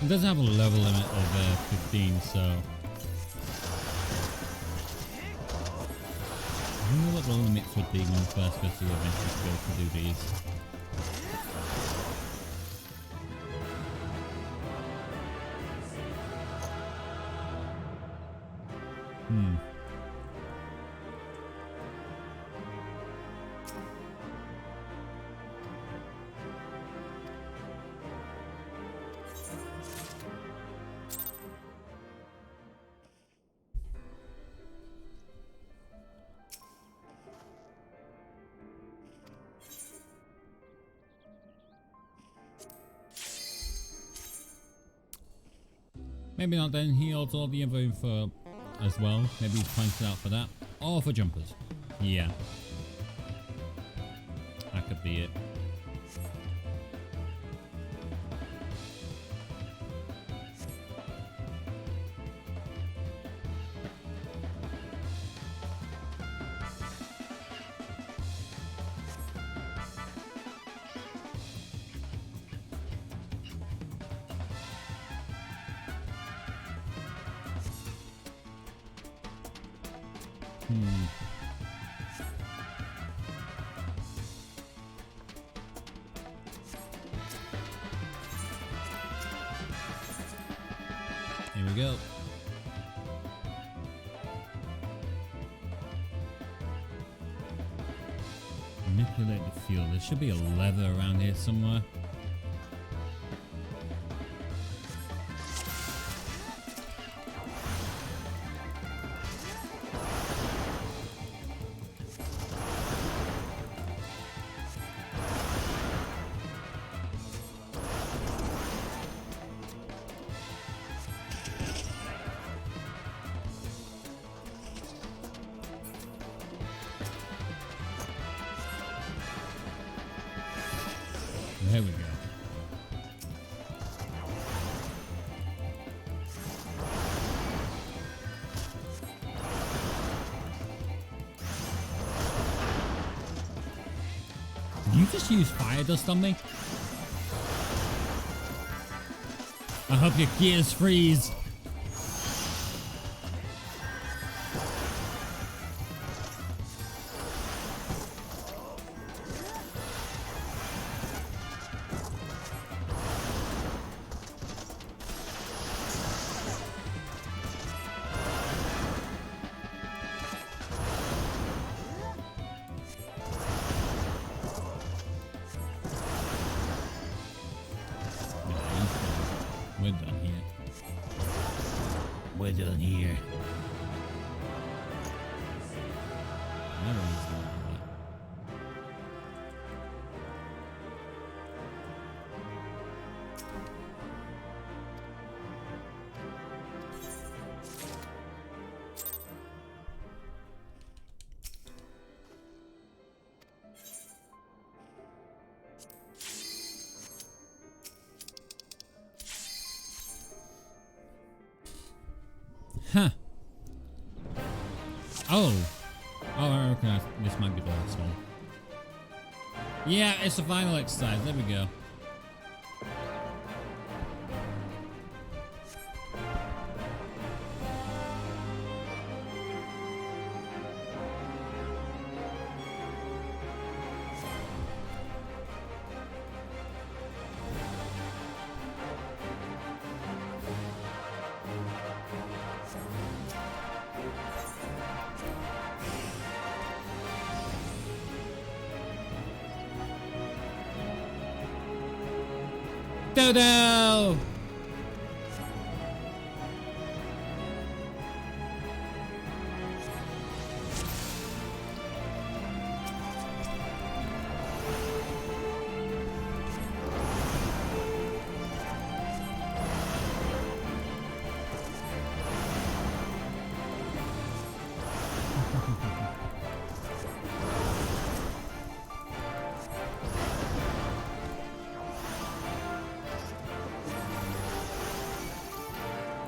It does have a level limit of 15, so I wonder what the limits would be when the first goes to the adventures go to do these. Maybe not then, he holds all the info info as well. Maybe he's pointed out for that. Or for jumpers. Yeah. That could be it. we go. Manipulate the fuel. There should be a lever around here somewhere. There we go. Did you just use fire dust on me? I hope your gears freeze. We're done here. We're done here. Never used to like that. Huh. Oh, I recognize this might be the last one. Yeah, it's the final exercise. There we go. Dodo!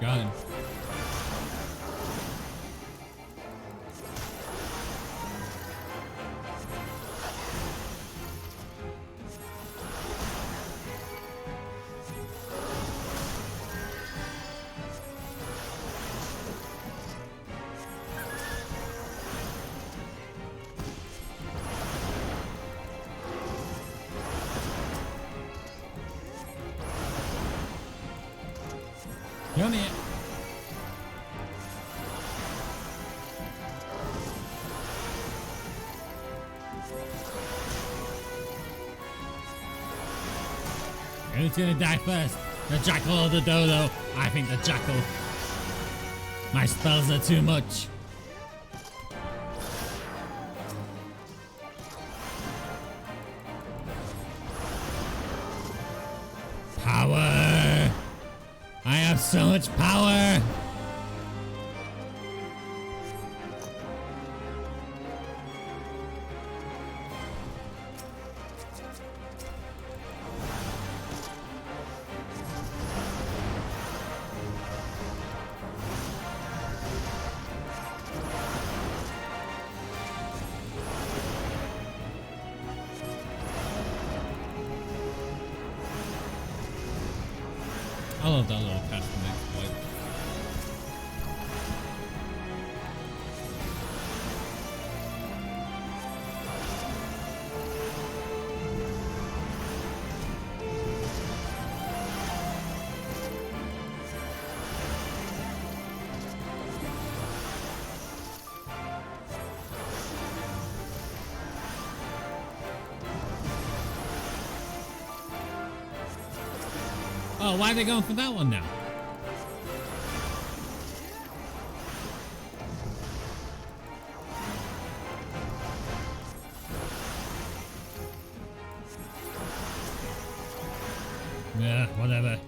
Got him. Come here. Who's gonna die first? The jackal or the dodo? I think the jackal. My spells are too much. Power! I have so much power! I love that little custom exploit. Oh, why are they going for that one now? Yeah, whatever.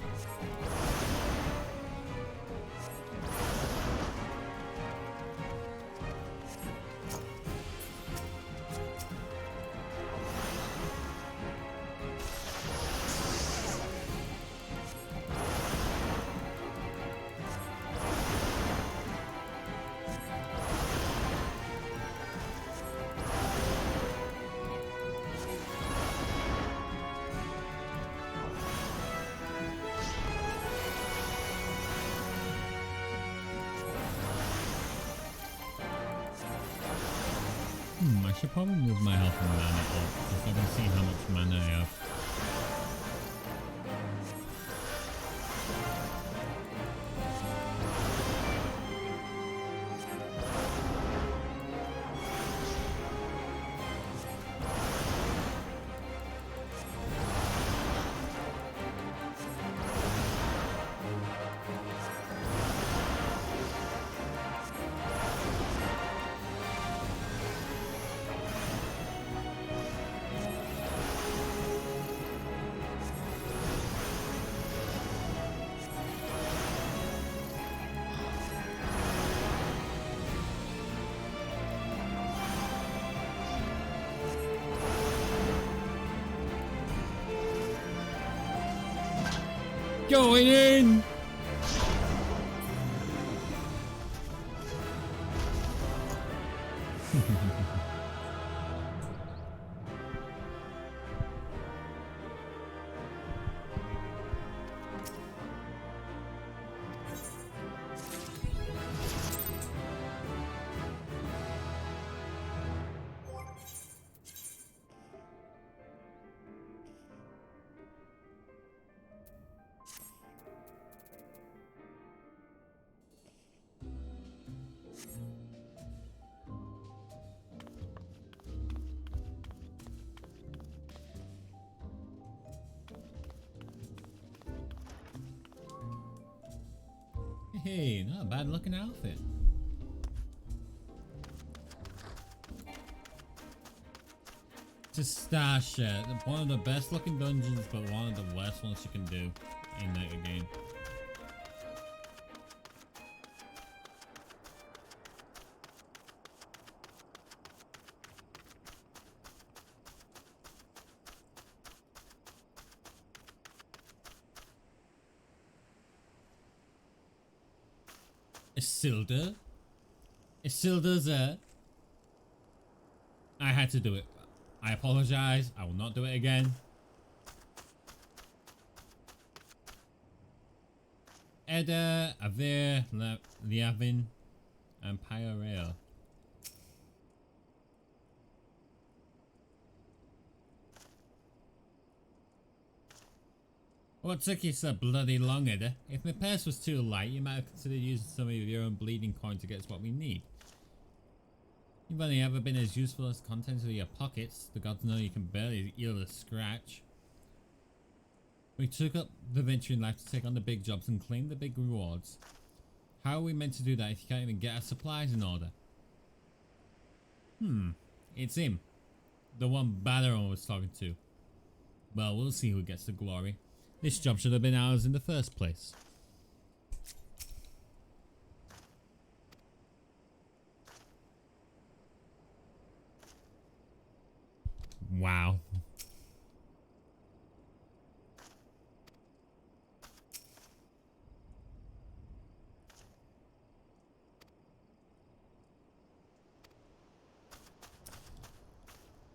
I should probably move my health and mana up, just so I can see how much mana I have. Going in! Hey, not a bad looking outfit. Just one of the best looking dungeons, but one of the worst ones you can do in that game. Isildur? Isildur's there. I had to do it. I apologize. I will not do it again. Edda, Avir, Liavin, and Pyrail. What took you so bloody long, Edda? If my purse was too light, you might have considered using some of your own bleeding coin to get us what we need. You've only ever been as useful as contents of your pockets. The gods know you can barely yield a scratch. We took up the venture in life to take on the big jobs and claim the big rewards. How are we meant to do that if you can't even get our supplies in order? It's him. The one Balaron was talking to. Well, we'll see who gets the glory. This job should have been ours in the first place. Wow.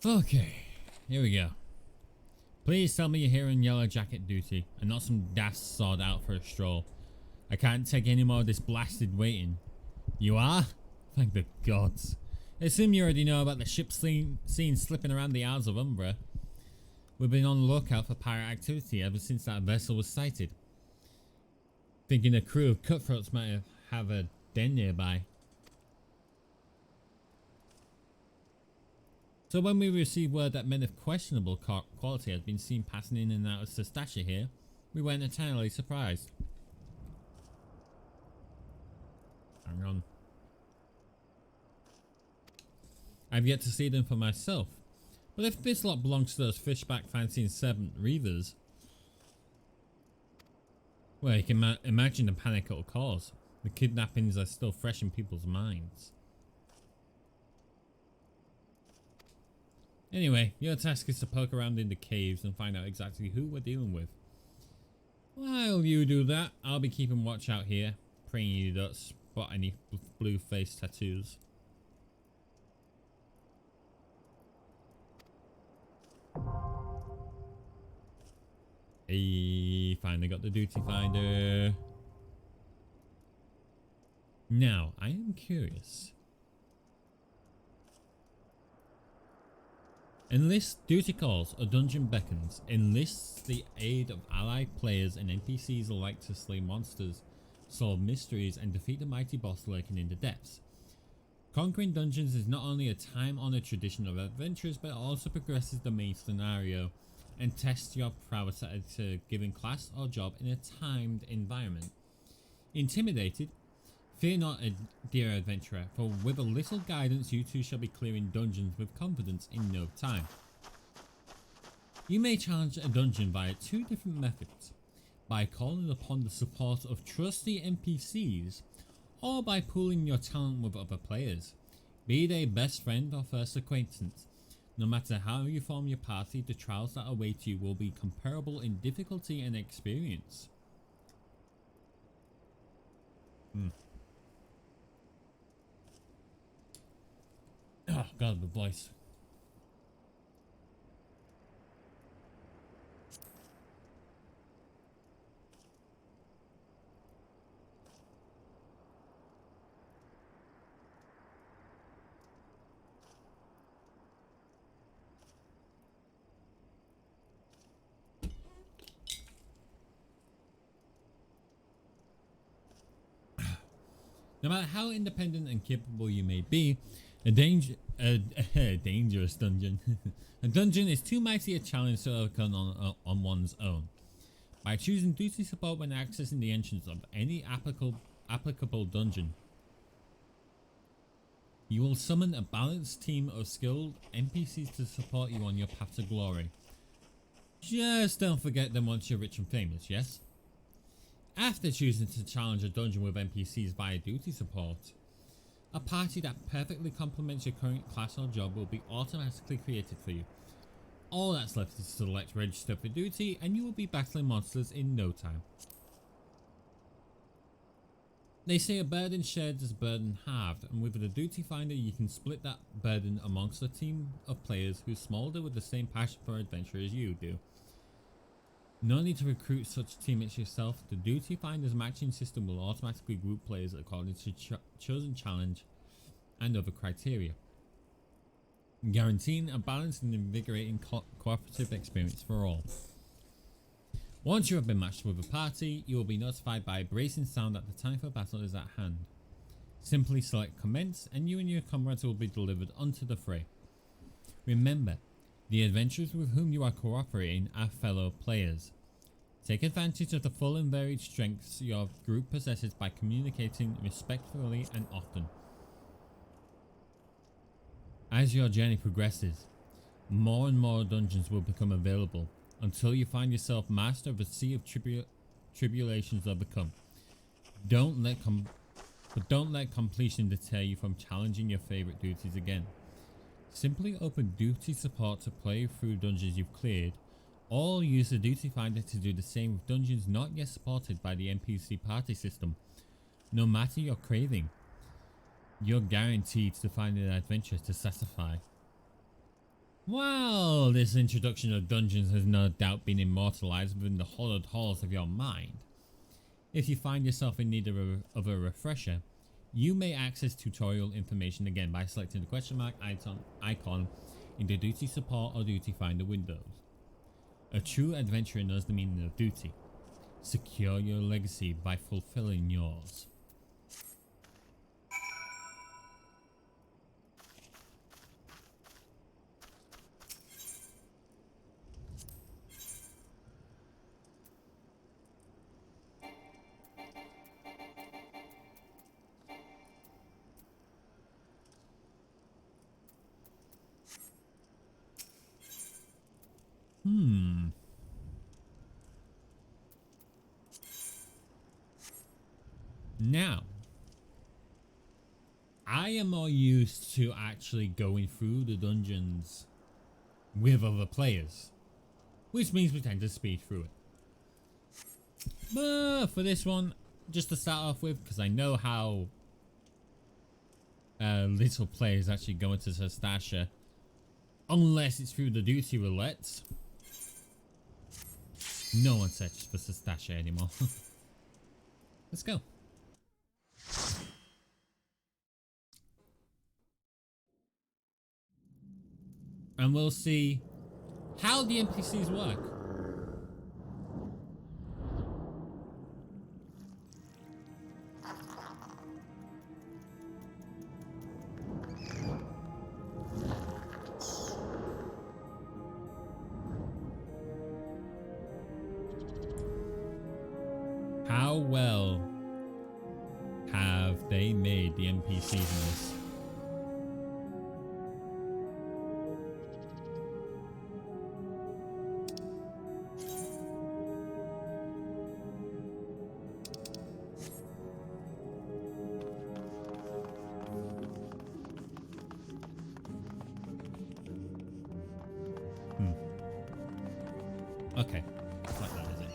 Okay, here we go. Please tell me you're here on Yellow Jacket duty and not some daft sod out for a stroll. I can't take any more of this blasted waiting. You are? Thank the gods. I assume you already know about the ship seen slipping around the Isles of Umbra. We've been on the lookout for pirate activity ever since that vessel was sighted. Thinking a crew of cutthroats might have a den nearby. So when we received word that men of questionable quality had been seen passing in and out of Sestasha here, We weren't entirely surprised. Hang on. I've yet to see them for myself. But if this lot belongs to those fishback fancying serpent reavers, well, you can imagine the panic it'll cause. The kidnappings are still fresh in people's minds. Anyway, your task is to poke around in the caves and find out exactly who we're dealing with. While you do that, I'll be keeping watch out here, praying you don't spot any blue face tattoos. Hey, finally got the duty finder. Now, I am curious. Enlist duty calls or dungeon beckons. Enlists the aid of allied players and NPCs alike to slay monsters, solve mysteries, and defeat the mighty boss lurking in the depths. Conquering dungeons is not only a time-honored tradition of adventurers, but it also progresses the main scenario and tests your prowess at a given class or job in a timed environment. Intimidated? Fear not, dear adventurer, for with a little guidance you too shall be clearing dungeons with confidence in no time. You may challenge a dungeon via two different methods, by calling upon the support of trusty NPCs, or by pooling your talent with other players, be they best friend or first acquaintance. No matter how you form your party, the trials that await you will be comparable in difficulty and experience. Oh god, the voice. No matter how independent and capable you may be, a dangerous dungeon. A dungeon is too mighty a challenge to overcome on one's own. By choosing duty support when accessing the entrance of any applicable dungeon, you will summon a balanced team of skilled NPCs to support you on your path to glory. Just don't forget them once you're rich and famous, yes? After choosing to challenge a dungeon with NPCs via duty support, a party that perfectly complements your current class or job will be automatically created for you. All that's left is to select register for duty and you will be battling monsters in no time. They say a burden shared is a burden halved, and with the duty finder you can split that burden amongst a team of players who smolder with the same passion for adventure as you do. No need to recruit such teammates yourself. The duty finder's matching system will automatically group players according to chosen challenge and other criteria, guaranteeing a balanced and invigorating cooperative experience for all. Once you have been matched with a party, you will be notified by a bracing sound that the time for battle is at hand. Simply select commence and you and your comrades will be delivered onto the fray. Remember, the adventurers with whom you are cooperating are fellow players. Take advantage of the full and varied strengths your group possesses by communicating respectfully and often. As your journey progresses, more and more dungeons will become available until you find yourself master of a sea of tribulations overcome. Don't let completion deter you from challenging your favorite duties again. Simply open duty support to play through dungeons you've cleared, or use the duty finder to do the same with dungeons not yet supported by the NPC party system. No matter your craving, you're guaranteed to find an adventure to satisfy. While this introduction of dungeons has no doubt been immortalized within the hollowed halls of your mind, if you find yourself in need of a refresher, you may access tutorial information again by selecting the question mark icon in the duty support or duty finder windows. A true adventurer knows the meaning of duty. Secure your legacy by fulfilling yours. Now, I am more used to actually going through the dungeons with other players, which means we tend to speed through it. But for this one, just to start off with, because I know how little players actually go into Sestasha, unless it's through the duty roulette. No one searches for Sestasha anymore. Let's go. And we'll see how the NPCs work. How well have they made the NPCs in this? Okay, it's like that, is it?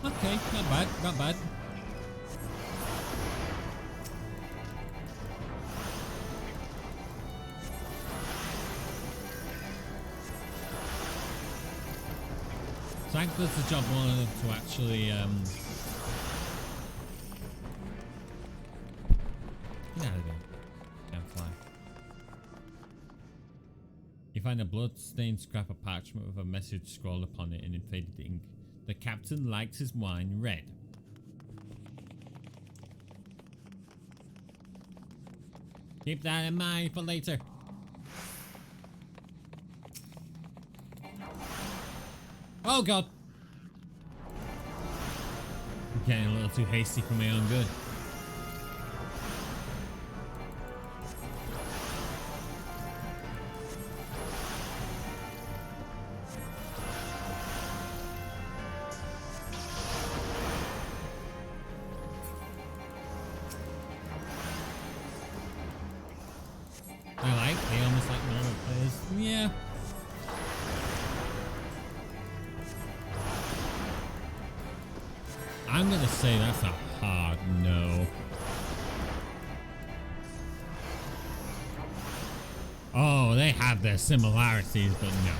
Okay, not bad, not bad. Zank does the job well enough to actually get out of there. Can't fly. You find a blood-stained scrap of parchment with a message scrawled upon it in faded ink. The captain likes his wine red. Keep that in mind for later. Oh god! I'm getting a little too hasty for my own good. They almost like normal players. Yeah. I'm gonna say that's a hard no. Oh, they have their similarities, but no.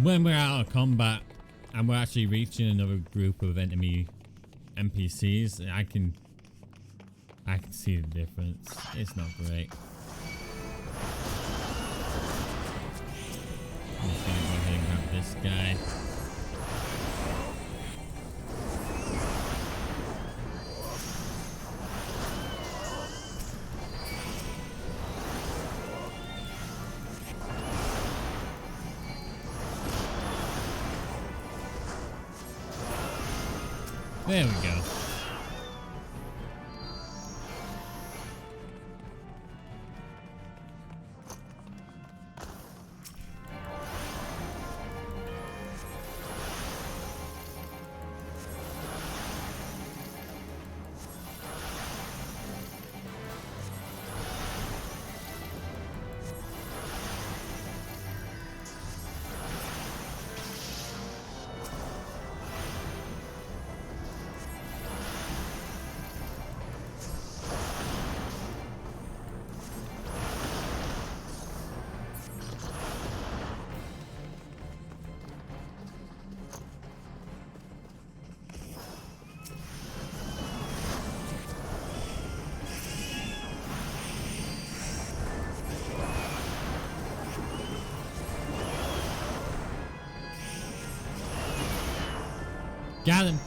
When we're out of combat and we're actually reaching another group of enemy NPCs, I can see the difference. It's not great. I'm just gonna go ahead and grab this guy. There we go. Got him.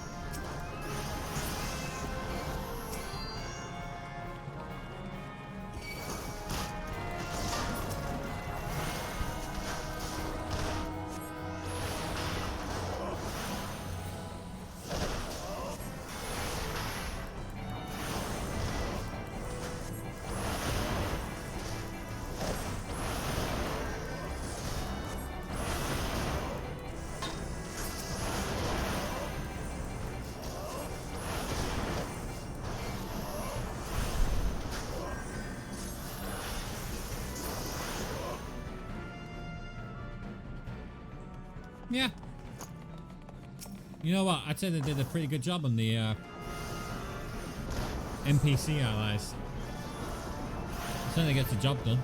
Yeah. You know what? I'd say they did a pretty good job on the NPC allies. Certainly gets the job done.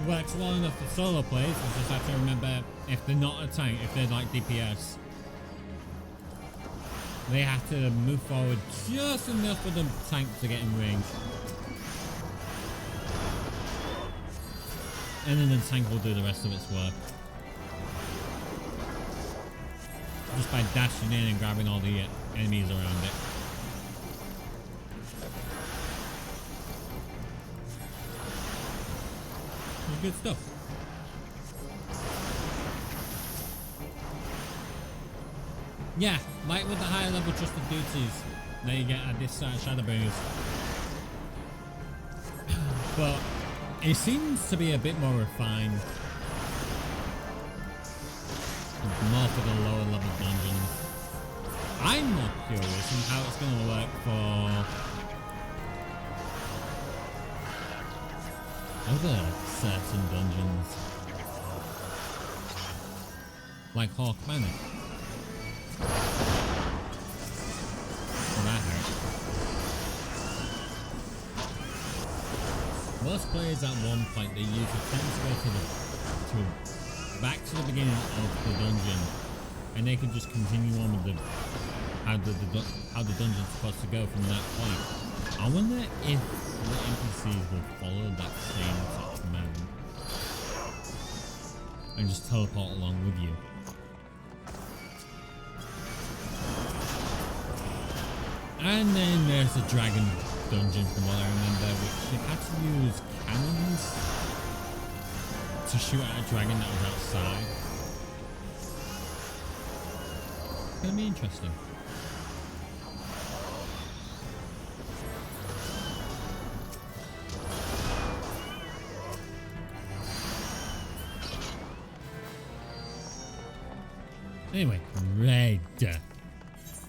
It works well enough for solo plays. You just have to remember if they're not a tank, if they're like DPS, they have to move forward just enough for the tank to get in range. And then the tank will do the rest of its work. Just by dashing in and grabbing all the enemies around it. It's good stuff. Yeah, like with the higher level trusted duties that you get at this Shadowbringers. But it seems to be a bit more refined. More for the lower level dungeons. I'm more curious on how it's going to work for other certain dungeons. Like Hawk Manor. For that hurt. Most players at one point, they usually tend to go back to the beginning of the dungeon, and they can just continue on with how the dungeon's supposed to go from that point. I wonder if the NPCs will follow that same sort of command and just teleport along with you. And then there's the dragon dungeon, from what I remember, which you had to use cannons to shoot at a dragon that was outside. It's gonna be interesting. Anyway, red.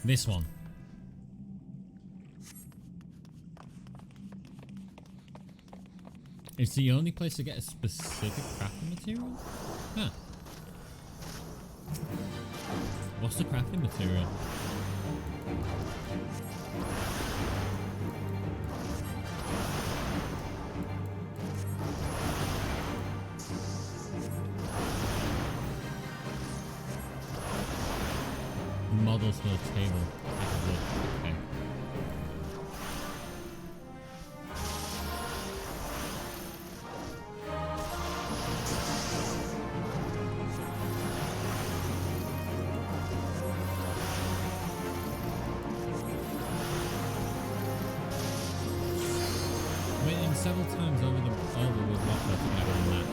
This one. It's the only place to get a specific crafting material? Huh. What's the crafting material? Models for the table. Okay. Several times over with Walker to get on that.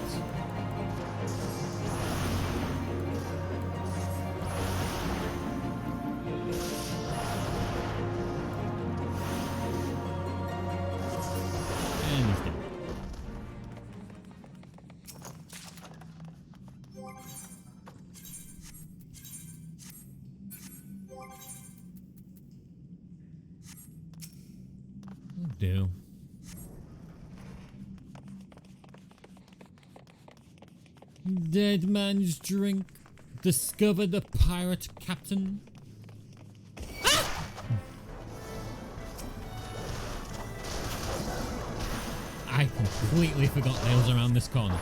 do. Dead man's drink. Discover the pirate captain. I completely forgot they was around this corner.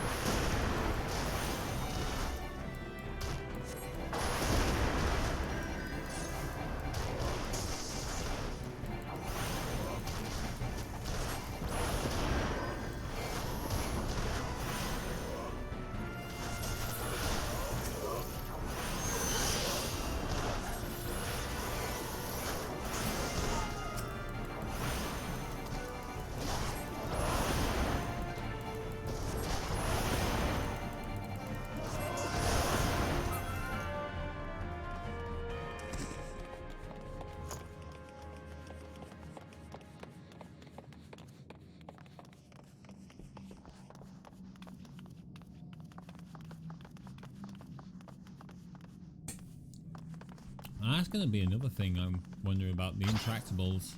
That's going to be another thing I'm wondering about, the interactables.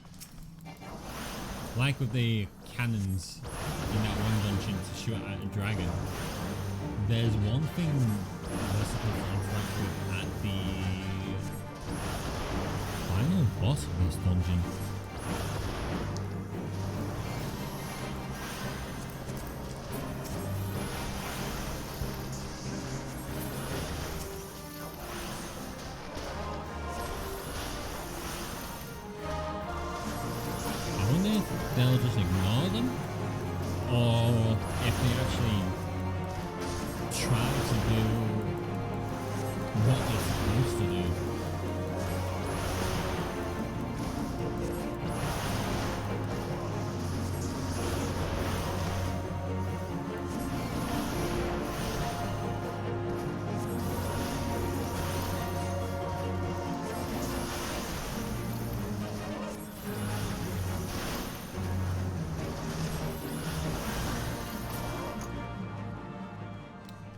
Like with the cannons in that one dungeon to shoot at a dragon, there's one thing we're supposed to interact with at the final boss of this dungeon. They'll just ignore them, or if they actually try to do what they're supposed to do.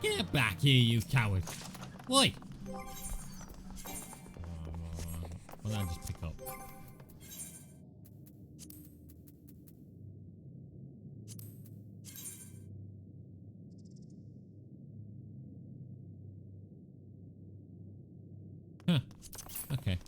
Get back here, you coward! Oi! What did I just pick up? Huh. Okay.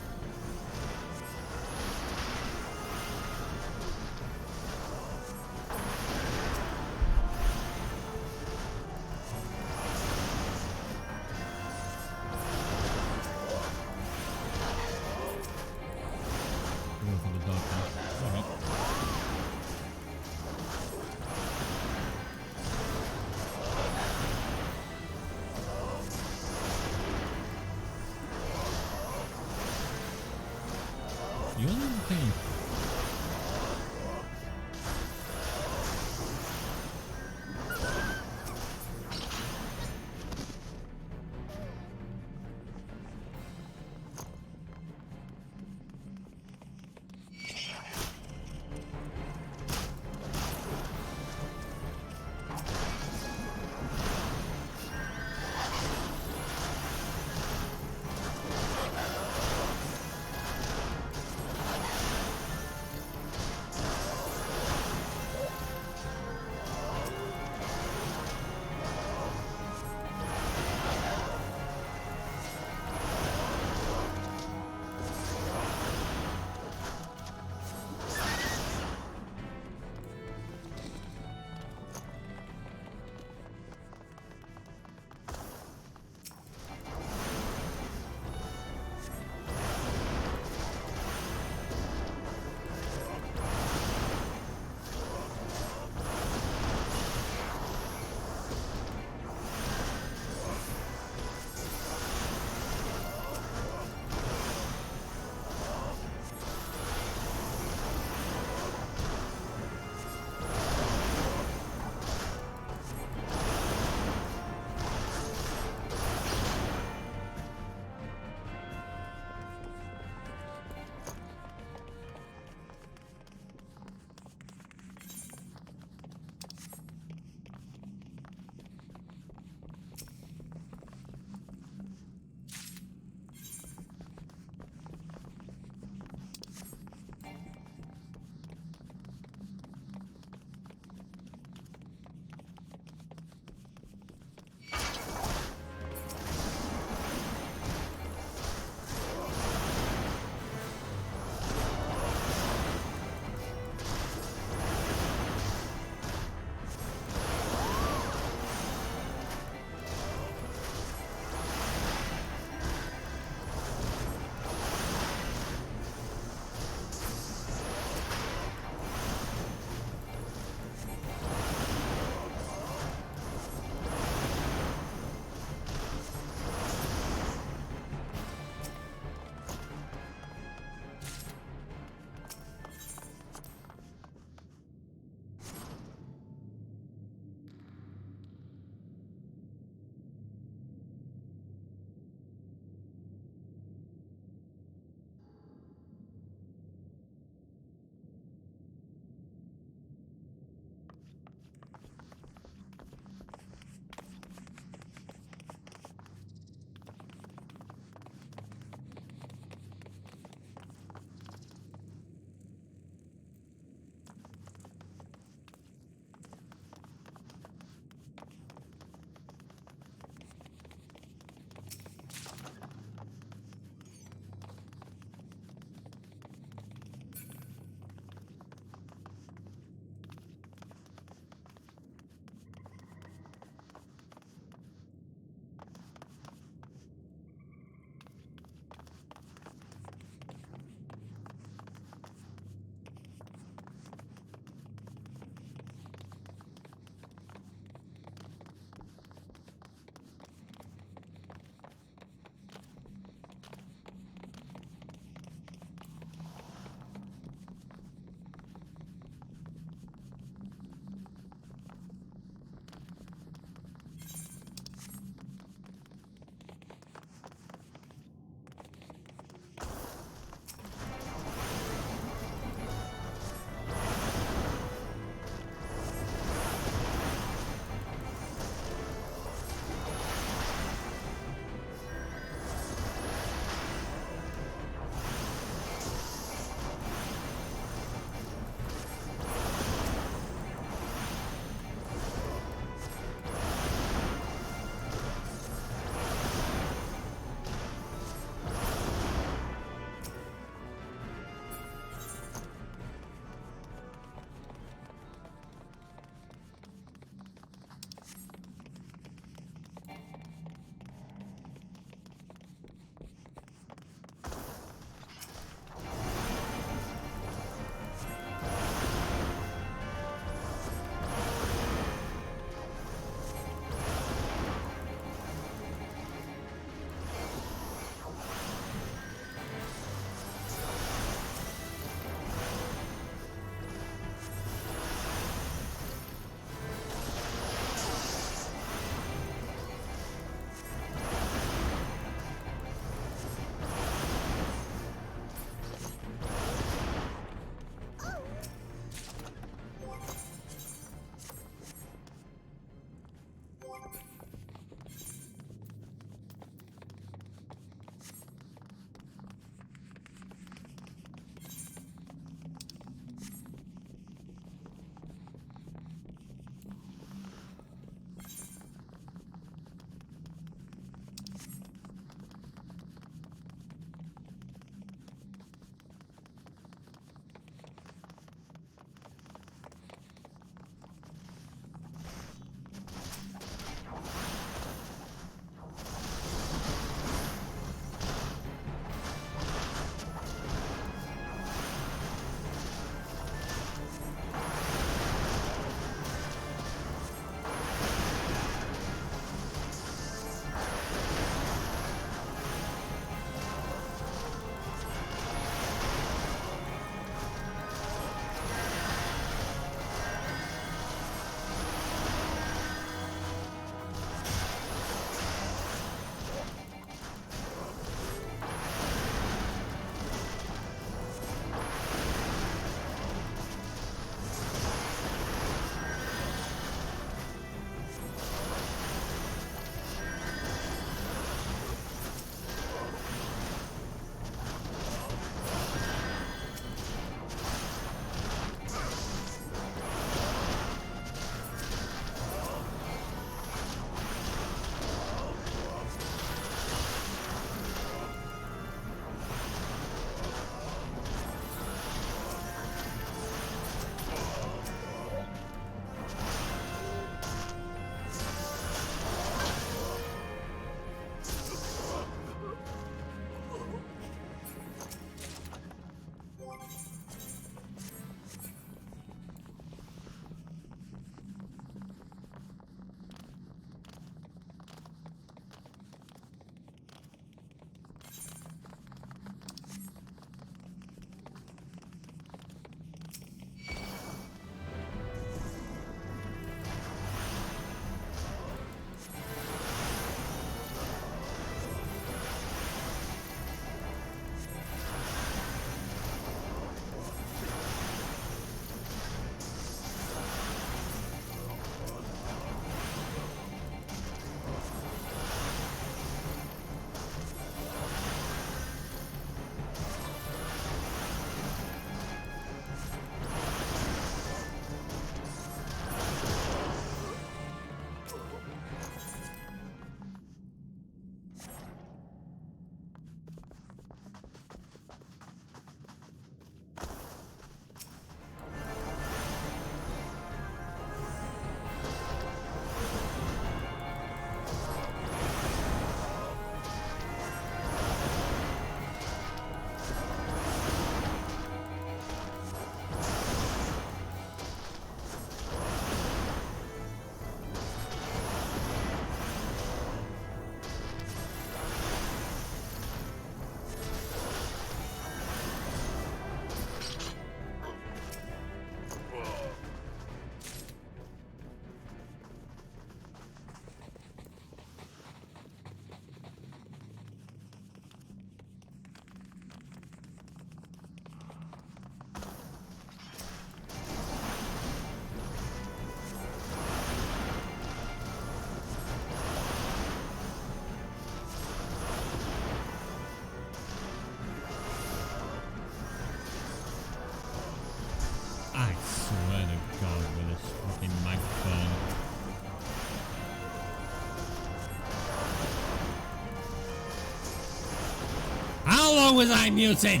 was I muted?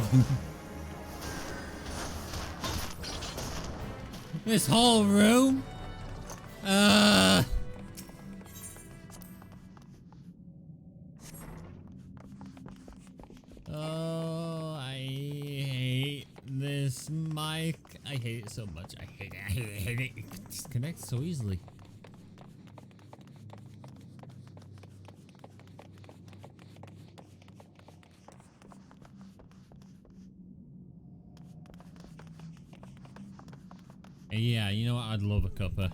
This whole room? Oh, I hate this mic. I hate it so much. I hate it. I hate it. I hate it. It disconnects so easily. Yeah, you know what? I'd love a cuppa.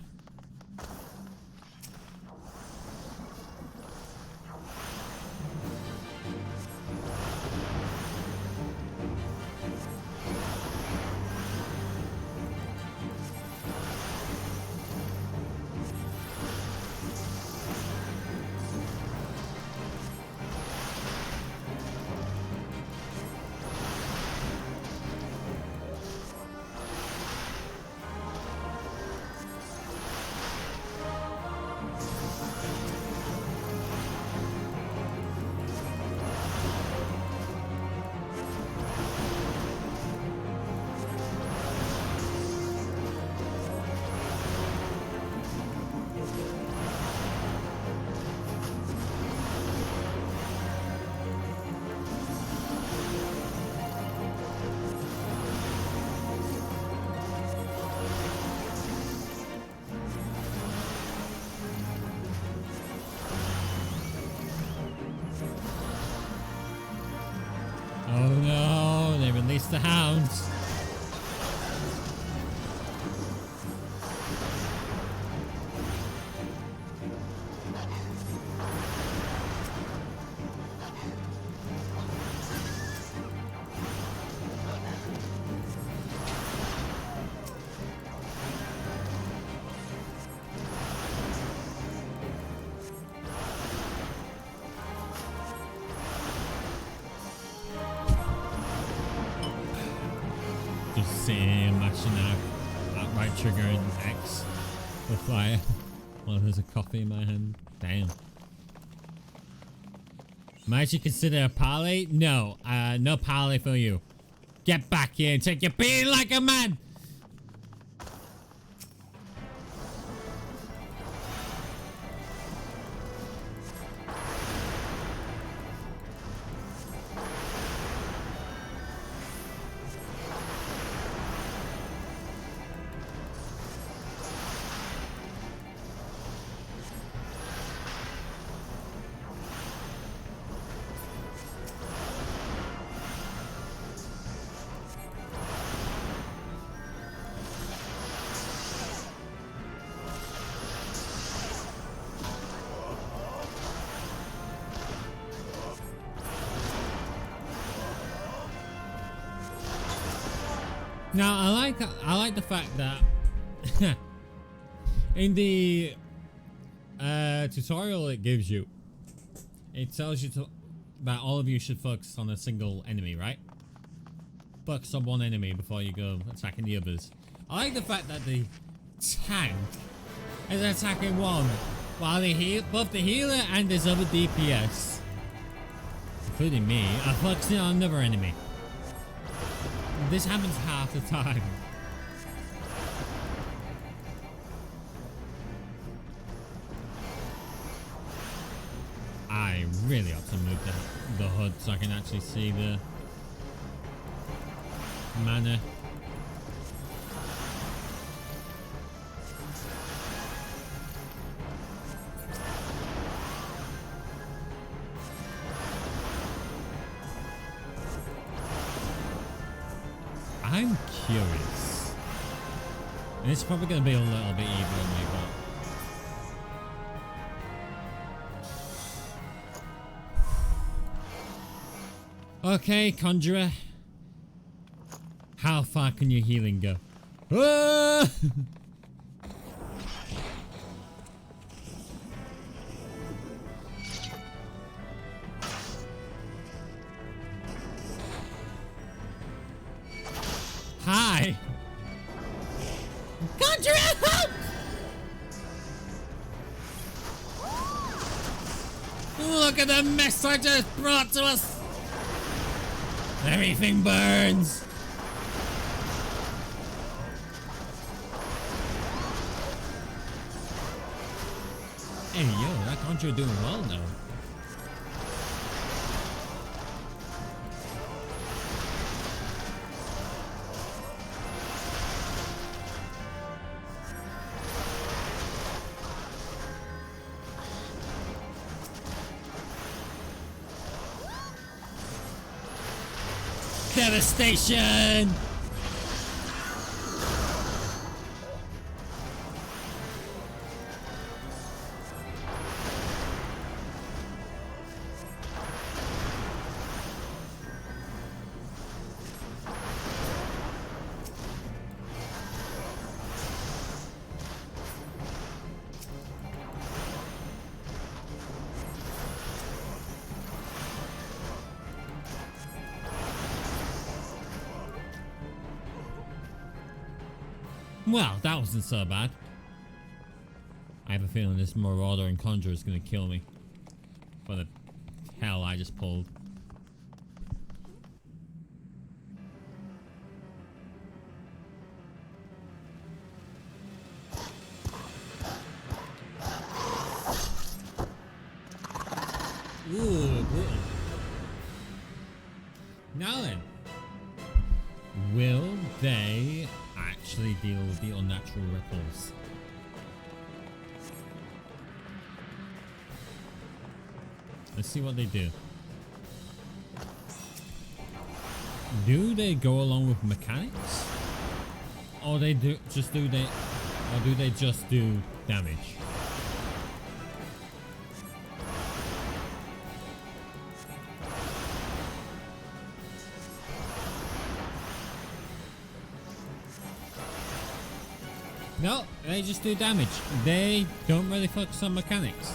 Oh no, they released the hounds. Just sitting here mashing out right trigger and X for fire while there's a coffee in my hand. Damn. Might you consider a parley? No, no parley for you. Get back here and take your beating like a man. Now I like the fact that in the tutorial it gives you, it tells you that all of you should focus on a single enemy, right? Focus on one enemy before you go attacking the others. I like the fact that the tank is attacking one while both the healer and his other DPS, including me, are focusing on another enemy. This happens half the time. I really ought to move the HUD so I can actually see the mana. I'm curious. And it's probably going to be a little bit evil in me, but... Okay, Conjurer. How far can your healing go? Ah! Hi! Conjurer, help! Look at the mess I just brought to us! Everything burns! Hey, yo, that conjurer doing well now. Devastation! Well, that wasn't so bad. I have a feeling this Marauder and Conjurer is going to kill me. For the hell I just pulled. Ooh, brutal. Now then. Will they actually deal with the unnatural ripples? Let's see what they do. Do they go along with mechanics? Or do they just do damage? No, they just do damage. They don't really focus on mechanics.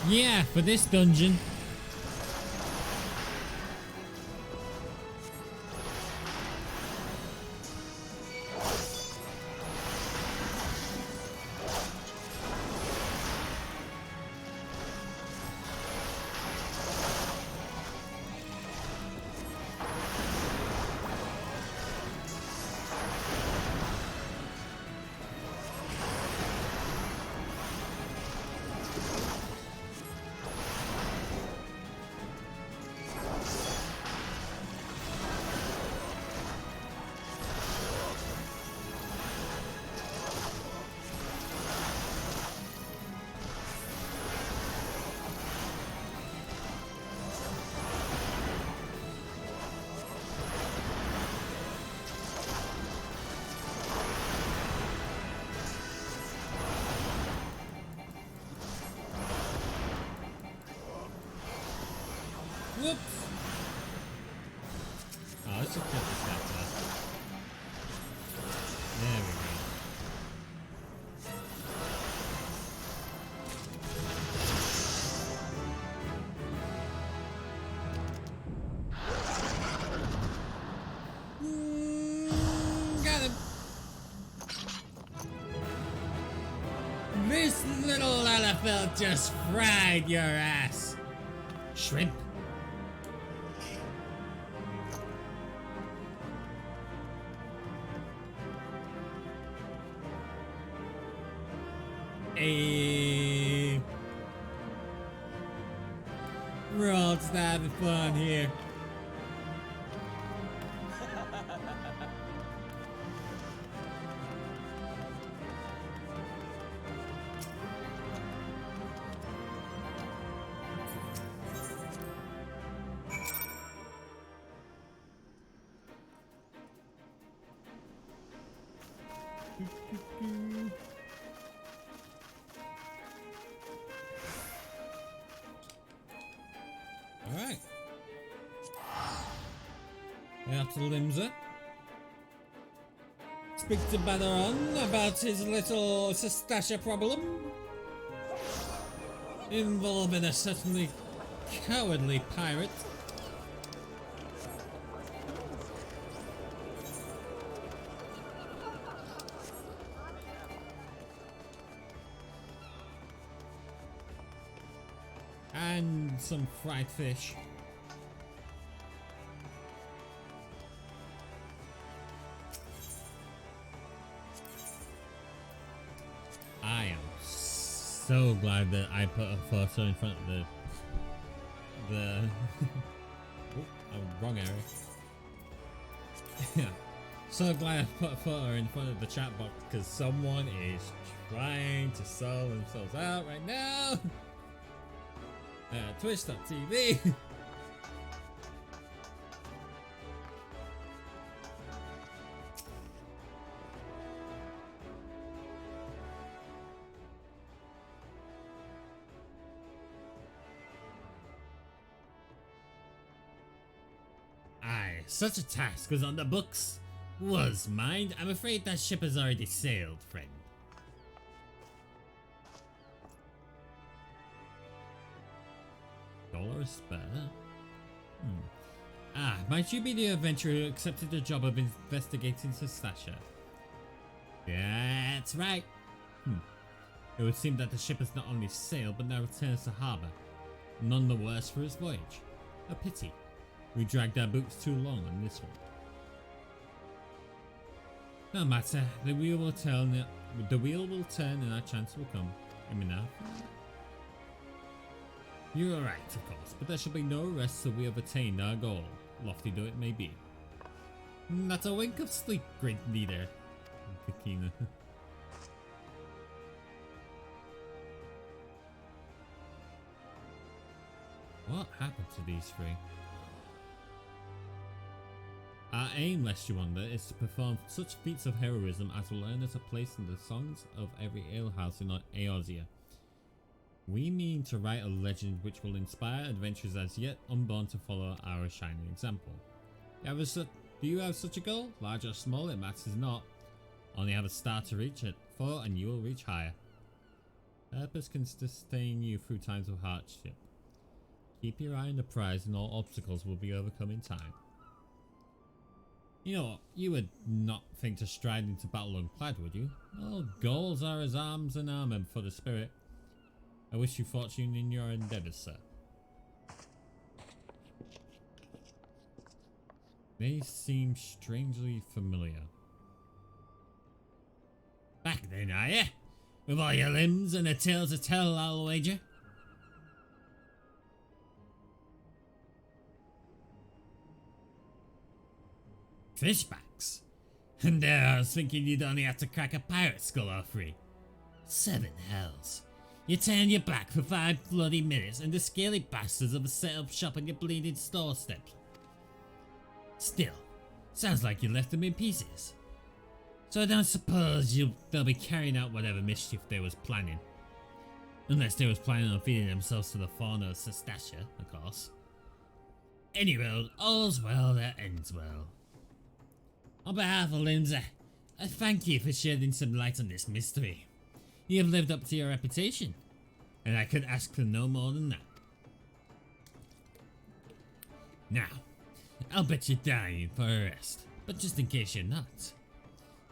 Yeah, for this dungeon. Whoops! Oh, let's just put this back first. There we go. Got him! This little LFL just fried your ass! Shrimp. Hey. We're all just having fun here. Alright. Out to Limsa. Let's speak to Badaron about his little Sestasha problem involving a certainly cowardly pirate. And some fried fish. I am so glad that I put a photo in front of the wrong area. Yeah. So glad I put a photo in front of the chat box because someone is trying to sell themselves out right now. Twitch.tv. Aye, such a task was on the books. Was mine. I'm afraid that ship has already sailed, friend. $1 spare. Ah, might you be the adventurer who accepted the job of investigating Sestasha? That's right. It would seem that the ship has not only sailed but now returns to harbour. None the worse for its voyage. A pity. We dragged our boots too long on this one. No matter, the wheel will turn and our chance will come. Hear me now? You're right, of course, but there shall be no rest till we have attained our goal, lofty though it may be. Not a wink of sleep, great leader. Kakina. What happened to these three? Our aim, lest you wonder, is to perform such feats of heroism as will earn us a place in the songs of every alehouse in Eorzea. We mean to write a legend which will inspire adventurers as yet unborn to follow our shining example. Do you have such a goal? Large or small, it matters not. Only have a star to reach it for and you will reach higher. Purpose can sustain you through times of hardship. Keep your eye on the prize and all obstacles will be overcome in time. You know what? You would not think to stride into battle unclad, would you? All goals are as arms and armour for the spirit. I wish you fortune in your endeavours, sir. They seem strangely familiar. Back then, are ya? With all your limbs and a tale to tell, I'll wager. Fishbacks? And there I was thinking you'd only have to crack a pirate skull or three. 7 hells. You turn your back for 5 bloody minutes and the scaly bastards have set up shop on your bleeding doorstep. Still, sounds like you left them in pieces. So I don't suppose they'll be carrying out whatever mischief they was planning. Unless they was planning on feeding themselves to the fauna of Sestasha, of course. Anyway, all's well that ends well. On behalf of Lindsay, I thank you for shedding some light on this mystery. You have lived up to your reputation, and I could ask for no more than that. Now, I'll bet you're dying for a rest, but just in case you're not,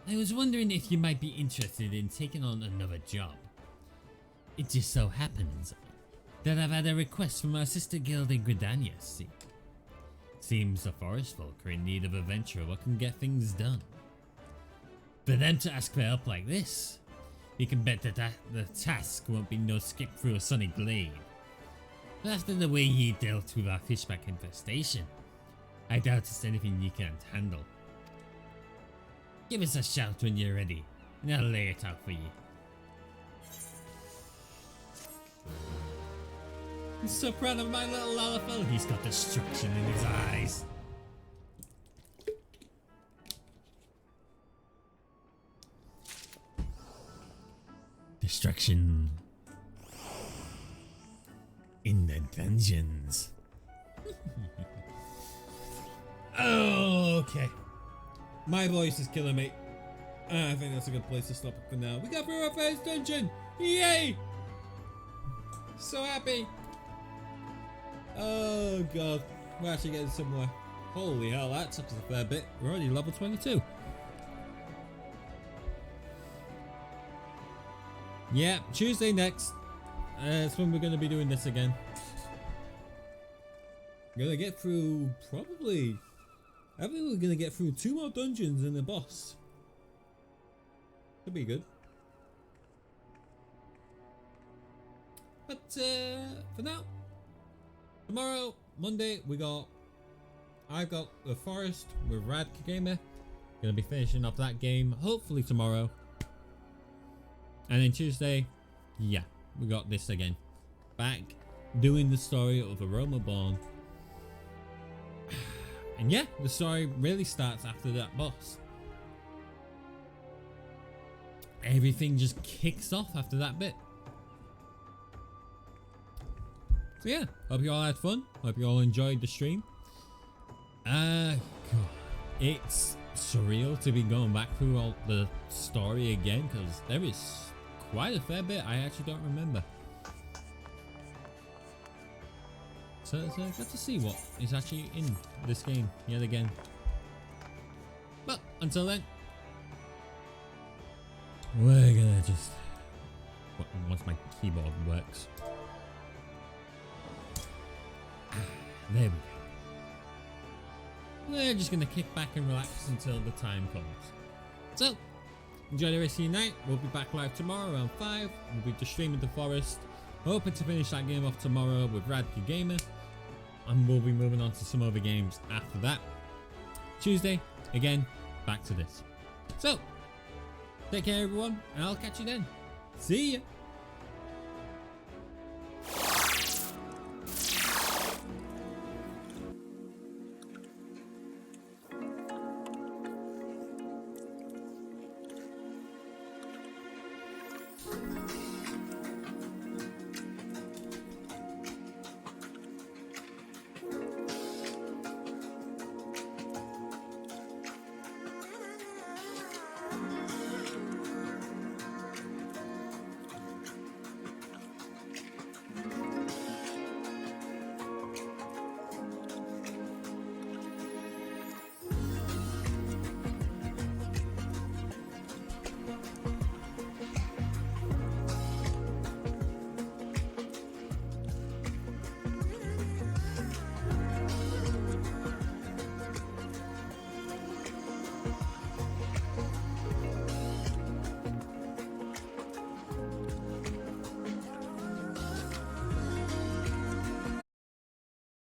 I was wondering if you might be interested in taking on another job. It just so happens that I've had a request from our sister guild in Gridania, see. Seems the forest folk are in need of a venturer what can get things done. For them to ask for help like this, you can bet that the task won't be no skip through a sunny glade. But after the way he dealt with our fishback infestation, I doubt it's anything you can't handle. Give us a shout when you're ready, and I'll lay it out for you. I'm so proud of my little Lalafell. He's got destruction in his eyes. Destruction in the dungeons. Okay. My voice is killing me. I think that's a good place to stop it for now. We got through our first dungeon! Yay! So happy! Oh god, we're actually getting somewhere. Holy hell, that took us a fair bit. We're already level 22. Yeah, Tuesday next. That's when we're going to be doing this again. Gonna get through probably... I think we're going to get through 2 more dungeons and a boss. Could be good. But for now, tomorrow, Monday, I've got The Forest with Rad Gamer. Gonna be finishing off that game hopefully tomorrow. And then Tuesday, yeah, we got this again. Back doing the story of Aroma Born. And yeah, the story really starts after that boss. Everything just kicks off after that bit. So yeah, hope you all had fun. Hope you all enjoyed the stream. God, it's surreal to be going back through all the story again because there is quite a fair bit I actually don't remember. So it's good to see what is actually in this game yet again. But until then, we're gonna just once my keyboard works. There we go. We're just gonna kick back and relax until the time comes. So, enjoy the rest of your night. We'll be back live tomorrow around 5. We'll be streaming The Forest. Hoping to finish that game off tomorrow with Radke Gamer. And we'll be moving on to some other games after that. Tuesday, again, back to this. So, take care everyone, and I'll catch you then. See ya!